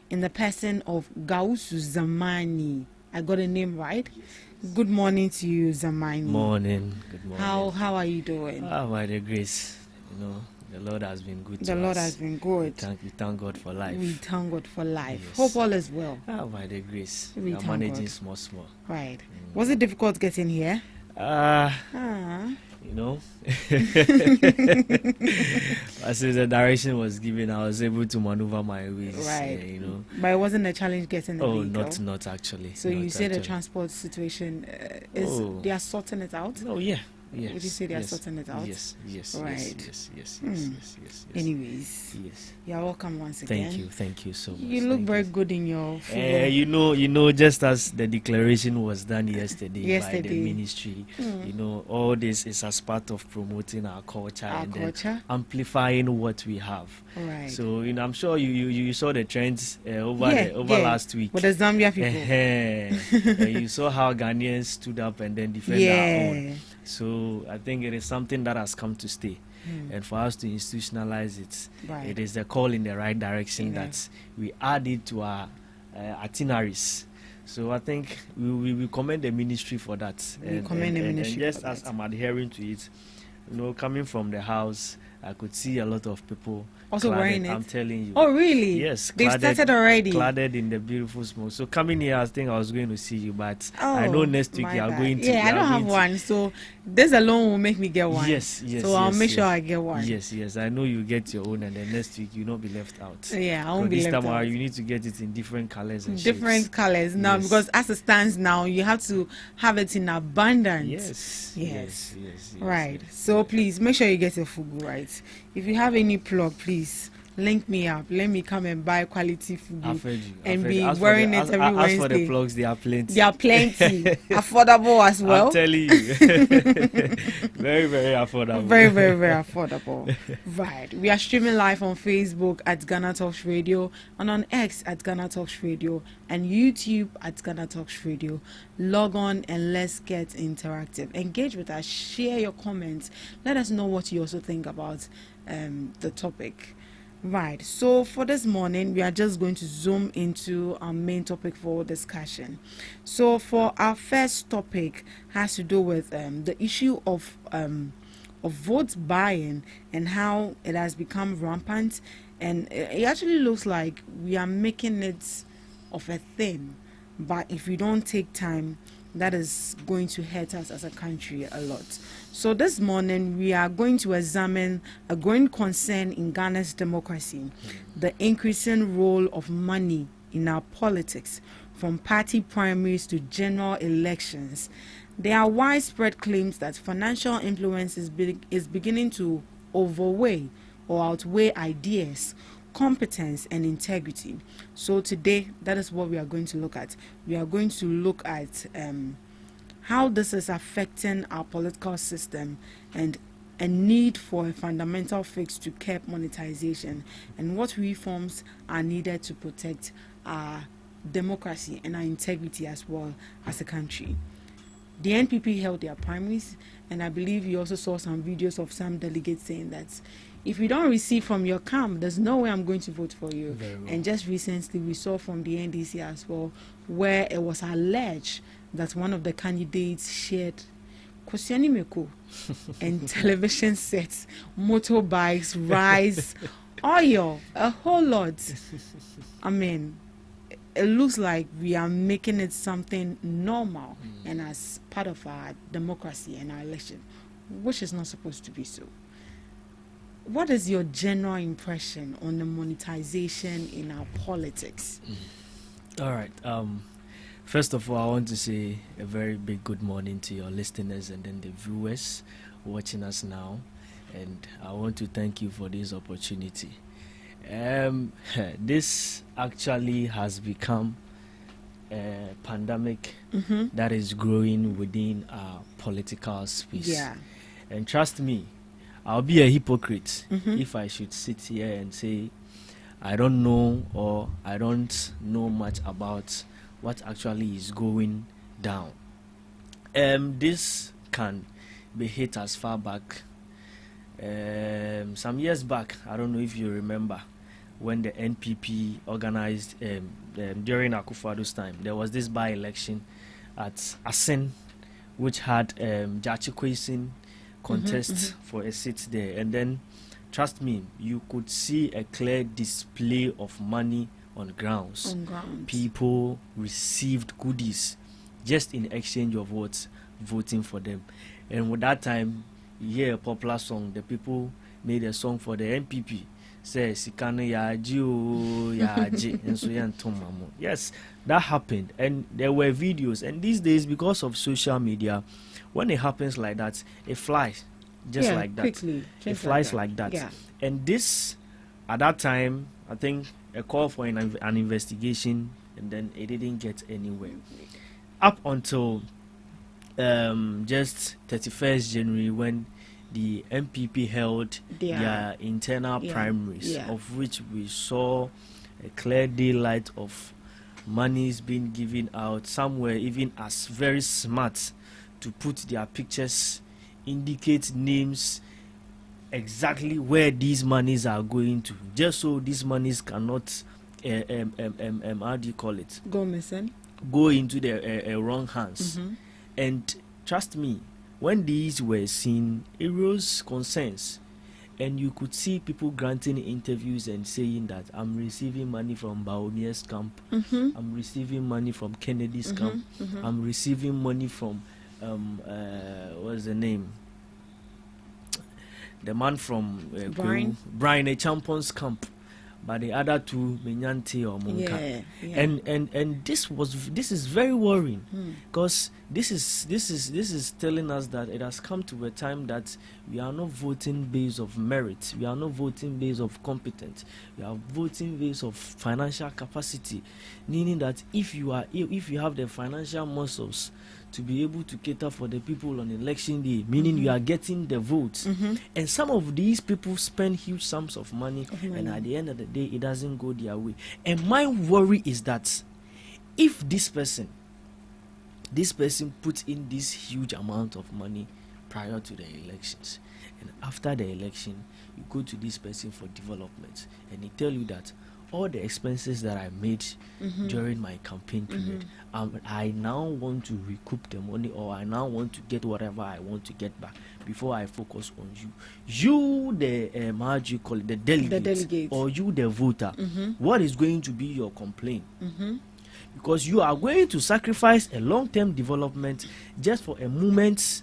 in the person of Gausu Zamani. I got a name right? Yes. Good morning to you, Zamani. Morning. Good morning. How are you doing? By the grace, the Lord has been good to us. The Lord has been good. We thank God for life. We thank God for life. Yes. Hope all is well. By the grace. We are managing God. Small. Right. Was it difficult getting here? As the direction was given, I was able to maneuver my ways. Right. But it wasn't a challenge getting the vehicle? Not actually. So you say the transport situation they are sorting it out? Oh, yeah. Yes. Would you say they are sorting it out? Yes. Right. Yes. Anyways, yes. You're welcome once again. Thank you so much. You look very good in your just as the declaration was done yesterday by the ministry, all this is as part of promoting our culture amplifying what we have. Right. So I'm sure you saw the trends over last week with the Zambia people. You saw how Ghanaians stood up and then defended our own. So I think it is something that has come to stay. And for us to institutionalize it, it is a call in the right direction that we add it to our itineraries. So I think we commend the ministry for that. And just as I'm adhering to it, coming from the house, I could see a lot of people also wearing it. I'm telling you. Oh, really? Yes. They've started already. Cladded in the beautiful smoke. So coming here, I think I was going to see you, but I know next week you are going to. Yeah, I don't have one, so this alone will make me get one. Yes. So I'll make sure I get one. Yes. I know you get your own, and then next week you'll not be left out. Yeah, I won't be left out. This time you need to get it in different colors and different shapes. Colors now, because as it stands now, you have to have it in abundance. Yes. Right. So please make sure you get your fugu right. If you have any plug, please link me up. Let me come and buy quality fugu and be wearing it every Wednesday. As for the plugs, there are plenty. Affordable as well. I'm telling you. Very, very affordable. Very, very, very affordable. Right. We are streaming live on Facebook at Ghana Talks Radio and on X at Ghana Talks Radio and YouTube at Ghana Talks Radio. Log on and let's get interactive. Engage with us. Share your comments. Let us know what you also think about the topic. Right, so for this morning, we are just going to zoom into our main topic for discussion. So for our first topic has to do with the issue of vote buying and how it has become rampant. And it actually looks like we are making it of a thing. But if we don't take time, that is going to hurt us as a country a lot. So this morning, we are going to examine a growing concern in Ghana's democracy, the increasing role of money in our politics, from party primaries to general elections. There are widespread claims that financial influence is beginning to outweigh ideas, competence and integrity. So today, that is what we are going to look at. We are going to look at how this is affecting our political system and a need for a fundamental fix to curb monetization and what reforms are needed to protect our democracy and our integrity as well as a country. The NPP held their primaries, and I believe you also saw some videos of some delegates saying that if you don't receive from your camp, there's no way I'm going to vote for you. And just recently we saw from the NDC as well, where it was alleged that one of the candidates shared Kosiani Meko and television sets, motorbikes, rice, oil, a whole lot. I mean, it looks like we are making it something normal and as part of our democracy and our election, which is not supposed to be so. What is your general impression on the monetization in our politics? All right. First of all, I want to say a very big good morning to your listeners and then the viewers watching us now. And I want to thank you for this opportunity. This actually has become a pandemic that is growing within our political space. Yeah. And trust me, I'll be a hypocrite if I should sit here and say I don't know or I don't know much about what actually is going down. This can be hit as far back. Some years back, I don't know if you remember, when the NPP organized during Akufo-Addo's time, there was this by-election at Asen, which had Jachi Kwesin contest for a seat there. And then, trust me, you could see a clear display of money on grounds. People received goodies just in exchange of votes, voting for them. And with that time, you hear a popular song, the people made a song for the NPP. Say Sikane Yaji o Yaji and so Tomamo. Yes, that happened, and there were videos. And these days, because of social media, when it happens like that, it flies just like that. Quickly, it flies like that. Yeah. And this, at that time, I think a call for an investigation, and then it didn't get anywhere. Up until just 31st January, when the MPP held their internal primaries, of which we saw a clear daylight of monies being given out. Some were even as very smart to put their pictures, indicate names, exactly where these monies are going to, just so these monies cannot how do you call it, go into the wrong hands. And trust me, when these were seen, it rose concerns, and you could see people granting interviews and saying that I'm receiving money from Baumier's camp, I'm receiving money from Kennedy's camp, I'm receiving money from what's the name, the man from Brian Echampon's camp, but the other two Menyante or Monka. And this is very worrying, because this is telling us that it has come to a time that we are not voting based of merit, we are not voting based of competence, we are voting based of financial capacity, meaning that if you have the financial muscles to be able to cater for the people on election day, meaning you are getting the votes. And some of these people spend huge sums of money, and at the end of the day, it doesn't go their way. And my worry is that if this person puts in this huge amount of money prior to the elections, and after the election, you go to this person for development, and he tell you that all the expenses that I made during my campaign period, I now want to recoup the money, or I now want to get whatever I want to get back before I focus on you. You, the how do you call it, the delegate, or you, the voter. What is going to be your complaint? Because you are going to sacrifice a long-term development just for a moment.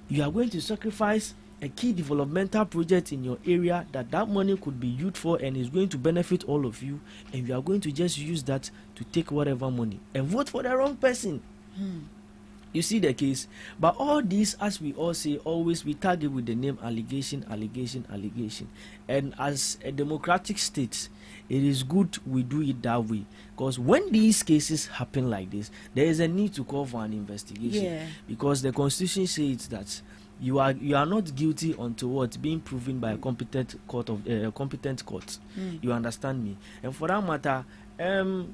You are going to sacrifice a key developmental project in your area that money could be used for and is going to benefit all of you, and you are going to just use that to take whatever money and vote for the wrong person. You see the case? But all these, as we all say, always we tag it with the name allegation. And as a democratic state, it is good we do it that way, because when these cases happen like this, there is a need to call for an investigation, because the constitution says that you are not guilty until what being proven by a competent court. You understand me? And for that matter,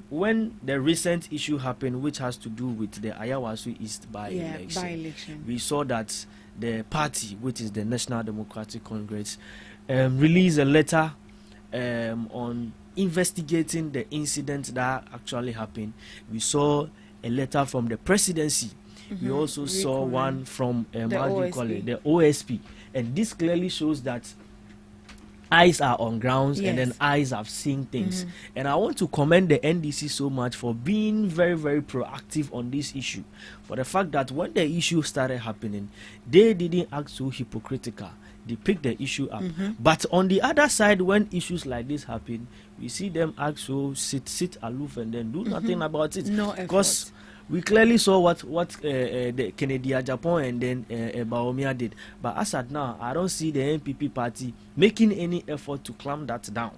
when the recent issue happened, which has to do with the Ayawaso East by-election, we saw that the party, which is the National Democratic Congress, released a letter on investigating the incident that actually happened. We saw a letter from the presidency. We also saw one from the OSP, and this clearly shows that eyes are on grounds, Yes. and then eyes have seen things. And I want to commend the NDC so much for being very, very proactive on this issue. For the fact that when the issue started happening, they didn't act so hypocritical. They picked the issue up. But on the other side, when issues like this happen, we see them act so sit aloof and then do nothing about it. No because we clearly saw what the Kennedy Japan and then Baomia did. But as at now, I don't see the NPP party making any effort to clamp that down.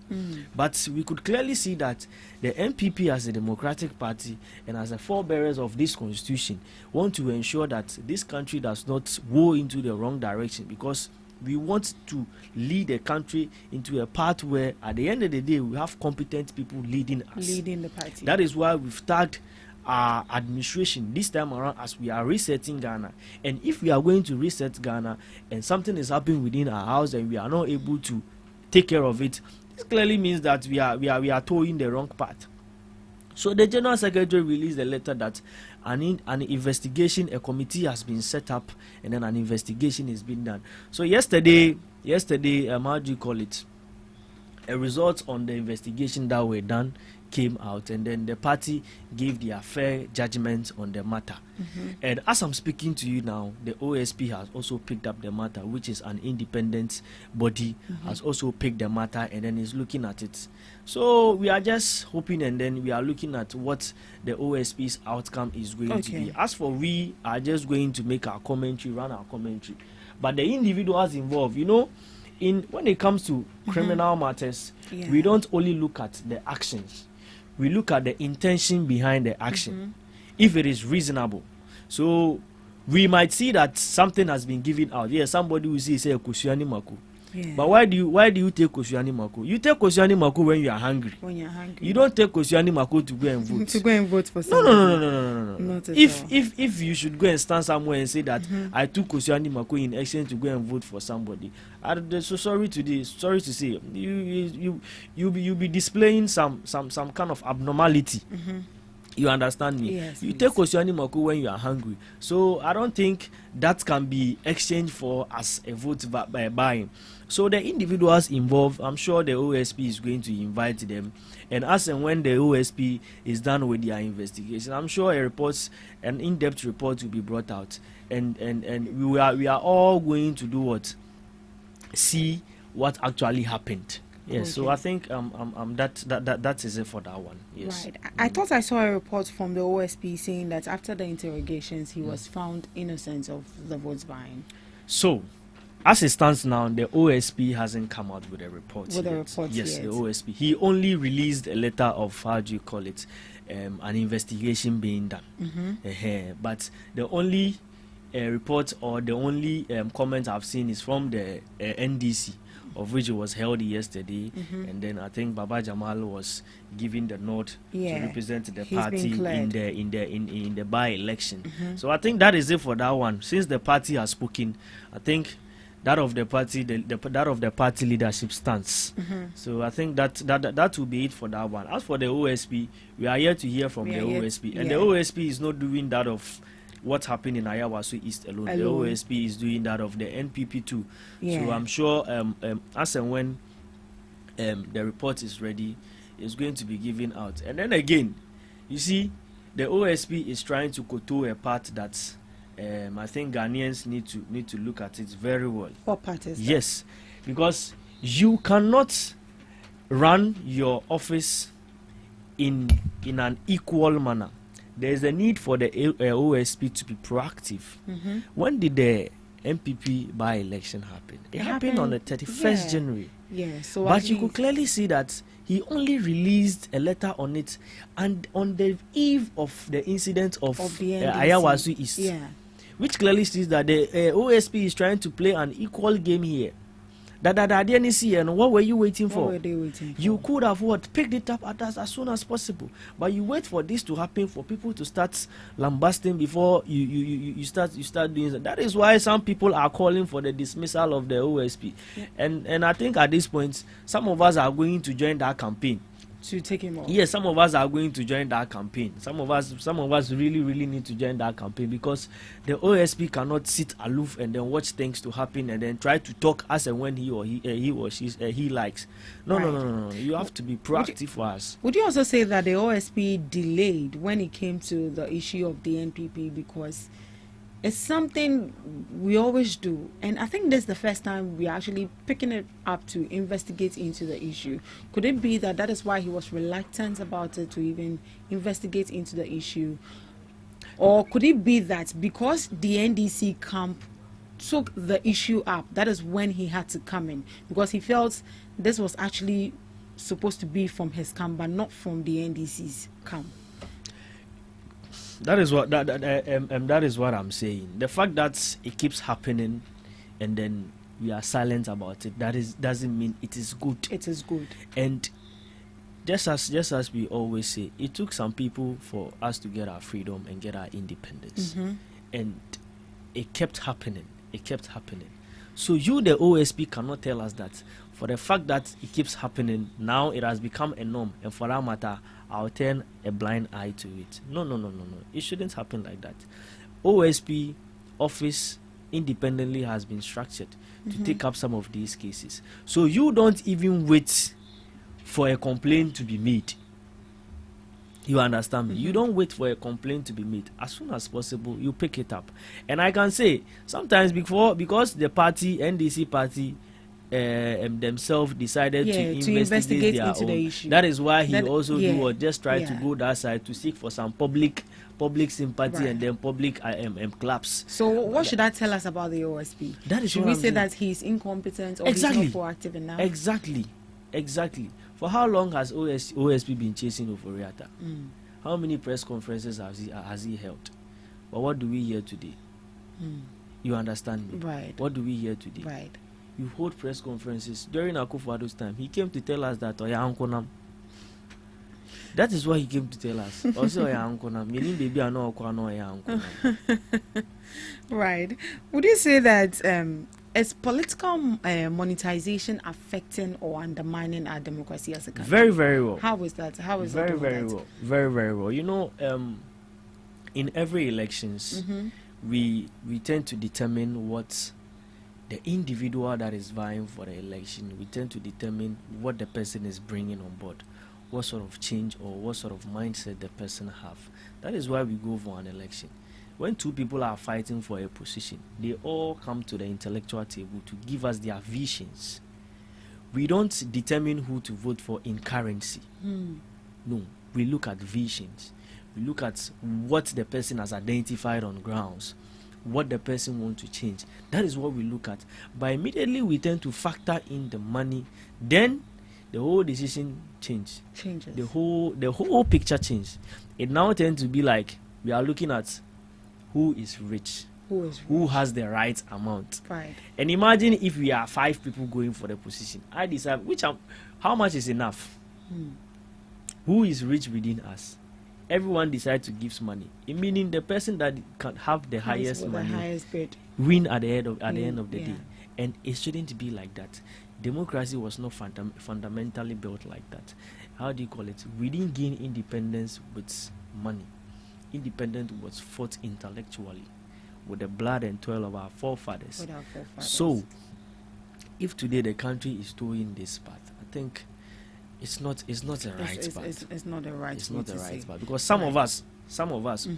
But we could clearly see that the NPP as a democratic party and as the forebearers of this constitution want to ensure that this country does not go into the wrong direction, because we want to lead the country into a path where at the end of the day we have competent people leading us. Leading the party. That is why we've tagged our administration this time around as we are resetting Ghana. And if we are going to reset Ghana and something is happening within our house and we are not able to take care of it, this clearly means that we are towing the wrong path. So the General Secretary released a letter that an investigation, a committee has been set up, and then an investigation is being done. So yesterday, how do you call it? A result on the investigation that were done came out, and then the party gave their fair judgment on the matter. And as I'm speaking to you now, the OSP has also picked up the matter, which is an independent body, has also picked the matter and then is looking at it. So we are just hoping, and then we are looking at what the OSP's outcome is going to be. As for we are just going to make our commentary, run our commentary. But the individuals involved, you know, when it comes to criminal matters, we don't only look at the actions. We look at the intention behind the action, if it is reasonable. So we might see that something has been given out. Yes, somebody will say Koscielny Mako. But why do you take Koscielny Mako? You take Koscielny Mako when you are hungry. When you're hungry. You don't take Koscielny Mako to go and vote. To go and vote for somebody. No. Not at all. If you should go and stand somewhere and say that I took Koscielny Mako in exchange to go and vote for somebody, so sorry to say, you'll be displaying some kind of abnormality. You understand me? Yes, you take Koscielny Mako when you are hungry. So I don't think that can be exchanged for as a vote by buying. So the individuals involved, I'm sure the OSP is going to invite them. And as and when the OSP is done with their investigation, I'm sure an in-depth report will be brought out. And we are all going to do what? See what actually happened. Yes, so I think that is it for that one. Yes. Right. I thought I saw a report from the OSP saying that after the interrogations, he was found innocent of the votes buying. So, as it stands now, the OSP hasn't come out with a report. With a report yes, yet. The OSP. He only released a letter of, how do you call it, an investigation being done. But the only report or the only comment I've seen is from the NDC, of which it was held yesterday, and then I think Baba Jamal was giving the nod to represent the party in the by-election. So I think that is it for that one. Since the party has spoken, I think that of the party, that of the party leadership stance. So I think that will be it for that one. As for the OSP, we are here to hear from the OSP, and the OSP is not doing that of what happened in Ayawaso East alone. The OSP is doing that of the NPP too. So I'm sure as and when the report is ready, it's going to be given out. And then again, you see, the OSP is trying to kowtow a part that I think Ghanaians need to look at it very well. What part is that? Yes, because you cannot run your office in an equal manner. There is a need for the OSP to be proactive. When did the MPP by-election happen? It happened on the 31st January. Yeah, so but you could clearly see that he only released a letter on it, and on the eve of the incident of Ayawaso East, which clearly sees that the OSP is trying to play an equal game here. And what were you waiting for? What were they waiting for? You could have picked it up as soon as possible, but you wait for this to happen, for people to start lambasting before you start doing that. That is why some people are calling for the dismissal of the OSP, and I think at this point some of us are going to join that campaign to take him off. Yes, some of us are going to join that campaign. Some of us really need to join that campaign, because the OSP cannot sit aloof and then watch things to happen and then try to talk as and when he or she likes. No. You have to be proactive for us. Would you also say that the OSP delayed when it came to the issue of the NPP, because it's something we always do, and I think this is the first time we're actually picking it up to investigate into the issue? Could it be that is why he was reluctant about it, to even investigate into the issue? Or could it be that because the NDC camp took the issue up, that is when he had to come in, because he felt this was actually supposed to be from his camp but not from the NDC's camp? That is what that is what I'm saying. The fact that it keeps happening and then we are silent about it, doesn't mean it is good. It is good. And just as we always say, it took some people for us to get our freedom and get our independence. And it kept happening. So you, the OSP, cannot tell us that for the fact that it keeps happening, now it has become a norm, and for that matter, I'll turn a blind eye to it. No. It shouldn't happen like that. OSP office independently has been structured to take up some of these cases. So you don't even wait for a complaint to be made. You understand me? You don't wait for a complaint to be made. As soon as possible, you pick it up. And I can say, sometimes because the party, NDC party, themselves decided to investigate their into own. the issue. That is why he just tried to go that side to seek for some public sympathy and then public claps. So what should that tell us about the OSP? Should we say that he's incompetent or he's not proactive enough? Exactly. For how long has OSP been chasing Oforiatta? How many press conferences has he held? But what do we hear today? You understand me? Right. What do we hear today? Right. You hold press conferences. During Akufo-Addo's time, he came to tell us that Oya Ankonam. That is what he came to tell us. Also Oya Ankonam. Meaning baby I know Oya Ankonam. Right. Would you say that is political monetization affecting or undermining our democracy as a country? Very, very well. How is that? How is very, it very well? Very, very well. You know, in every elections, we tend to determine what the individual that is vying for the election, we tend to determine what the person is bringing on board, what sort of change or what sort of mindset the person have. That is why we go for an election. When two people are fighting for a position, they all come to the intellectual table to give us their visions. We don't determine who to vote for in currency. No, we look at visions. We look at what the person has identified on grounds, what the person wants to change. That is what we look at. But immediately we tend to factor in the money, then the whole decision changes. The whole picture changes. It now tends to be like we are looking at who is rich, who has the right amount. Right. And imagine if we are 5 people going for the position. I decide how much is enough. Who is rich within us? Everyone decides to give money. Meaning the person that can have the highest money win at the end of the day. And it shouldn't be like that. Democracy was not fundamentally built like that. How do you call it? We didn't gain independence with money. Independence was fought intellectually with the blood and toil of our forefathers. So, if today the country is doing this path, I think it's not a right path. It's not a right. It's not a right path, because some of us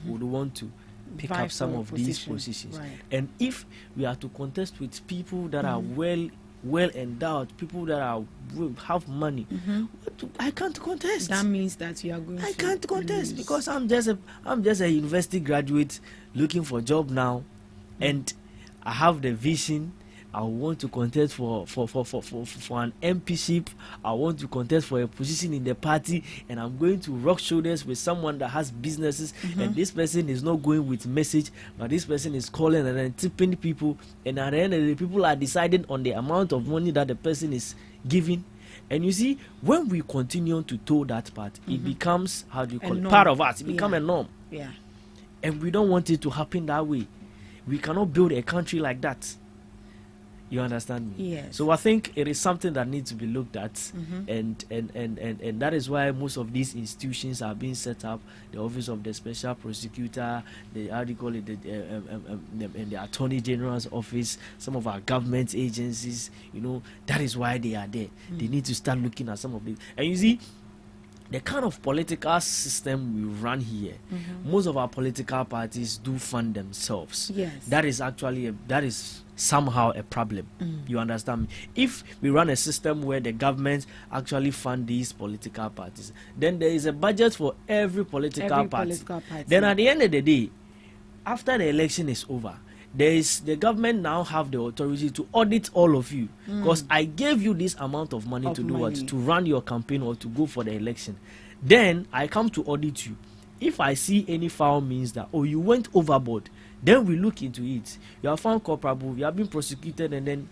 would want to pick up some of these positions. Right. And if we are to contest with people that are well endowed, people that have money, I can't contest. That means that you are going. I can't contest because I'm just a university graduate looking for a job now, and I have the vision. I want to contest for an MPship. I want to contest for a position in the party, and I'm going to rub shoulders with someone that has businesses, and this person is not going with message, but this person is calling and then tipping people, and at the end of the day, people are deciding on the amount of money that the person is giving. And you see, when we continue to toe that part, it becomes, how do you call it, part of us. It becomes a norm. Yeah. And we don't want it to happen that way. We cannot build a country like that. You understand me? Yes. So I think it is something that needs to be looked at, and that is why most of these institutions are being set up. The Office of the Special Prosecutor, the how do you call it, the Attorney General's office, some of our government agencies. You know, that is why they are there. They need to start looking at some of these. And you see, the kind of political system we run here, most of our political parties do fund themselves. Yes. That is actually that is somehow a problem. You understand me? If we run a system where the government actually fund these political parties, then there is a budget for every political party. Then at the end of the day, after the election is over, the government now have the authority to audit all of you, because I gave you this amount of money to do what? To run your campaign or to go for the election. Then I come to audit you. If I see any foul means that, oh, you went overboard, then we look into it. You are found culpable, you have been prosecuted, and then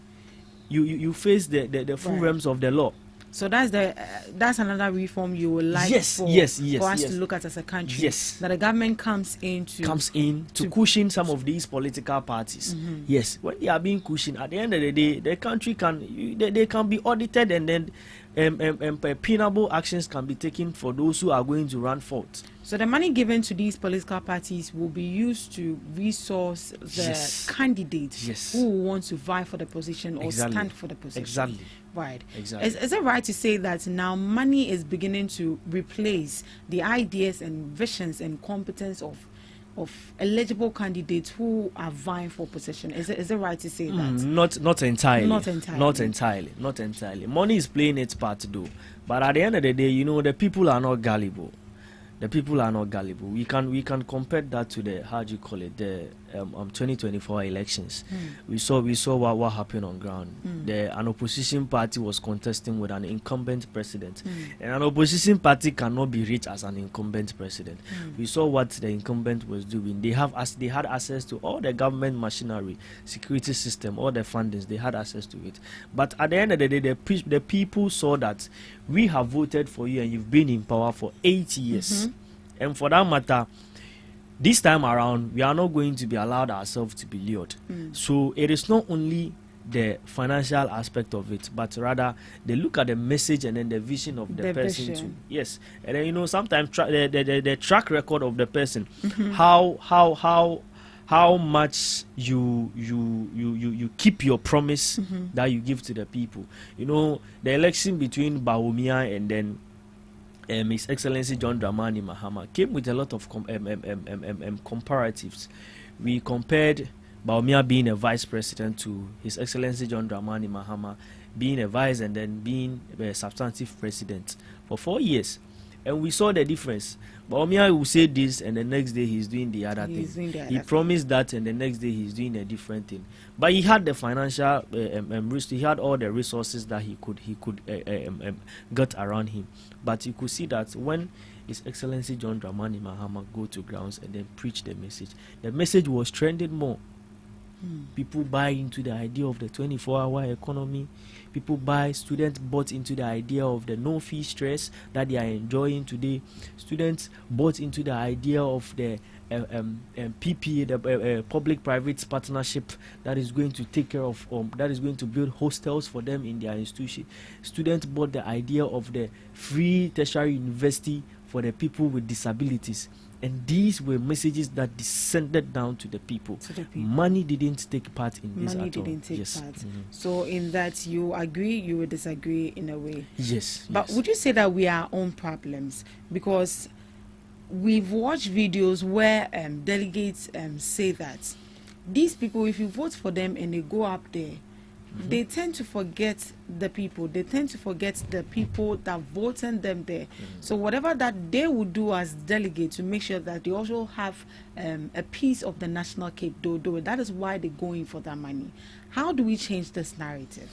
you face the full realms of the law. So that's another reform you would like for us to look at as a country. Yes. That the government comes in to cushion some of these political parties. Yes. When they are being cushioned, at the end of the day, the country they can be audited, and then penable actions can be taken for those who are going to run fault. So the money given to these political parties will be used to resource the candidates who want to vie for the position or stand for the position. Exactly. Right. Exactly. Is it right to say that now money is beginning to replace the ideas and visions and competence of eligible candidates who are vying for position? Is it right to say that? Not entirely. Not entirely. Money is playing its part though. But at the end of the day, the people are not gullible. The people are not gullible. We can compare that to the 2024 elections. We saw what happened on ground. An opposition party was contesting with an incumbent president, and an opposition party cannot be reached as an incumbent president. We saw what the incumbent was doing. They had access to all the government machinery, security system, all the fundings. They had access to it. But at the end of the day, the people saw that we have voted for you and you've been in power for 8 years. And for that matter, this time around, we are not going to be allowed ourselves to be lured. So it is not only the financial aspect of it, but rather they look at the message and then the vision of the person too. Yes. And then sometimes the track record of the person, how much you keep your promise that you give to the people. The election between Bawumia and then His Excellency John Dramani Mahama came with a lot of comparatives. We compared Bawumia being a vice president to His Excellency John Dramani Mahama being a vice and then being a substantive president for 4 years. And we saw the difference. Bawumia will say this, and the next day he's doing the other thing. He promised that, and the next day he's doing a different thing. But he had the financial risk. He had all the resources that he could get around him. But you could see that when His Excellency John Dramani Mahama go to grounds and then preach the message was trending more. People buy into the idea of the 24-hour economy. Students bought into the idea of the no-fee stress that they are enjoying today. Students bought into the idea of the PPA, the public-private partnership that is going to take care of, that is going to build hostels for them in their institution. Students bought the idea of the free tertiary university for the people with disabilities. And these were messages that descended down to the people. Money didn't take part in this at all. So in that, you agree, you would disagree in a way. Yes. But would you say that we are our own problems? Because we've watched videos where delegates say that these people, if you vote for them and they go up there, they tend to forget the people. They tend to forget the people that voted them there. So whatever that they would do as delegates to make sure that they also have a piece of the national cake, they'll do it. That is why they're going for that money. How do we change this narrative?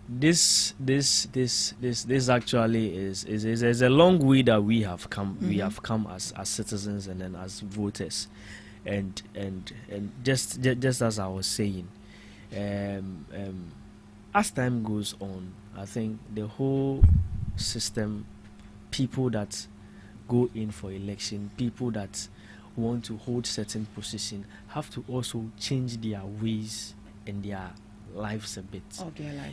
This actually is a long way that we have come. We have come as citizens and then as voters, and just as I was saying. As time goes on, I think the whole system, people that go in for election, people that want to hold certain position, have to also change their ways in their lives a bit.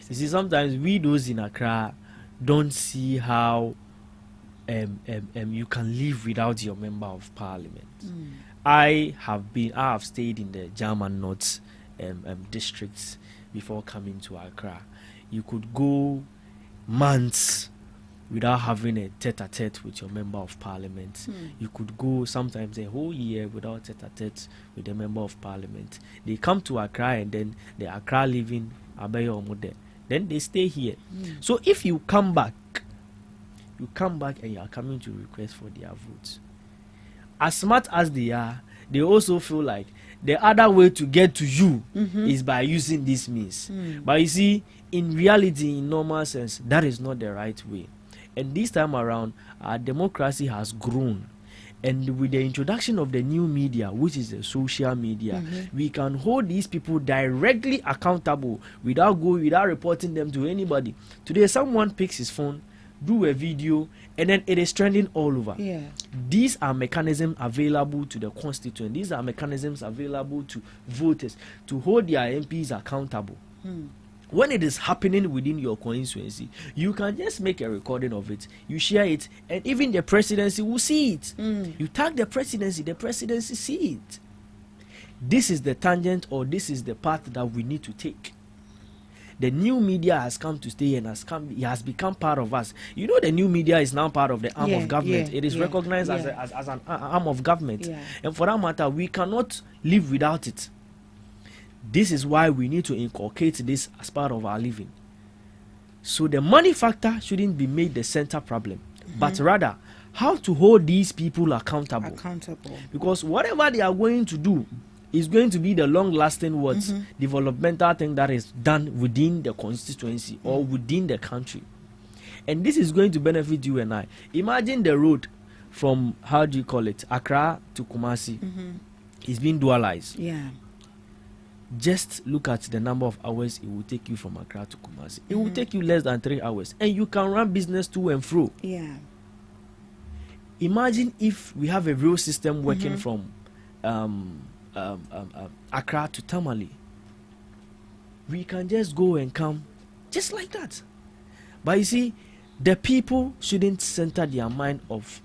You see, sometimes we those in Accra don't see how you can live without your member of parliament. I have stayed in the German North districts before coming to Accra. You could go months without having a tete-a-tete with your member of parliament. You could go sometimes a whole year without tete-a-tete with a member of parliament. They come to Accra and then the Accra living Abeyo Omode. Then they stay here. So if you come back and you are coming to request for their votes. As smart as they are, they also feel like the other way to get to you is by using this means. But you see, in reality, in normal sense, that is not the right way. And this time around, our democracy has grown. And with the introduction of the new media, which is the social media, we can hold these people directly accountable without reporting them to anybody. Today, someone picks his phone, do a video, and then it is trending all over. These are mechanisms available to the constituent. These are mechanisms available to voters to hold their MPs accountable. When it is happening within your constituency, you can just make a recording of it, you share it, and even the presidency will see it. You tag the presidency see it. This is the tangent, or this is the path that we need to take. The new media has come to stay and it has become part of us. You know, the new media is now part of the arm of government. It is recognized as an arm of government. And for that matter, we cannot live without it. This is why we need to inculcate this as part of our living. So the money factor shouldn't be made the center problem, but rather how to hold these people accountable. Because whatever they are going to do is going to be the long-lasting developmental thing that is done within the constituency or within the country. And this is going to benefit you and I. Imagine the road from, Accra to Kumasi is being dualized. Just look at the number of hours it will take you from Accra to Kumasi. It will take you less than 3 hours. And you can run business to and fro. Imagine if we have a real system working from Accra to Tamale. We can just go and come just like that. But you see, the people shouldn't center their mind of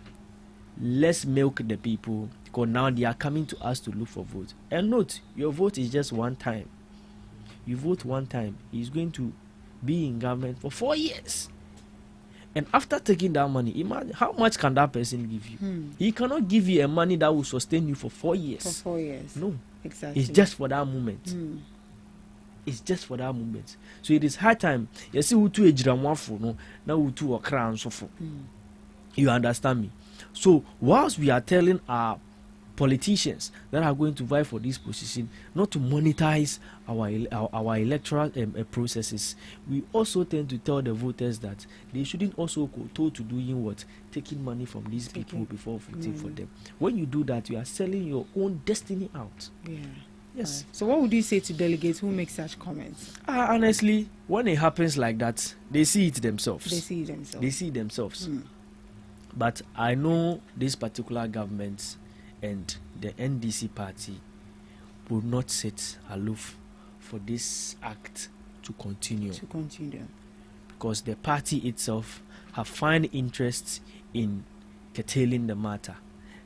let's milk the people, because now they are coming to us to look for votes. And note, your vote is just one time. You vote one time, he's going to be in government for 4 years. And after taking that money, imagine how much can that person give you? He cannot give you a money that will sustain you for 4 years. For 4 years. No. Exactly. It's just for that moment. It's just for that moment. So it is high time. You see, who to a jiramwafu no, now who to a crown so for. You understand me? So whilst we are telling our politicians that are going to vie for this position not to monetize our electoral processes, we also tend to tell the voters that they shouldn't also go told to doing what, taking money from these people before voting for them. When you do that, you are selling your own destiny out. Yes. So what would you say to delegates who make such comments? Honestly, when it happens like that, they see it themselves. They see themselves. But I know this particular government and the NDC party will not sit aloof for this act to continue. Because the party itself have found interest in curtailing the matter.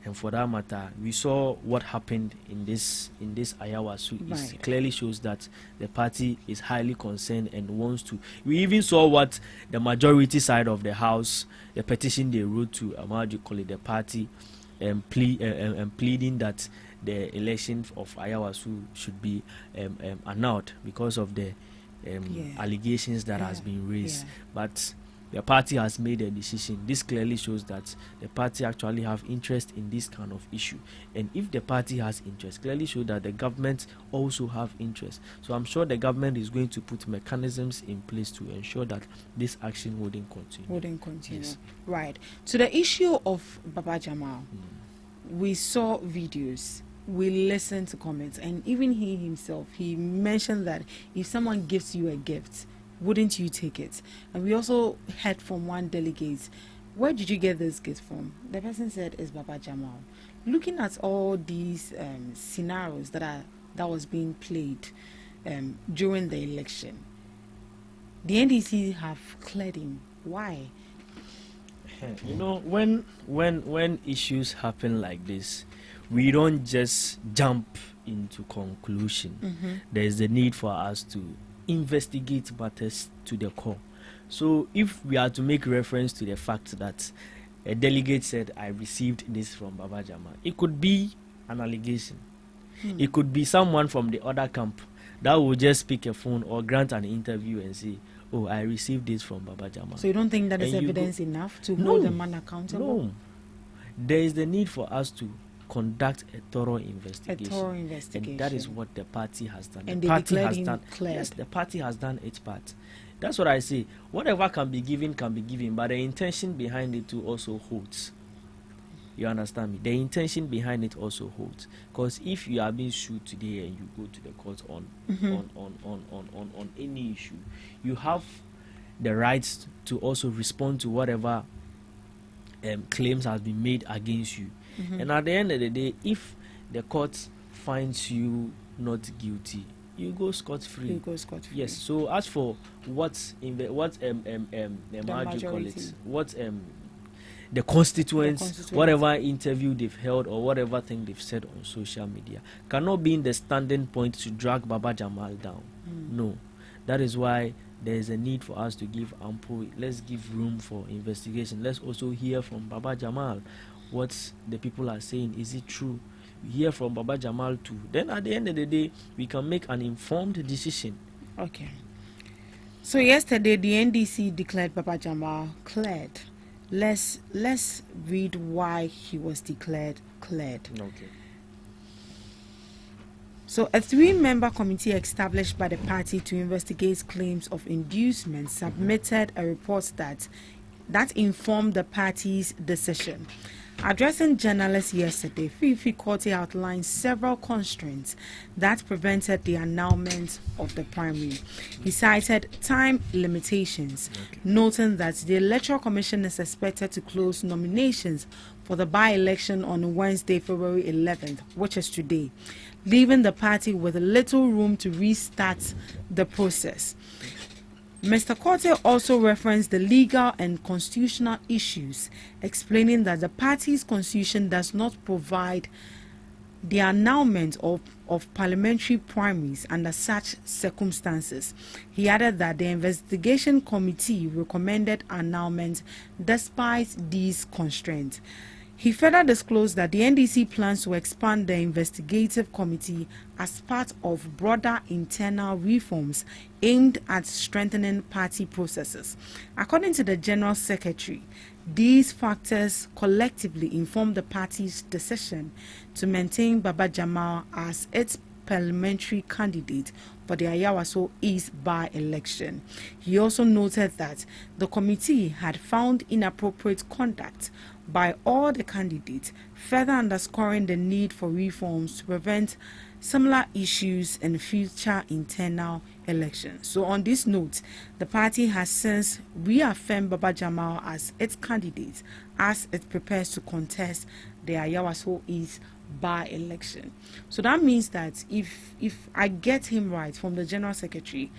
And for that matter, we saw what happened in this Ayawasu. It clearly shows that the party is highly concerned and wants to. We even saw what the majority side of the house, the petition they wrote to the party, pleading that the election of Ayawasu should be annulled because of the allegations that has been raised. But the party has made a decision. This clearly shows that the party actually have interest in this kind of issue. And if the party has interest, clearly shows that the government also have interest. So I'm sure the government is going to put mechanisms in place to ensure that this action wouldn't continue. Yes. Right. To the issue of Baba Jamal, we saw videos, we listened to comments, and even he himself, he mentioned that if someone gives you a gift, wouldn't you take it? And we also heard from one delegate, where did you get this gift from? The person said it's Baba Jamal. Looking at all these scenarios that was being played, during the election. The NDC have cleared him. Why? You know, when issues happen like this, we don't just jump into conclusion. There's the need for us to investigate matters to the core. So if we are to make reference to the fact that a delegate said, I received this from Baba Jama, it could be an allegation. It could be someone from the other camp that will just pick a phone or grant an interview and say, oh, I received this from Baba Jama. So you don't think that is evidence enough to hold the man accountable? No. There is the need for us to conduct a thorough investigation. And that is what the party has done. And the they party declared has him done. cleared. Yes, the party has done its part. That's what I say. Whatever can be given, but the intention behind it too also holds. You understand me? The intention behind it also holds. Because if you are being sued today and you go to the court on any issue, you have the right to also respond to whatever claims has been made against you. And at the end of the day, if the court finds you not guilty, you go scot-free. You go scot-free. Yes. So as for the constituents, whatever interview they've held or whatever thing they've said on social media, cannot be in the standing point to drag Baba Jamal down. No. That is why there is a need for us to give ample, let's give room for investigation. Let's also hear from Baba Jamal what the people are saying. Is it true? We hear from Baba Jamal too. Then at the end of the day, we can make an informed decision. Okay. So yesterday, the NDC declared Baba Jamal cleared. Let's read why he was declared cleared. Okay. So a 3-member committee established by the party to investigate claims of inducement submitted a report that informed the party's decision. Addressing journalists yesterday, Fifi Korte outlined several constraints that prevented the annulment of the primary. He cited time limitations, noting that the Electoral Commission is expected to close nominations for the by-election on Wednesday, February 11th, which is today, leaving the party with little room to restart the process. Mr. Korte also referenced the legal and constitutional issues, explaining that the party's constitution does not provide the annulment of parliamentary primaries under such circumstances. He added that the investigation committee recommended annulment despite these constraints. He further disclosed that the NDC plans to expand the investigative committee as part of broader internal reforms aimed at strengthening party processes. According to the General Secretary, these factors collectively inform the party's decision to maintain Baba Jamal as its parliamentary candidate for the Ayawaso East by-election. He also noted that the committee had found inappropriate conduct by all the candidates, further underscoring the need for reforms to prevent similar issues in future internal elections. So on this note, the party has since reaffirmed Baba Jamal as its candidate as it prepares to contest the Ayawaso East by-election. So that means that if I get him right from the General Secretary,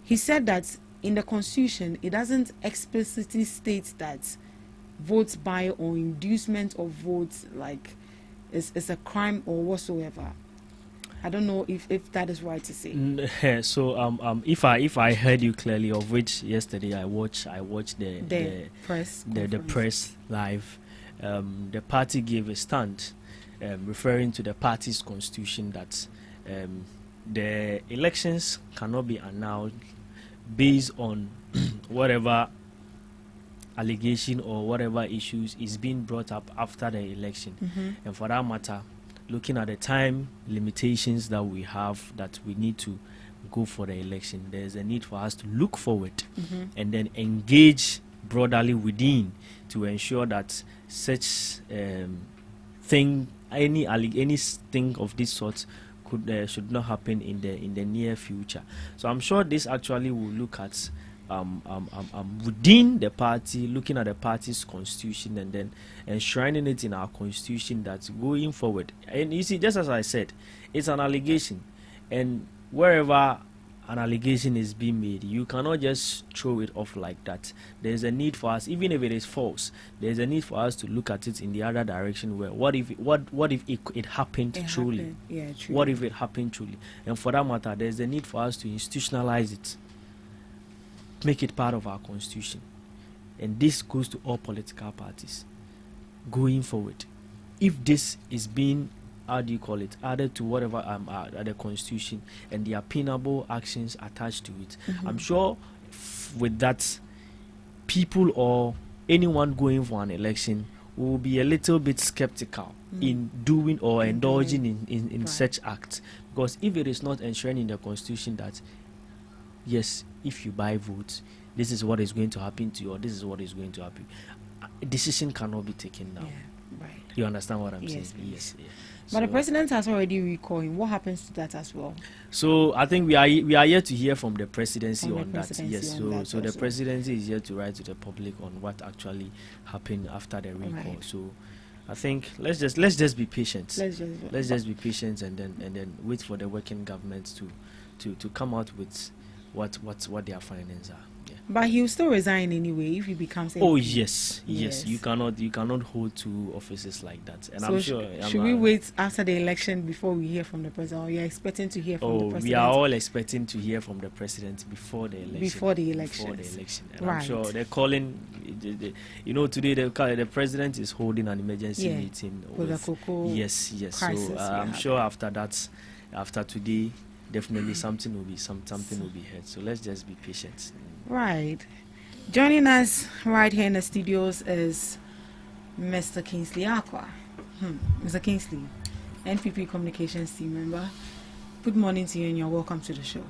he said that in the Constitution it doesn't explicitly state that votes by or inducement of votes like is a crime or whatsoever. I don't know if that is right to say. So if I heard you clearly, of which yesterday I watched the press live. The party gave a stand referring to the party's constitution that the elections cannot be annulled based on whatever allegation or whatever issues is being brought up after the election. And for that matter, looking at the time limitations that we have, that we need to go for the election, there's a need for us to look forward and then engage broadly within to ensure that such anything of this sort should not happen in the near future. So I'm sure this actually will look at within the party, looking at the party's constitution and then enshrining it in our constitution, that's going forward. And you see, just as I said, it's an allegation, and wherever an allegation is being made, you cannot just throw it off like that. There's a need for us, even if it is false, there's a need for us to look at it in the other direction, where what if it happened truly? Yeah, truly. What if it happened truly? And for that matter, there's a need for us to institutionalize it, make it part of our constitution. And this goes to all political parties going forward. If this is being, added to whatever the constitution, and there are penable actions attached to it, I'm sure with that, people or anyone going for an election will be a little bit skeptical in doing or indulging in such acts, because if it is not enshrined in the constitution that yes, if you buy votes, this is what is going to happen to you, or this is what is going to happen, a decision cannot be taken now. Right. You understand what I'm saying? Yes. Yeah. But the president has already recalled him. What happens to that as well? So I think we are yet to hear from the presidency on that. Yes. So the presidency is yet to write to the public on what actually happened after the recall. Right. So I think let's just be patient. Let's just be patient and then wait for the working government to come out with what their findings are. Yeah. But he will still resign anyway if he becomes MP. Oh yes. You cannot hold two offices like that. And so I'm sure. Should we wait after the election before we hear from the president? Or you're expecting to hear from the president? We are all expecting to hear from the president before the election. Before the election. And right. I'm sure they're calling. Today the president is holding an emergency meeting with the cocoa. Yes. So I'm sure after that, after today, definitely something will be heard. So let's just be patient. Right. Joining us right here in the studios is Mr. Kingsley Aqua. Mr. Kingsley, NPP Communications team member. Good morning to you and you're welcome to the show.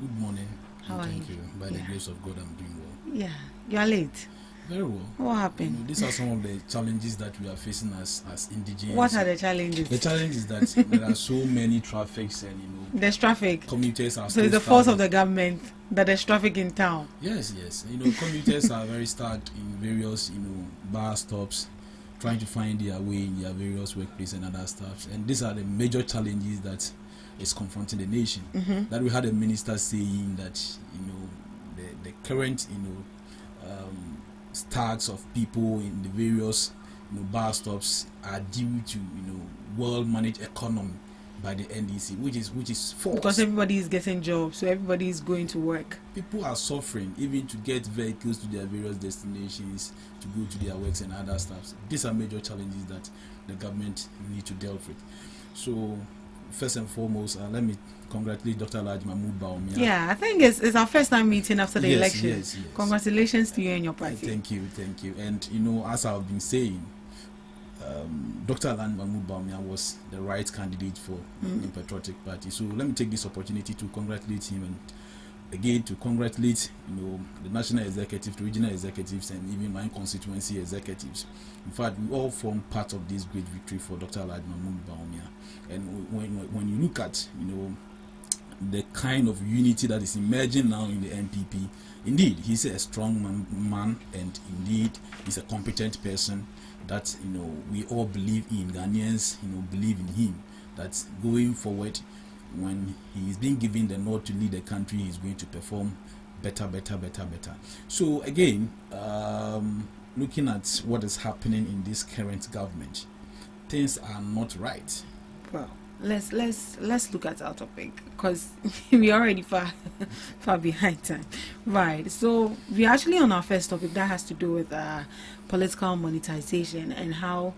Good morning. How are you? Thank you. By the grace of God, I'm doing well. Yeah. You are late. Very well. What happened? These are some of the challenges that we are facing as indigenous. What are the challenges? The challenge is that there are so many traffics and there's traffic. Commuters are so it's the fault of the government that there's traffic in town. Yes. Commuters are very stuck in various bar stops, trying to find their way in their various workplaces and other stuff. And these are the major challenges that is confronting the nation. That we had a minister saying that the current stacks of people in the various bar stops are due to well managed economy by the NDC, which is false. Because everybody is getting jobs, so everybody is going to work. People are suffering even to get vehicles to their various destinations, to go to their works and other stuff. These are major challenges that the government need to deal with. So first and foremost, let me congratulate Dr. Alhaji Mahmood Bawumia. Yeah, I think it's our first time meeting after the election. Yes. Congratulations to you and your party. Thank you. And as I've been saying, Dr. Alhaji Mahmood Bawumia was the right candidate for the Patriotic Party. So let me take this opportunity to congratulate him and again to congratulate the national executive, the regional executives, and even my constituency executives. In fact, we all form part of this great victory for Dr. Alhaji Mahmood Bawumia. And when you look at the kind of unity that is emerging now in the NPP, indeed he's a strong man, and indeed he's a competent person that we all believe in. Ghanaians believe in him, that going forward, when he is being given the nod to lead the country, he's going to perform better. So again, looking at what is happening in this current government, things are not right. Well, let's look at our topic, because we're already far behind time. Right. So we're actually on our first topic that has to do with political monetization and how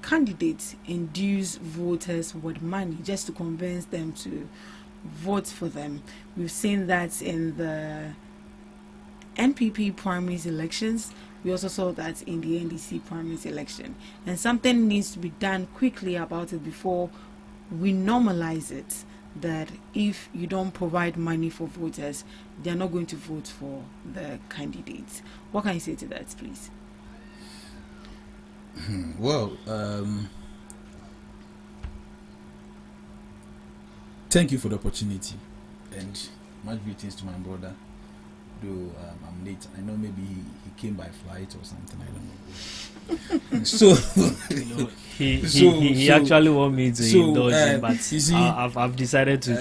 candidates induce voters with money just to convince them to vote for them. We've seen that in the NPP primaries elections. We also saw that in the NDC primaries election. And something needs to be done quickly about it before we normalize it, that if you don't provide money for voters, they're not going to vote for the candidates. What can you say to that, please? Well, thank you for the opportunity, and much greetings to my brother. Though I'm late, I know maybe he came by flight or something. I don't know. So He actually want me to indulge him, but I've decided to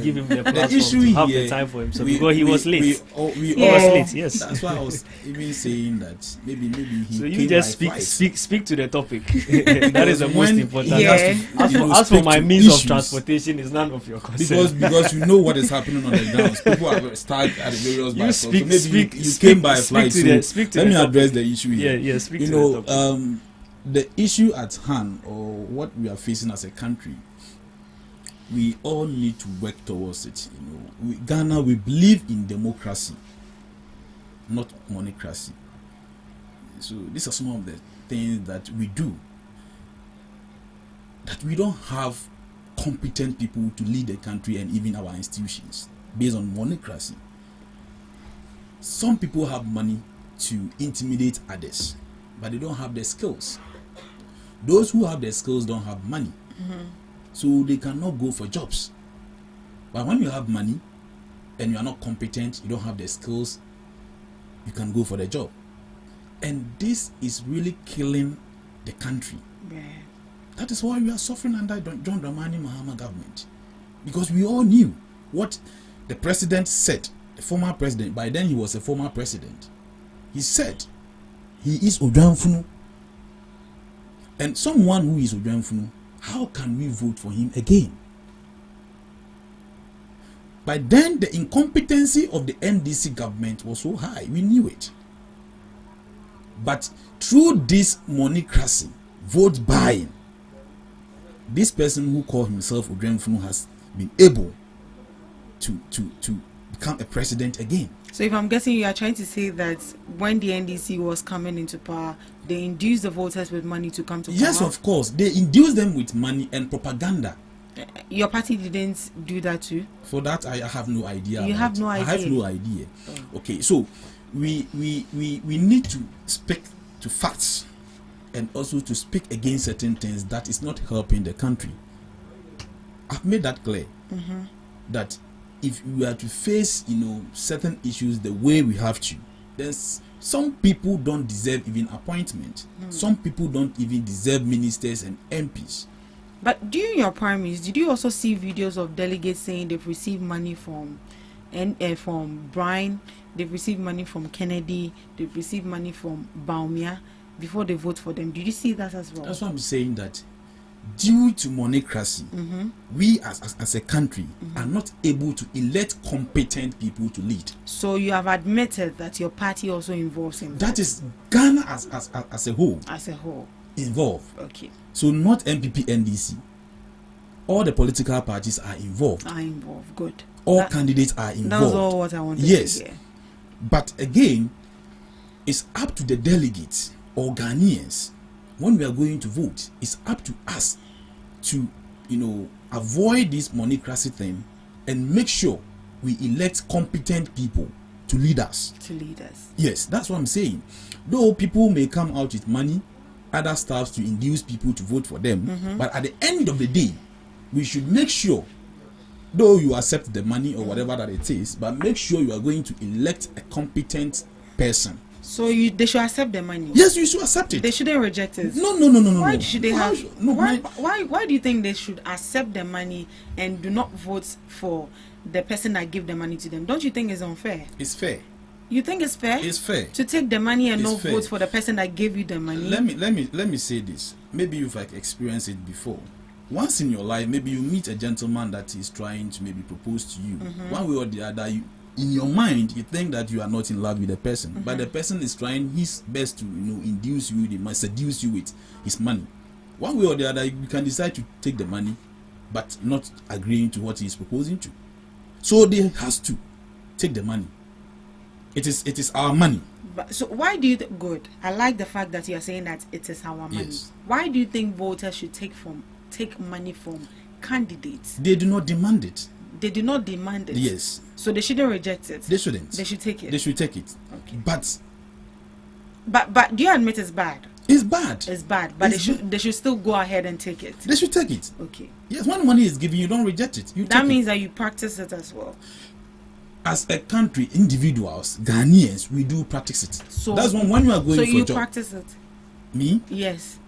give him the platform to have the time for himself because he was late. He was late. Yes, that's why I was even saying that maybe he. So you just speak to the topic. That is the most important. As for my means of transportation, is none of your concern. Because you know what is happening on the ground. People are stuck at the various bus stops. So maybe you came by flight. So let me address the issue here. Yeah, speak to the topic. The issue at hand, or what we are facing as a country, we all need to work towards it. Ghana, we believe in democracy, not monocracy. So these are some of the things that we do. That we don't have competent people to lead the country and even our institutions based on monocracy. Some people have money to intimidate others, but they don't have the skills. Those who have the skills don't have money, so they cannot go for jobs. But when you have money and you are not competent, you don't have the skills, you can go for the job. And this is really killing the country. Yeah. That is why we are suffering under John Dramani Mahama government, because we all knew what the president said. The former president, by then he was a former president, he said he is Ojanfunu. And someone who is Ojanfunu, how can we vote for him again? By then, the incompetency of the NDC government was so high, we knew it. But through this monocracy, vote buying, this person who called himself Ojanfunu has been able to become a president again. So if I'm guessing, you are trying to say that when the NDC was coming into power, they induced the voters with money to come to power? Yes, of course. They induced them with money and propaganda. Your party didn't do that too? For that, I have no idea. You have no idea? I have no idea. Okay, so we need to speak to facts and also to speak against certain things that is not helping the country. I've made that clear. That if we are to face, certain issues the way we have to, then some people don't deserve even appointment. Some people don't even deserve ministers and MPs. But during your primaries, did you also see videos of delegates saying they've received money from Brian, they've received money from Kennedy, they've received money from Baumia before they vote for them? Did you see that as well? That's why I'm saying that due to monocracy, we as a country are not able to elect competent people to lead. So you have admitted that your party also involves in that. Is Ghana as a whole. As a whole. Involved. Okay. So not MPP, NDC. All the political parties are involved. Good. All candidates are involved. That's all what I wanted to hear. But again, it's up to the delegates or Ghanaians. When we are going to vote, it's up to us to, avoid this monocracy thing and make sure we elect competent people to lead us. Yes, that's what I'm saying. Though people may come out with money, other stuff to induce people to vote for them, but at the end of the day, we should make sure, though you accept the money or whatever that it is, but make sure you are going to elect a competent person. So they should accept the money? Yes, you should accept it. They shouldn't reject it? No. Why should they have? No, why do you think they should accept the money and do not vote for the person that give the money to them? Don't you think it's unfair? It's fair. You think it's fair? It's fair to take the money and not vote for the person that gave you the money. Let me say this. Maybe you've experienced it before. Once in your life, maybe you meet a gentleman that is trying to maybe propose to you. One way or the other, in your mind, you think that you are not in love with the person, but the person is trying his best to induce you, they must seduce you with his money. One way or the other, you can decide to take the money, but not agreeing to what he is proposing to. So they has to take the money. It is our money. But so why do you good? I like the fact that you are saying that it is our money. Yes. Why do you think voters should take money from candidates? They do not demand it. They do not demand it. Yes. So they shouldn't reject it. They shouldn't. They should take it. They should take it. Okay. But do you admit it's bad? It's bad. It's bad. But they should still go ahead and take it. They should take it. Okay. Yes, when money is given, you don't reject it. That means that you practice it as well. As a country, individuals, Ghanaians, we do practice it. So that's when you are going for a job. So you practice it? Me? Yes.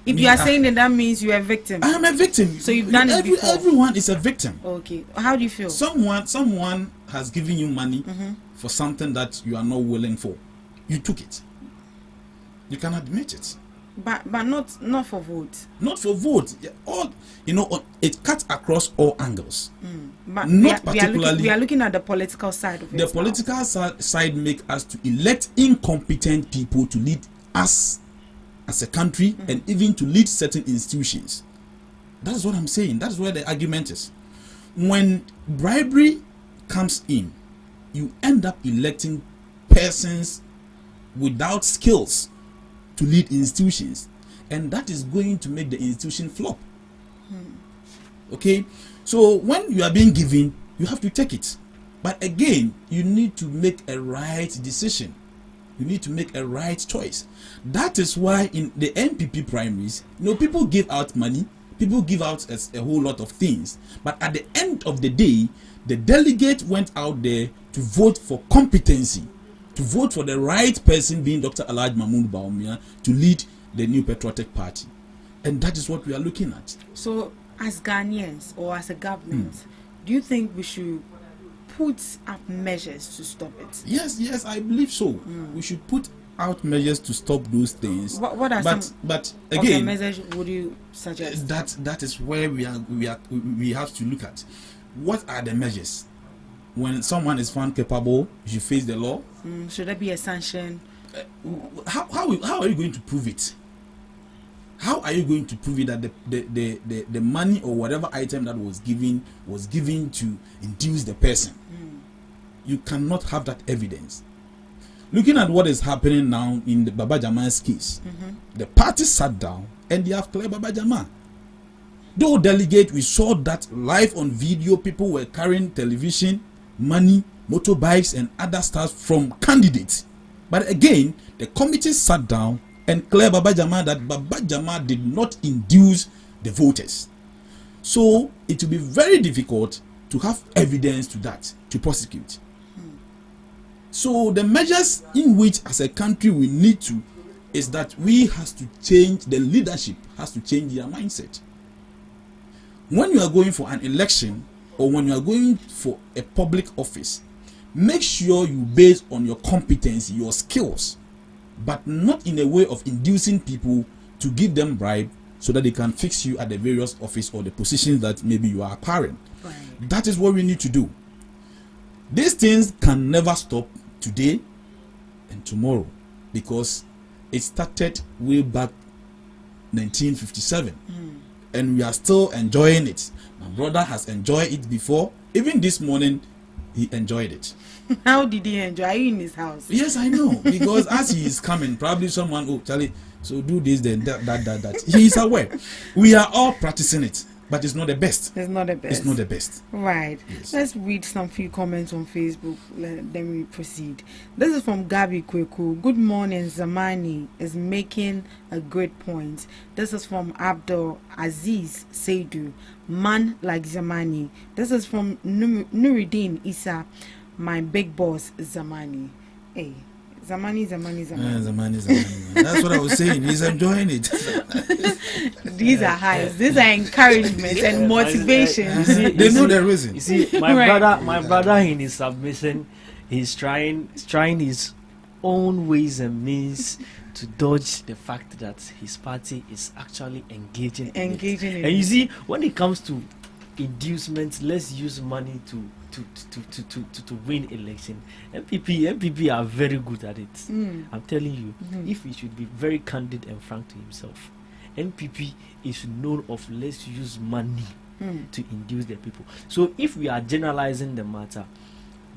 If you are saying that means you are a victim. I am a victim. So you've done it before. Everyone is a victim. Okay. How do you feel? Someone has given you money for something that you are not willing for. You took it. You can admit it. But not for vote. Not for vote. All it cuts across all angles. But not particularly. We are looking at the political side of it. The political side make us to elect incompetent people to lead us as a country and even to lead certain institutions. That is what I'm saying. That is where the argument is. When bribery comes in, you end up electing persons without skills to lead institutions, and that is going to make the institution flop. Okay, so when you are being given, you have to take it, but again, you need to make a right decision. You need to make a right choice. That is why in the NPP primaries, people give out money, people give out a whole lot of things, but at the end of the day, the delegate went out there to vote for competency, to vote for the right person, being Dr. Alhaji Mahmoud Bawumia, to lead the New Patriotic Party. And that is what we are looking at. So, as Ghanaians or as a government, do you think we should put up measures to stop it? Yes, I believe so. We should put out measures to stop those things. What are but again, measures would you suggest? That is where we have to look at. What are the measures? When someone is found capable, you should face the law. Should there be a sanction? How are you going to prove it? How are you going to prove it that the money or whatever item that was given to induce the person? You cannot have that evidence. Looking at what is happening now in the Baba Jama's case, the party sat down and they have cleared Baba Jama. Though delegate, we saw that live on video, people were carrying television, money, motorbikes and other stuff from candidates. But again, the committee sat down and cleared Baba Jama that Baba Jama did not induce the voters. So it will be very difficult to have evidence to that, to prosecute. So the measures in which as a country we need to is that we has to change, the leadership has to change their mindset. When you are going for an election or when you are going for a public office, make sure you base on your competency, your skills, but not in a way of inducing people to give them bribe so that they can fix you at the various office or the positions that maybe you are acquiring. Right. That is what we need to do. These things can never stop today and tomorrow because it started way back 1957 and we are still enjoying it. My brother has enjoyed it before. Even this morning he enjoyed it. How did he enjoy? Are you in his house? Yes, I know, because as he is coming, probably someone, Charlie, so do this, then that. He is aware. We are all practicing it, but it's not the best. It's not the best. It's not the best. Right. Yes. Let's read some few comments on Facebook. Then we proceed. This is from Gabi Kweku. Good morning, Zamani is making a great point. This is from Abdul Aziz Seidu. Man like Zamani. This is from Nuruddin Isa. My big boss Zamani. Hey, Zamani. That's what I was saying. He's enjoying it. These are highs. These are encouragements and motivations. They know the reason. You see, my brother in his submission, he's trying his own ways and means to dodge the fact that his party is actually engaging in it. And you see, when it comes to inducements, let's use money to win election. MPP are very good at it. I'm telling you, if he should be very candid and frank to himself, MPP is known of let's use money to induce the people. So if we are generalizing the matter,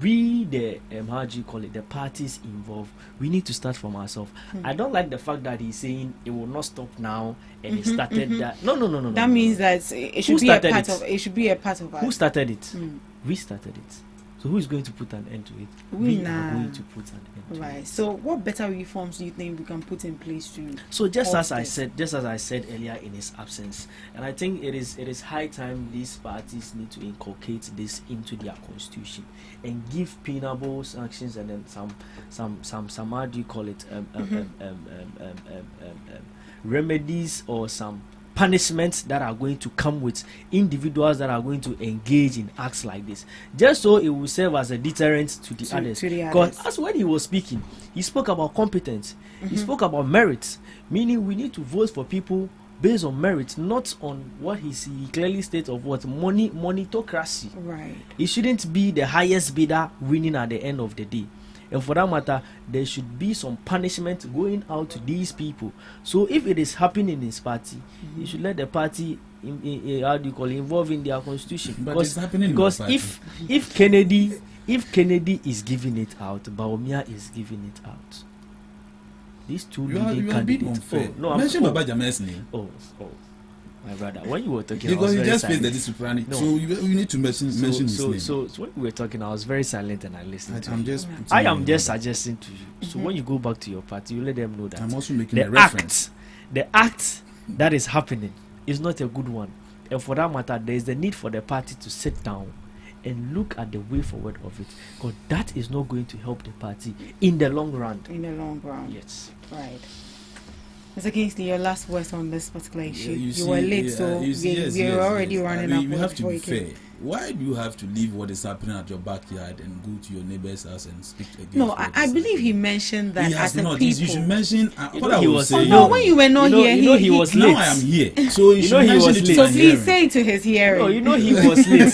we the the parties involved, we need to start from ourselves. I don't like the fact that he's saying it will not stop now and it started that. No. That means that it should be a part of. It should be a part of us. Who started it? We started it. So who is going to put an end to it? We are going to put an end to it. Right. So what better reforms do you think we can put in place to? So just as I said earlier in his absence, and I think it is high time these parties need to inculcate this into their constitution and give penable sanctions and then some how do you call it remedies or some punishments that are going to come with individuals that are going to engage in acts like this, just so it will serve as a deterrent to the others. Because as when he was speaking, he spoke about competence, he spoke about merit, meaning we need to vote for people based on merit, not on what he clearly states of what monetocracy. Right. It shouldn't be the highest bidder winning at the end of the day. And for that matter, there should be some punishment going out to these people. So if it is happening in his party, you should let the party involve in their constitution. But it's happening because in the party. if Kennedy is giving it out, Bawumia is giving it out. These two leading candidates. Mention Baba Jama's name. Oh, my brother. When you were talking, because you just faced the discipline, so you need to mention his name. So when we were talking, I was very silent and I listened to you. I am just suggesting to you. So when you go back to your party, you let them know that I'm also making a reference. The act that is happening is not a good one, and for that matter, there is the need for the party to sit down and look at the way forward of it, because that is not going to help the party in the long run. Yes. Right. Mr. Kingsley, your last words on this particular issue. You were late, so we are already running out. You have to be fair. Why do you have to leave what is happening at your backyard and go to your neighbor's house and speak against? No, I believe he mentioned that as a people. You should mention what I was saying. No, when you were not here, he was late. Now I am here, so you should mention it to so please say it to his hearing. No, he was late.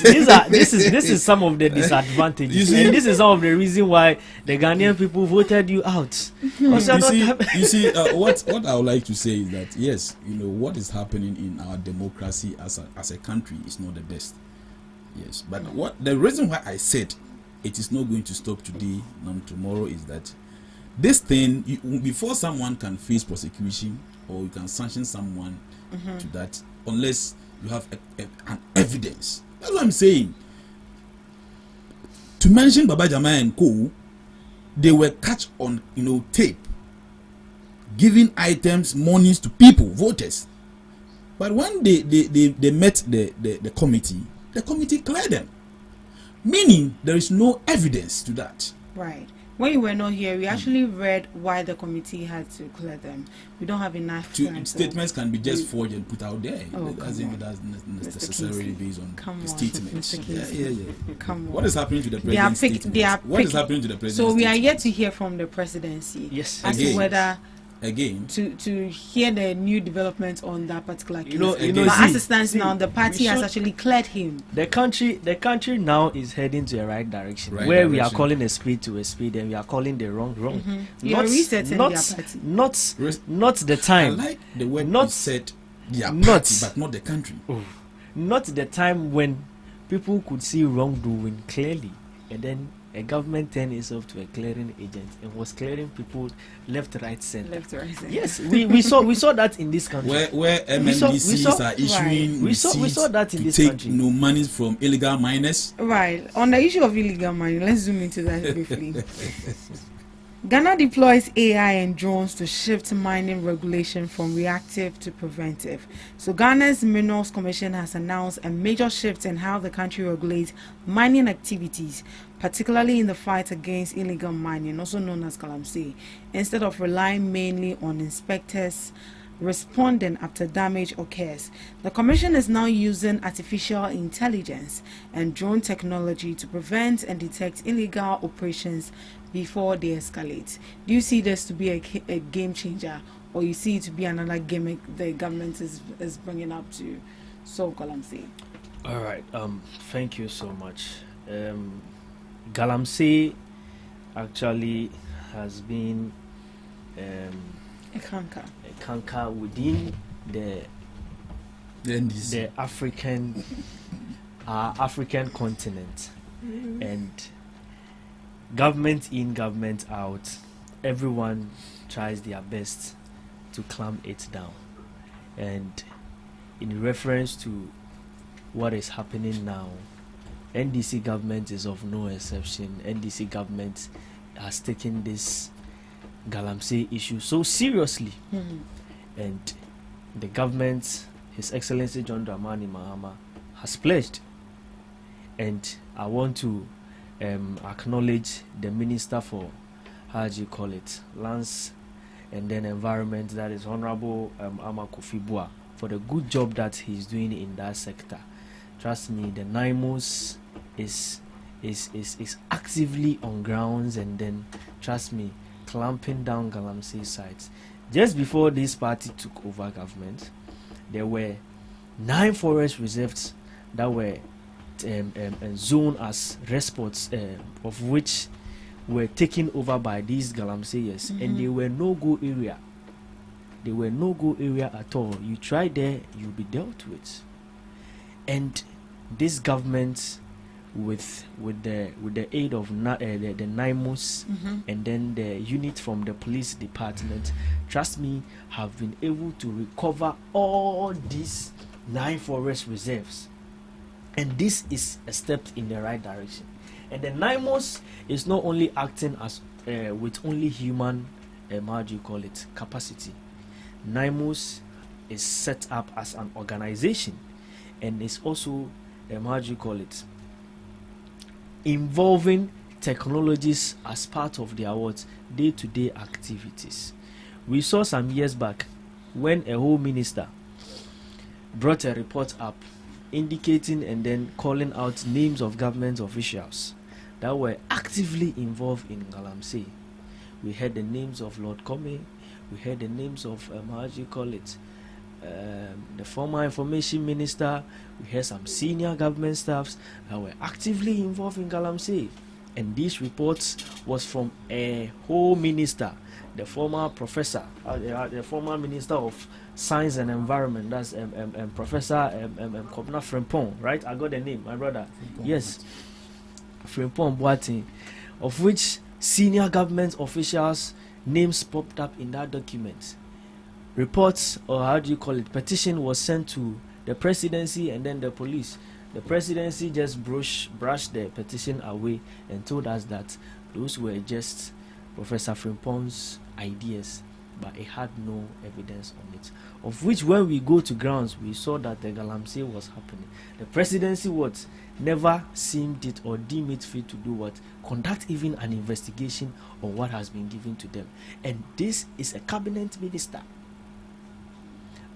This is some of the disadvantages, and this is some of the reason why the Ghanaian people voted you out. You see, what I would like to say is that yes, what is happening in our democracy as a country is not the best. Yes, but the reason why I said it is not going to stop today and tomorrow is that this thing, before someone can face prosecution or you can sanction someone to that, unless you have an evidence. That's what I'm saying. To mention Baba Jama and Co, they were catch on tape, giving items, monies to people, voters. But when they met the committee, the committee cleared them, meaning there is no evidence to that. Right. When you were not here, we actually read why the committee had to clear them. We don't have enough time. Statements can be just forged and put out there. That's necessarily based on statements. Come on. What is happening to the president? What is happening to the president? So we are yet to hear from the presidency. Yes. As to whether again to hear the new developments on that particular case. But as it stands now, the party has actually cleared him. The country now is heading to the right direction, where we are calling a speed to a speed and we are calling the wrong. You are resetting their party. Not the time. I like the word not said their party, but not the country. Not the time when people could see wrongdoing clearly, and then a government turned itself to a clearing agent and was clearing people left, right, center. Yes, we saw that in this country. Where MNDCs are issuing we saw that in this take country. No money from illegal miners. Right. On the issue of illegal mining, let's zoom into that briefly. Ghana deploys AI and drones to shift mining regulation from reactive to preventive. So Ghana's Minerals Commission has announced a major shift in how the country regulates mining activities, particularly in the fight against illegal mining, also known as Galamsey, instead of relying mainly on inspectors responding after damage occurs. The Commission is now using artificial intelligence and drone technology to prevent and detect illegal operations before they escalate. Do you see this to be a game changer, or you see it to be another gimmick the government is bringing up to solve Galamsey? All right. Thank you so much. Galamsey actually has been a canker within the African continent, and government in, government out, everyone tries their best to clamp it down. And in reference to what is happening now, NDC government is of no exception. NDC government has taken this Galamsey issue so seriously, and the government, His Excellency John Dramani Mahama, has pledged, and I want to acknowledge the Minister for, how do you call it, Lands and then environment, that is Honorable Ama Kofi Bua, for the good job that he's doing in that sector. Trust me, the NIMOS is actively on grounds, and then trust me, clamping down Galamsey sites. Just before this party took over government, there were 9 forest reserves that were zoned as resports, of which were taken over by these Galamseyers, and they were no-go area. They were no-go area at all. You try there, you'll be dealt with. And this government, with the aid of the NIMOS and then the unit from the police department, trust me, have been able to recover all these 9 forest reserves. And this is a step in the right direction. And the NIMOS is not only acting as with only human capacity. NIMOS is set up as an organization, and it's also involving technologies as part of their day-to-day activities. We saw some years back when a whole minister brought a report up indicating and then calling out names of government officials that were actively involved in Galamsey. We heard the names of Lord Comey, we heard the names of the former information minister, we heard some senior government staffs that were actively involved in Galamsey. And these reports was from a whole minister, the former professor, the former minister of Science and Environment, that's Professor Kobna Frimpong, right? I got the name, my brother. Frimpong. Yes, Frimpong Boateng, of which senior government officials' names popped up in that document. Reports, or petition was sent to the presidency and then the police. The presidency just brushed the petition away and told us that those were just Professor Frimpong's ideas, but it had no evidence on it. Of which, when we go to grounds, we saw that the Galamsey was happening. The presidency never seemed it or deemed it fit to do conduct even an investigation on what has been given to them. And this is a cabinet minister.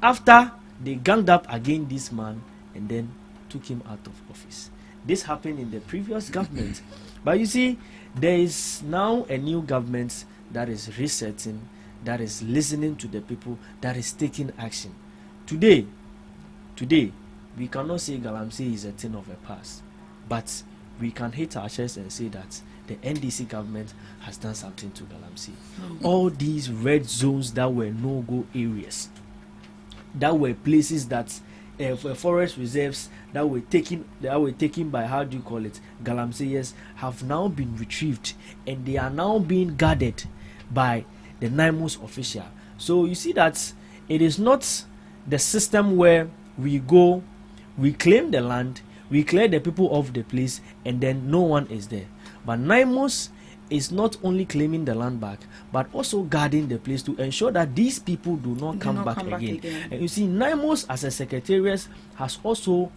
After they ganged up against this man and then took him out of office. This happened in the previous government. But you see, there is now a new government that is resetting, that is listening to the people, that is taking action. Today, we cannot say Galamsey is a thing of the past, but we can hit our chest and say that the NDC government has done something to Galamsey. All these red zones that were no-go areas, that were places that forest reserves that were taken by Galamseyers, have now been retrieved, and they are now being guarded by the NIMOS official. So you see that it is not the system where we go, we claim the land, we clear the people of the place, and then no one is there. But NIMOS is not only claiming the land back, but also guarding the place to ensure that these people do not come back again. And you see, NIMOS as a secretariat has also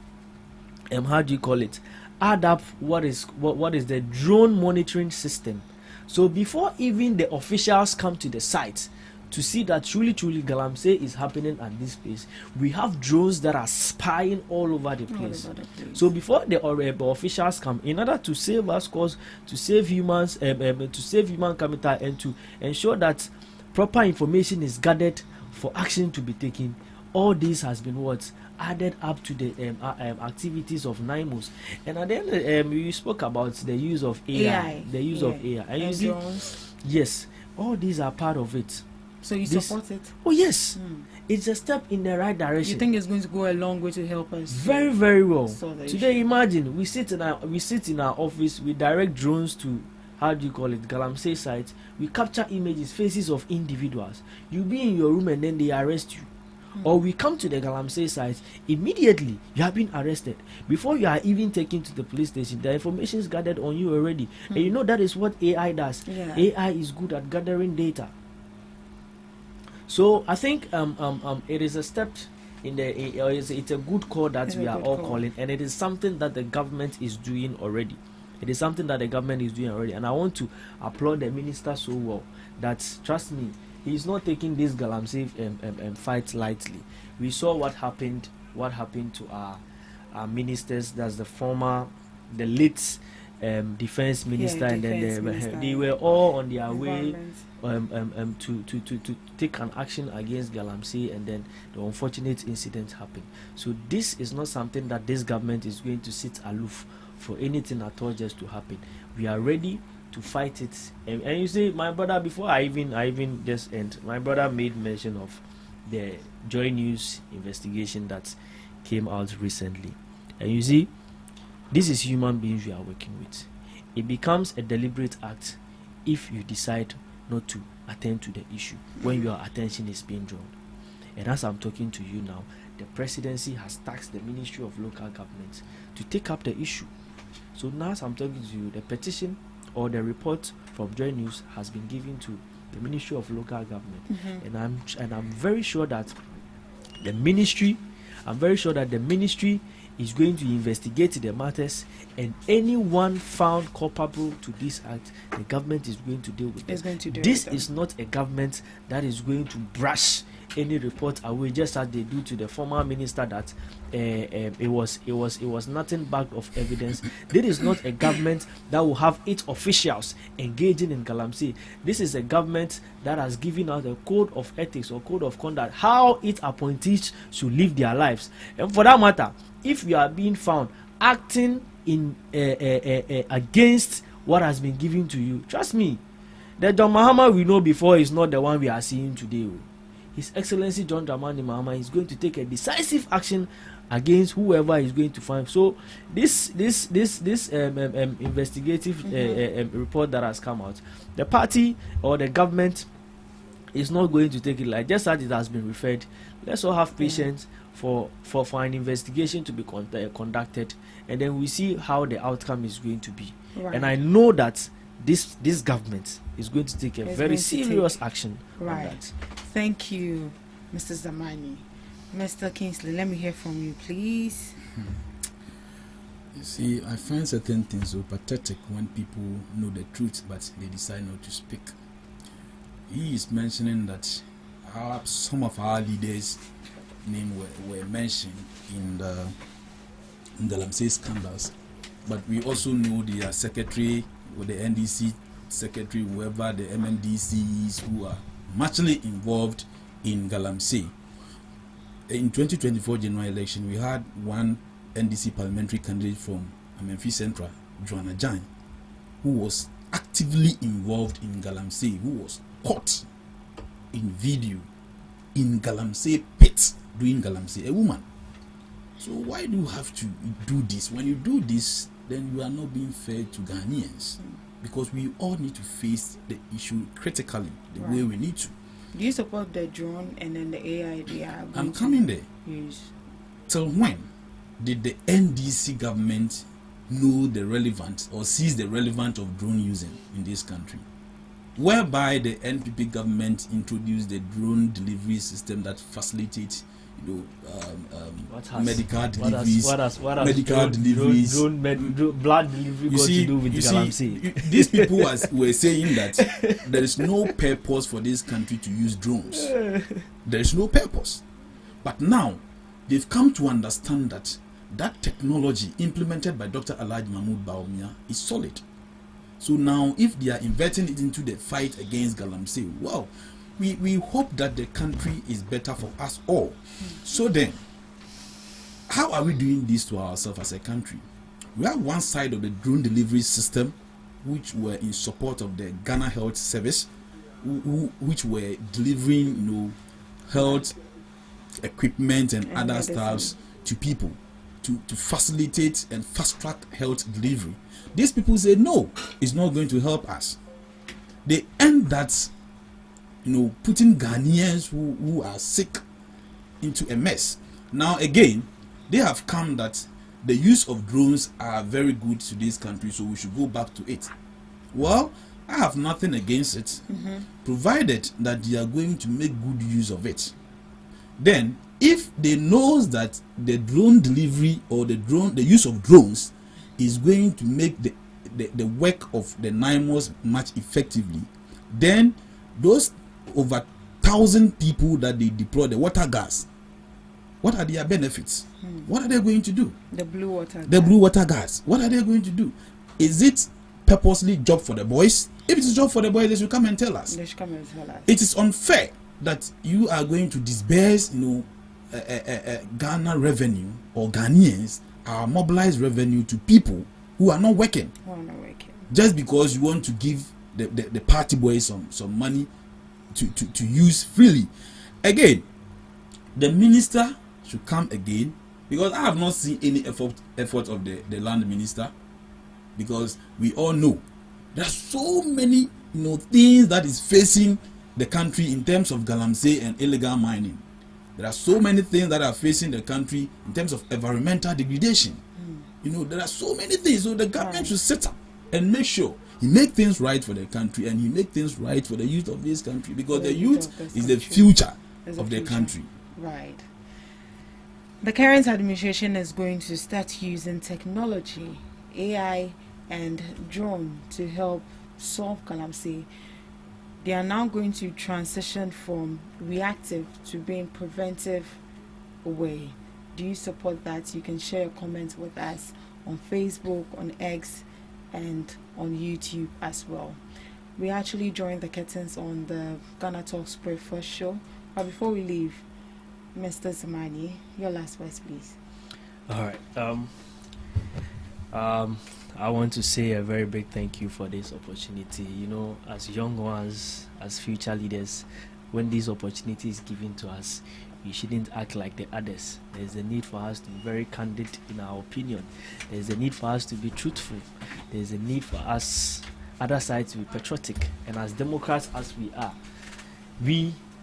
add up what is the drone monitoring system. So before even the officials come to the site to see that truly Galamsey is happening at this place, we have drones that are spying all over the place. So before the officials come, in order to save us costs, to save humans, to save human capital, and to ensure that proper information is gathered for action to be taken, all this has been added up to the activities of NIMOS. And at the end, you spoke about the use of AI. The use of AI. And you see, yes, all these are part of it. So you support it? Oh yes, it's a step in the right direction. You think it's going to go a long way to help us? Very, very well. Today, imagine we sit in our office, we direct drones to Galamsey sites. We capture images, faces of individuals. You be in your room and then they arrest you. Or we come to the Galamsey site, immediately you have been arrested. Before you are even taken to the police station, the information is gathered on you already. And you know that is what AI does. Yeah. AI is good at gathering data. So I think it is a step it's a good call that we are all calling, and it is something that the government is doing already. It is something that the government is doing already, and I want to applaud the minister so well that, trust me, he's not taking this Galamsey fight lightly. We saw what happened to our ministers. That's the late defense minister, and then they were all on their way to take an action against Galamsey, and then the unfortunate incident happened. So this is not something that this government is going to sit aloof for anything at all just to happen. We are ready to fight it. And you see, my brother, before I even just end, my brother made mention of the Joy News investigation that came out recently. And you see, this is human beings we are working with. It becomes a deliberate act if you decide not to attend to the issue when your attention is being drawn. And as I'm talking to you now, the presidency has tasked the Ministry of Local Government to take up the issue. So now as I'm talking to you, the petition or the report from Joy News has been given to the Ministry of Local Government. And I'm very sure that the ministry is going to investigate the matters, and anyone found culpable to this act, the government is going to deal with them. This is not a government that is going to brush any report away, just as they do to the former minister that it was nothing back of evidence. This is not a government that will have its officials engaging in Galamsey. This is a government that has given out a code of ethics or code of conduct, how its appointees should live their lives. And for that matter, if you are being found acting in against what has been given to you, trust me, the John Mahama we know before is not the one we are seeing today. His Excellency John Dramani Mahama is going to take a decisive action against whoever is going to find. So this investigative report that has come out, the party or the government is not going to take it like just as it has been referred. Let's all have patience for an investigation to be conducted, and then we see how the outcome is going to be. Right. And I know that this government is going to take a very serious action on that. Thank you, Mr. Zamani. Mr. Kingsley, let me hear from you, please. You see, I find certain things so pathetic when people know the truth but they decide not to speak. He is mentioning that some of our leaders' names were mentioned in the Galamsey scandals, but we also know the secretary or the NDC secretary, whoever the MNDCs who are muchly involved in Galamsey. In 2024 general election, we had one NDC parliamentary candidate from Amenfi Central, Joanna Jan, who was actively involved in Galamsey, who was caught in video in Galamsey pit doing Galamsey, a woman. So why do you have to do this? When you do this, then you are not being fair to Ghanaians, because we all need to face the issue critically, the way we need to. Do you support the drone and then the AI? I'm coming there. Yes. Till when did the NDC government know the relevance or sees the relevance of drone using in this country? Whereby the NPP government introduced the drone delivery system that facilitates, medical deliveries. Blood delivery got to do with Galamsey. These people were saying that there is no purpose for this country to use drones. There is no purpose. But now they've come to understand that that technology implemented by Dr. Alhaji Mahmoud Bawumia is solid. So now if they are inverting it into the fight against Galamsey, well, we hope that the country is better for us all. So then, how are we doing this to ourselves as a country? We have one side of the drone delivery system, which were in support of the Ghana Health Service, which were delivering, health equipment and other stuffs to people to facilitate and fast track health delivery. These people say no, it's not going to help us. They end that, putting Ghanaians who are sick into a mess. Now again, they have come that the use of drones are very good to this country, so we should go back to it. Well, I have nothing against it, provided that they are going to make good use of it. Then, if they know that the drone delivery or the use of drones is going to make the work of the NIMOS much effectively, then those over 1,000 people that they deploy the water gas. What are their benefits? What are they going to do? The blue water gas. The blue water gas. What are they going to do? Is it purposely job for the boys? If it is job for the boys, they should come and tell us. They should come and tell us. It is unfair that you are going to disburse, Ghana revenue, or Ghanaians are mobilized revenue to people who are not working. Just because you want to give the party boys some money to use freely. Again, the minister should come again, because I have not seen any effort of the land minister, because we all know there are so many things that is facing the country in terms of galamsey and illegal mining. There are so many things that are facing the country in terms of environmental degradation. There are so many things. So the government should sit up and make sure he make things right for the country, and he make things right for the youth of this country, because the youth is the future of the country. Right. The current administration is going to start using technology, AI, and drone to help solve galamsey. They are now going to transition from reactive to being preventive way. Do you support that? You can share your comments with us on Facebook, on X, and on YouTube as well. We actually joined the curtains on the Ghana Talks Breakfast show. But before we leave, Mr. Zamani, your last words, please. All right. I want to say a very big thank you for this opportunity. As young ones, as future leaders, when this opportunity is given to us, we shouldn't act like the others. There's a need for us to be very candid in our opinion. There's a need for us to be truthful. There's a need for us, other side, to be patriotic. And as Democrats as we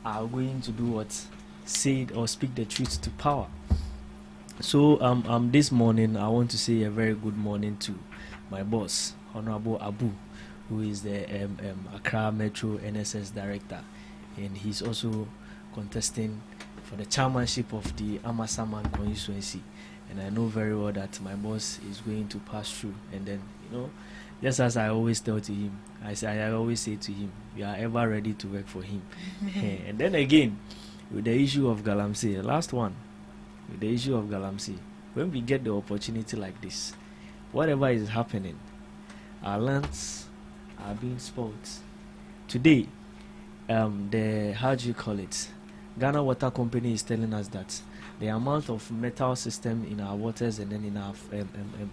are going to do what? Say or speak the truth to power. So this morning I want to say a very good morning to my boss, Honorable Abu, who is the Accra Metro NSS Director, and he's also contesting for the chairmanship of the Amasaman constituency. And I know very well that my boss is going to pass through. And then, just as I always tell to him, I always say to him, we are ever ready to work for him. And then again, with the issue of galamsey, last one, with the issue of galamsey, when we get the opportunity like this, whatever is happening, our lands are being spoiled. Today, Ghana Water Company is telling us that the amount of metal system in our waters and then in our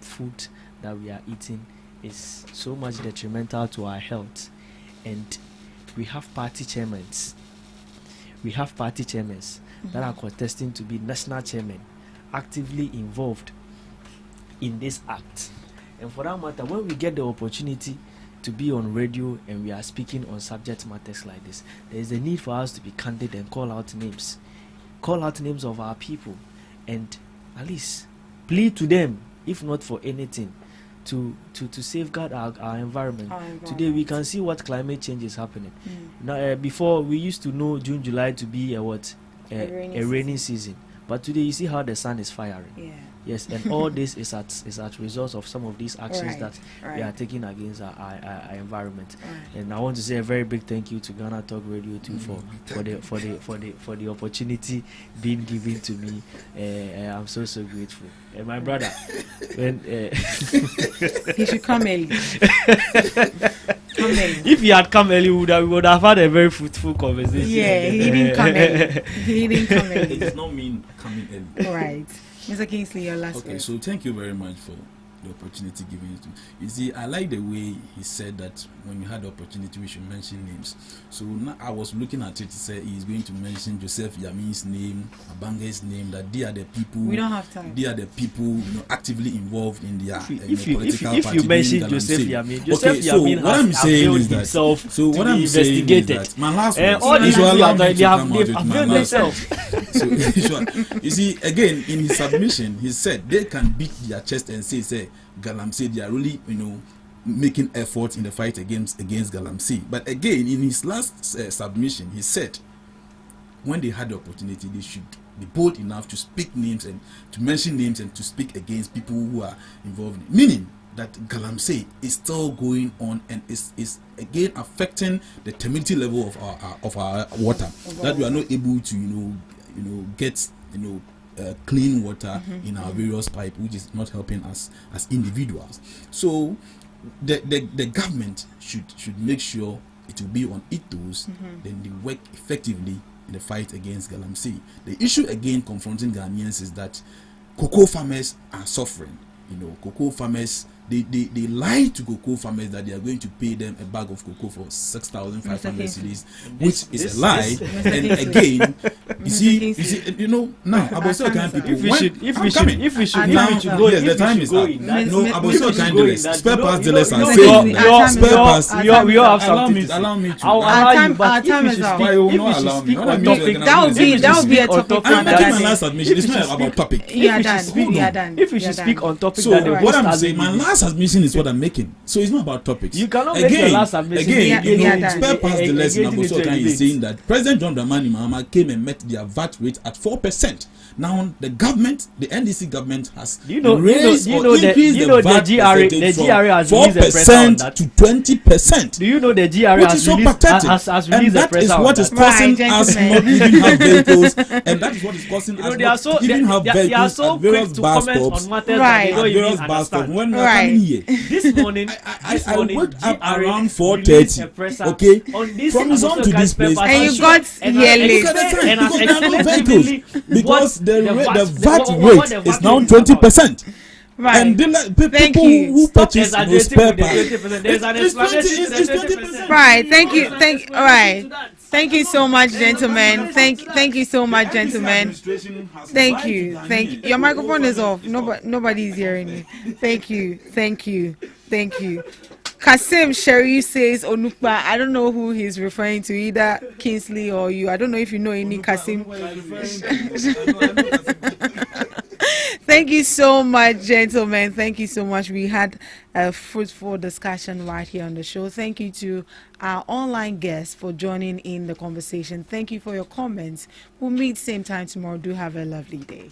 food that we are eating is so much detrimental to our health. And we have party chairmen. That are contesting to be national chairmen, actively involved in this act. And for that matter, when we get the opportunity to be on radio and we are speaking on subject matters like this, there is a need for us to be candid and call out names of our people, and at least plead to them, if not for anything, to safeguard our environment. Today we can see what climate change is happening. Now, before we used to know June, July to be a rainy season, but today you see how the sun is firing. Yes, and all this is at results of some of these actions that we are taking against our environment. And I want to say a very big thank you to Ghana Talk Radio too for the opportunity being given to me. I'm so grateful. And my brother, when he should come early. If he had come early, we would have had a very fruitful conversation. Yeah, he didn't come early. It does not mean coming early. Right. Mr. Kingsley, your last word. So thank you very much for the opportunity given to me. You see, I like the way he said that when you had the opportunity, we should mention names. So now I was looking at it to say he's going to mention Joseph Yamin's name, Abange's name, that they are the people. We don't have time. They are the people actively involved in their political party. If you mention Joseph Yamin, Yamin what I'm saying is that. So what I'm saying is that my last one. All these people have availed themselves. So you see, again in his submission, he said they can beat their chest and say galamsey, they are really making effort in the fight against galamsey. But again, in his last submission, he said when they had the opportunity, they should be bold enough to speak names and to mention names and to speak against people who are involved in it. Meaning that galamsey is still going on and is again affecting the terminity level of our water, that we are not able to get clean water in our various pipes, which is not helping us as individuals. So the government should make sure it will be on its toes, then they work effectively in the fight against galamsey. The issue again confronting Ghanaians is that cocoa farmers are suffering. Cocoa farmers, they lie to cocoa farmers that they are going to pay them a bag of cocoa for 6,500 cedis, which is a lie. And again, you see, now about so kind people. If we should go, yes, the time is up. No, about so kind dealers, spare parts dealers are saying that spare parts. We all have something. Allow me to. Our time is up. That would be a topic. I'm making my last admission. It's not about topic. If we should speak on topic, so what I'm saying, my last admission is what I'm making. So it's not about topics. You cannot make your last admission. Again, spare parts the lesson. Abosokan is saying that President John Dramani Mahama came and met their VAT rate at 4%. Now the government, the NDC government, has raised or increased the VAT percentage from 4% to 20%. Do you know the GRA has released a press out? And that is what is causing us not even have vehicles, and that is what is causing us not even have vehicles at various bus stops. Right. At various bus stops. When we are coming here, this morning, I woke up around 4:30. Okay, from Zone to this place, and you got here late. Because there are no vehicles. Because the VAT rate is now 20%. Right. And people who purchase spare parts, there's an explanation. Right. All right. Thank you so much, gentlemen. Thank you so much, gentlemen. Thank you. Your microphone is off. Nobody is hearing you. Thank you. Kasim Sherry says Onukpa. I don't know who he's referring to, either Kingsley or you. I don't know if you know any Kasim. Thank you so much, gentlemen. Thank you so much. We had a fruitful discussion right here on the show. Thank you to our online guests for joining in the conversation. Thank you for your comments. We'll meet same time tomorrow. Do have a lovely day.